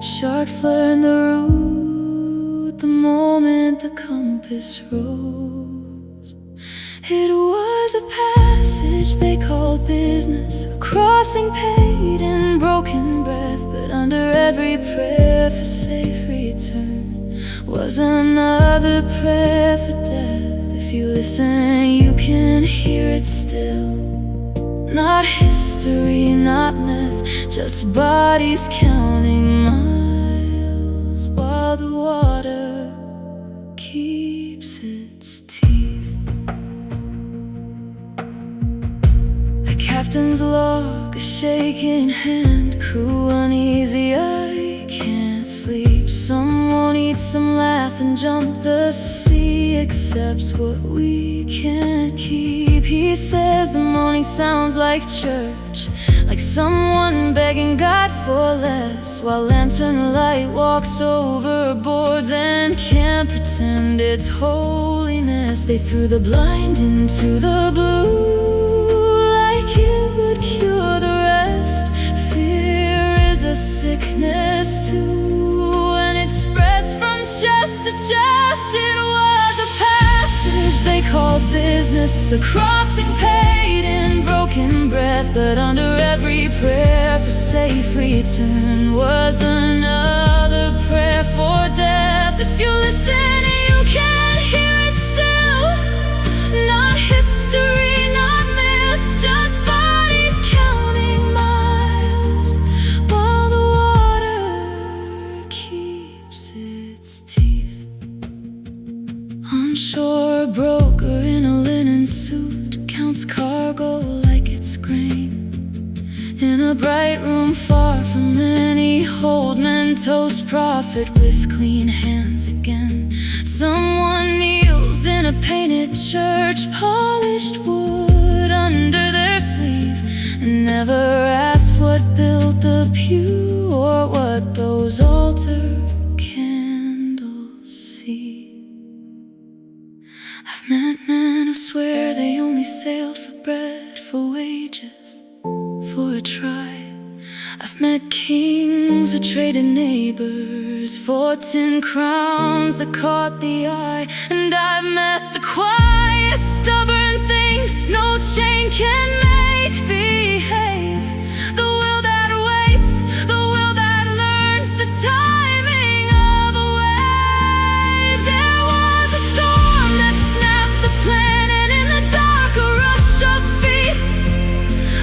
Sharks learned the route the moment the compass rose. It was a passage they called business, a crossing paid in broken breath. But under every prayer for safe return was another prayer for death. If you listen, you can hear it still. Not history, not myth, just bodies counting miles while the water keeps its teeth. A captain's log, a shaking hand, crew uneasy, I can't sleep. Some won't eat, some laugh and jump. The sea accepts what we can't keep. He says the morning sounds like church, like someone begging God for less, while lantern light walks over boards and can't pretend it's holiness. They threw the blind into the blue like it would cure the rest. Fear is a sickness too, and it spreads from chest to chest. It was a passage they called business, a crossing paid in broken breath. But under every prayer for safe return was another prayer for death. If you listen, you can hear it still. Not history, not myth, just bodies counting miles while the water keeps its teeth. On shore, a broker in a linen suit counts cargo like it's grain. In a bright room far from any hold, men toast profit with clean hands again. Someone kneels in a painted church, polished wood under their sleeve, and never asked what built the pew or what those altar candles see. I've met men who swear they only sailed for bread, for wages, for a try. I've met kings who traded neighbors for 10 crowns that caught the eye. And I've met the quiet, stubborn thing no chain can make behave. The will that waits, the will that learns the timing of a wave. There was a storm that snapped the planet in the dark, a rush of feet,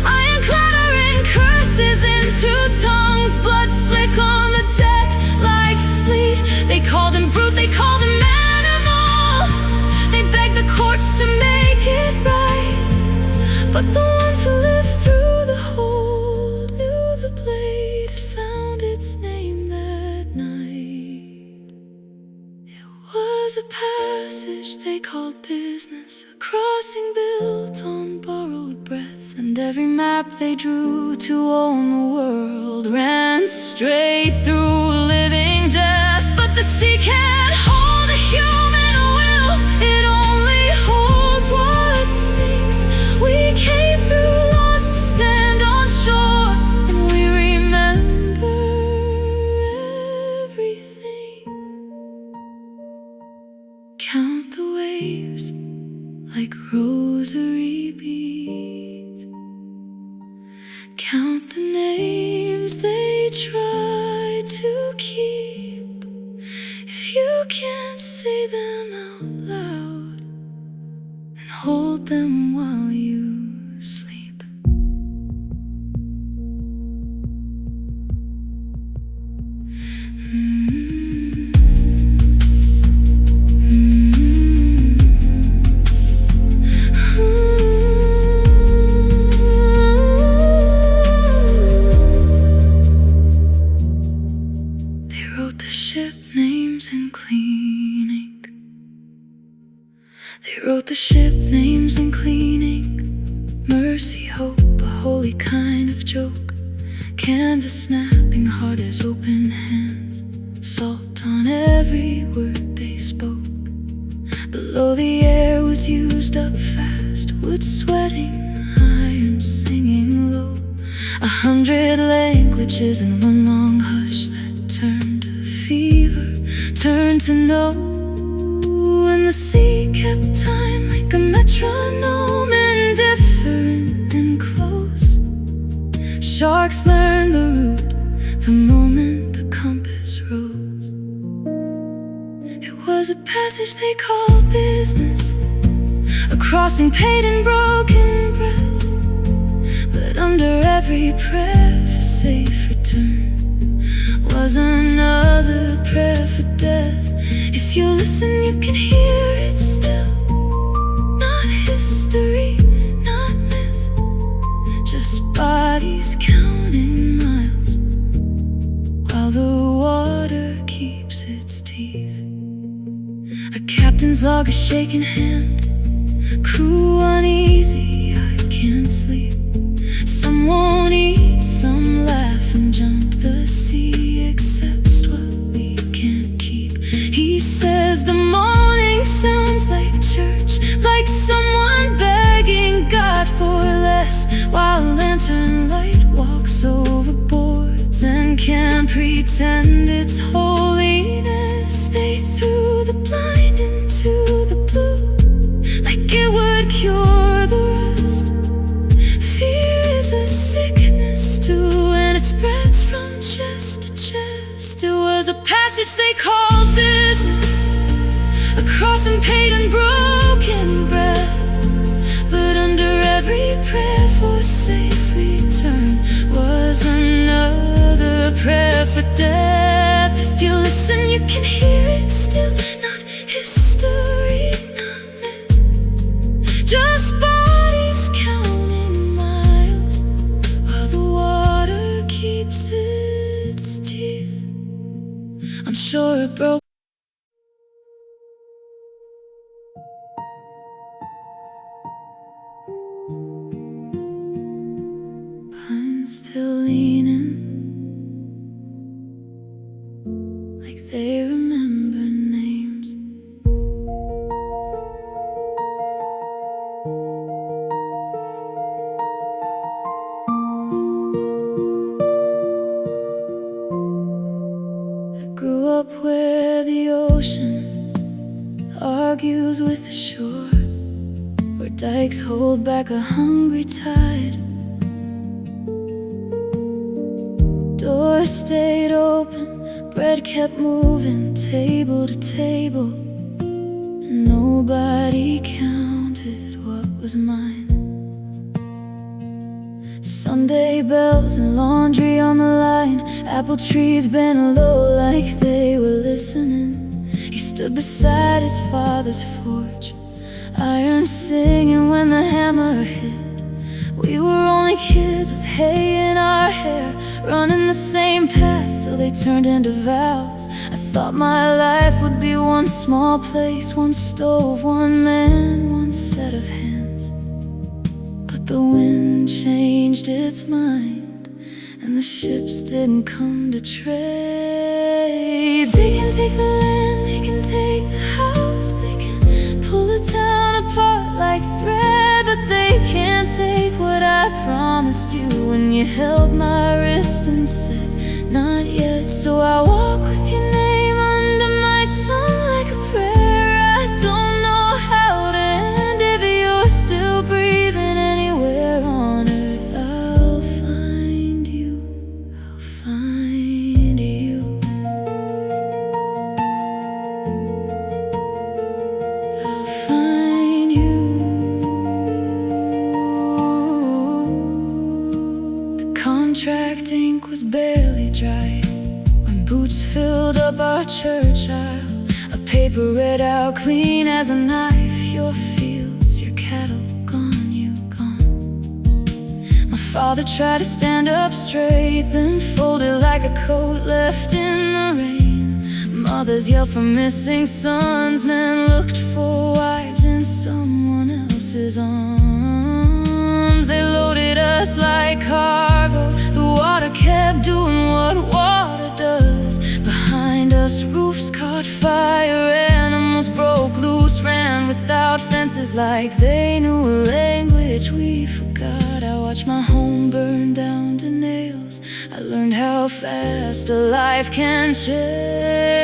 iron clattering curses into tongues, blood slick on the deck like sleet. They called him brute, they called him animal, they begged the courts to make it right. But the ones who lived through the hold knew the blade had found its name that night. It was a passage they called business, a crossing built on borrowed breath. And every map they drew to own the world ran straight through living death. But the sea can't hold a human will, it only holds what sinks. We came through lost to stand on shore, and we remember everything. Count the waves like rosary beads, count the names they try to keep. If you can't say them out loud, then hold them while you sleep. clean ink. They wrote the ship names in clean ink. Mercy, hope, a holy kind of joke. Canvas snapping hard as open hands. Salt on every word they spoke. Below the air was used up fast. Wood sweating, iron singing low. 100 languages in one long hush that turned to fever, turned to no. And the sea kept time like a metronome, indifferent and close. Sharks learned the route the moment the compass rose. It was a passage they called business, a crossing paid in broken breath. But under every prayer for safe return was another prayer for death. If you listen, you can hear it still. Not history, not myth, just bodies counting miles while the water keeps its teeth. A captain's log, a shaking hand. Crew uneasy, I can't sleep. Some won't eat, some laugh and jump. The sea accepts what we can't keep. He says the morning sounds like church, like someone begging God for less, while lantern light walks over boards and can't pretend it's holiness. They threw the blind into the blue, like it would cure the rust. Fear is a sickness too, and it spreads from chest to chest. It was a passage they called business, a crossing paid in broken breath. But under every prayer for safe return was another prayer for death. If you listen, you can hear it still. Not history, not myth, just bodies counting miles while the water keeps its teeth. I'm sure it broke. Pines still leaning, like they remember names. I grew up where the ocean argues with the shore, where dikes hold back a hungry tide. Doors stayed open, bread kept moving, table to table, and nobody counted what was mine. Sunday bells and laundry on the line, apple trees bent low like they were listening. He stood beside his father's forge, iron singing when the hammer hit. We were only kids with hay in our hair, running the same paths till they turned into vows. I thought my life would be one small place, one stove, one man, one set of hands. But the wind changed its mind, and the ships didn't come to trade. They can take the land, they can take the house, they can pull a town apart like thread, but they can't take what I promised you when you held my wrist and said, not yet. So I walk with your name under my tongue like a prayer. I don't know how to end. If you're still breathing anywhere on earth, I'll find you, I'll find you, I'll find you. Contract ink was barely dry when boots filled up our church aisle. A paper read out clean as a knife. Your fields, your cattle, gone, you gone. My father tried to stand up straight, then folded like a coat left in the rain. Fathers yelled for missing sons. Men looked for wives in someone else's arms. They loaded us like cargo. The water kept doing what water does. Behind us roofs caught fire. Animals broke loose, ran without fences like they knew a language we forgot. I watched my home burn down to nails. I learned how fast a life can change.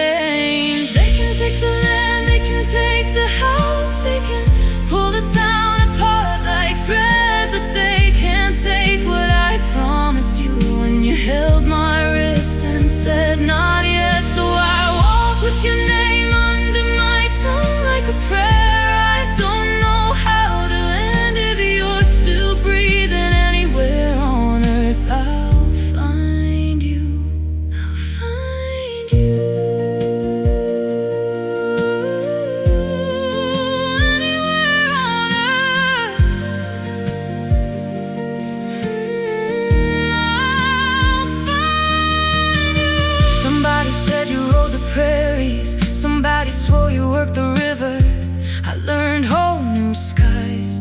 They can take the land, they can take the house, they can pull the town apart like thread, but they can't take what I promised you when you held my wrist and said not yet. So I walk with your name under my tongue like a prayer. I don't know how to land if you're still breathing anywhere on earth. I'll find you, I'll find you. Anywhere on earth, I'll find you. Somebody said you rode the prairies. Somebody swore you worked the river. I learned whole new skies,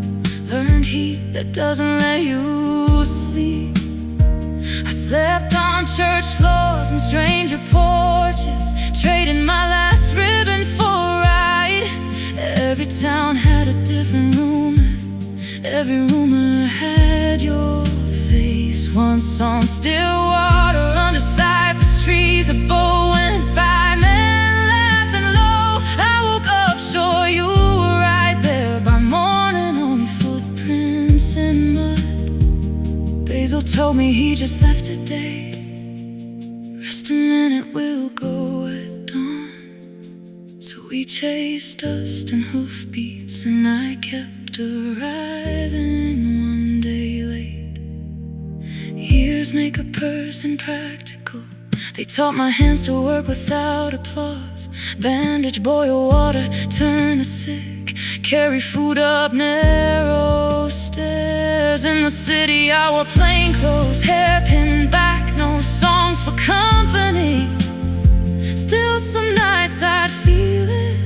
learned heat that doesn't let you sleep. I slept on church floors and stranger porches, trading my last ribbon for a ride. Every town had a different rumor. Every rumor had your face. Once on still water under cypress trees, a boat went by, men laughing low. I woke up sure you were right there. By morning only footprints in mud. Basil told me he just left today. Rest a minute, we'll go at dawn. So we chased dust and hoofbeats, and I kept arriving one day late. Years make a person practical. They taught my hands to work without applause. Bandage, boil water, turn the sick, carry food up narrow stairs. In the city I wore plain clothes, hair pinned back, no songs for company. Still some nights I'd feel it,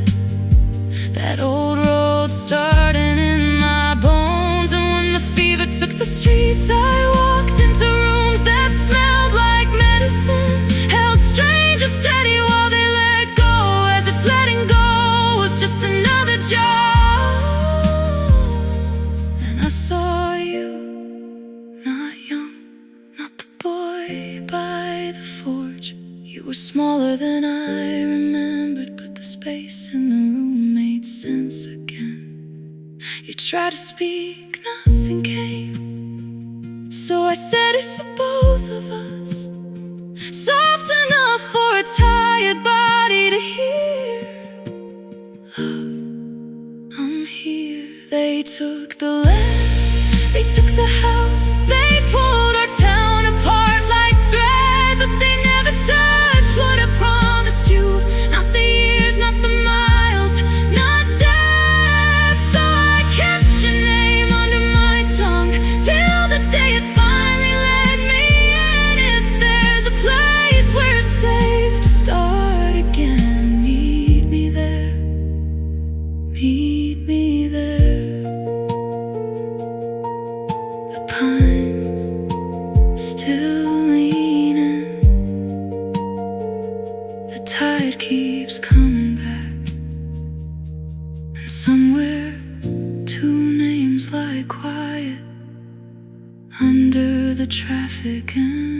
that old road starting in my bones. And when the fever took the streets, I walked into rooms that smelled like medicine, held strangers steady while they let go, as if letting go was just another job. Then I saw you, not young, not the boy by the forge. You were smaller than I remembered, but the space in the room made sense again. You tried to speak, nothing came. So I said it for both of us, soft enough for a tired body to hear. Love, I'm here. They took the land, they took the house, they pulled our town apart like thread, but they never touched what I promised you. Not the years, not the miles, not death. So I kept your name under my tongue till the day it finally let me in. If there's a place where it's safe to start again, meet me there, meet me there. The pines still leaning, the tide keeps coming back, and somewhere two names lie quiet under the traffic and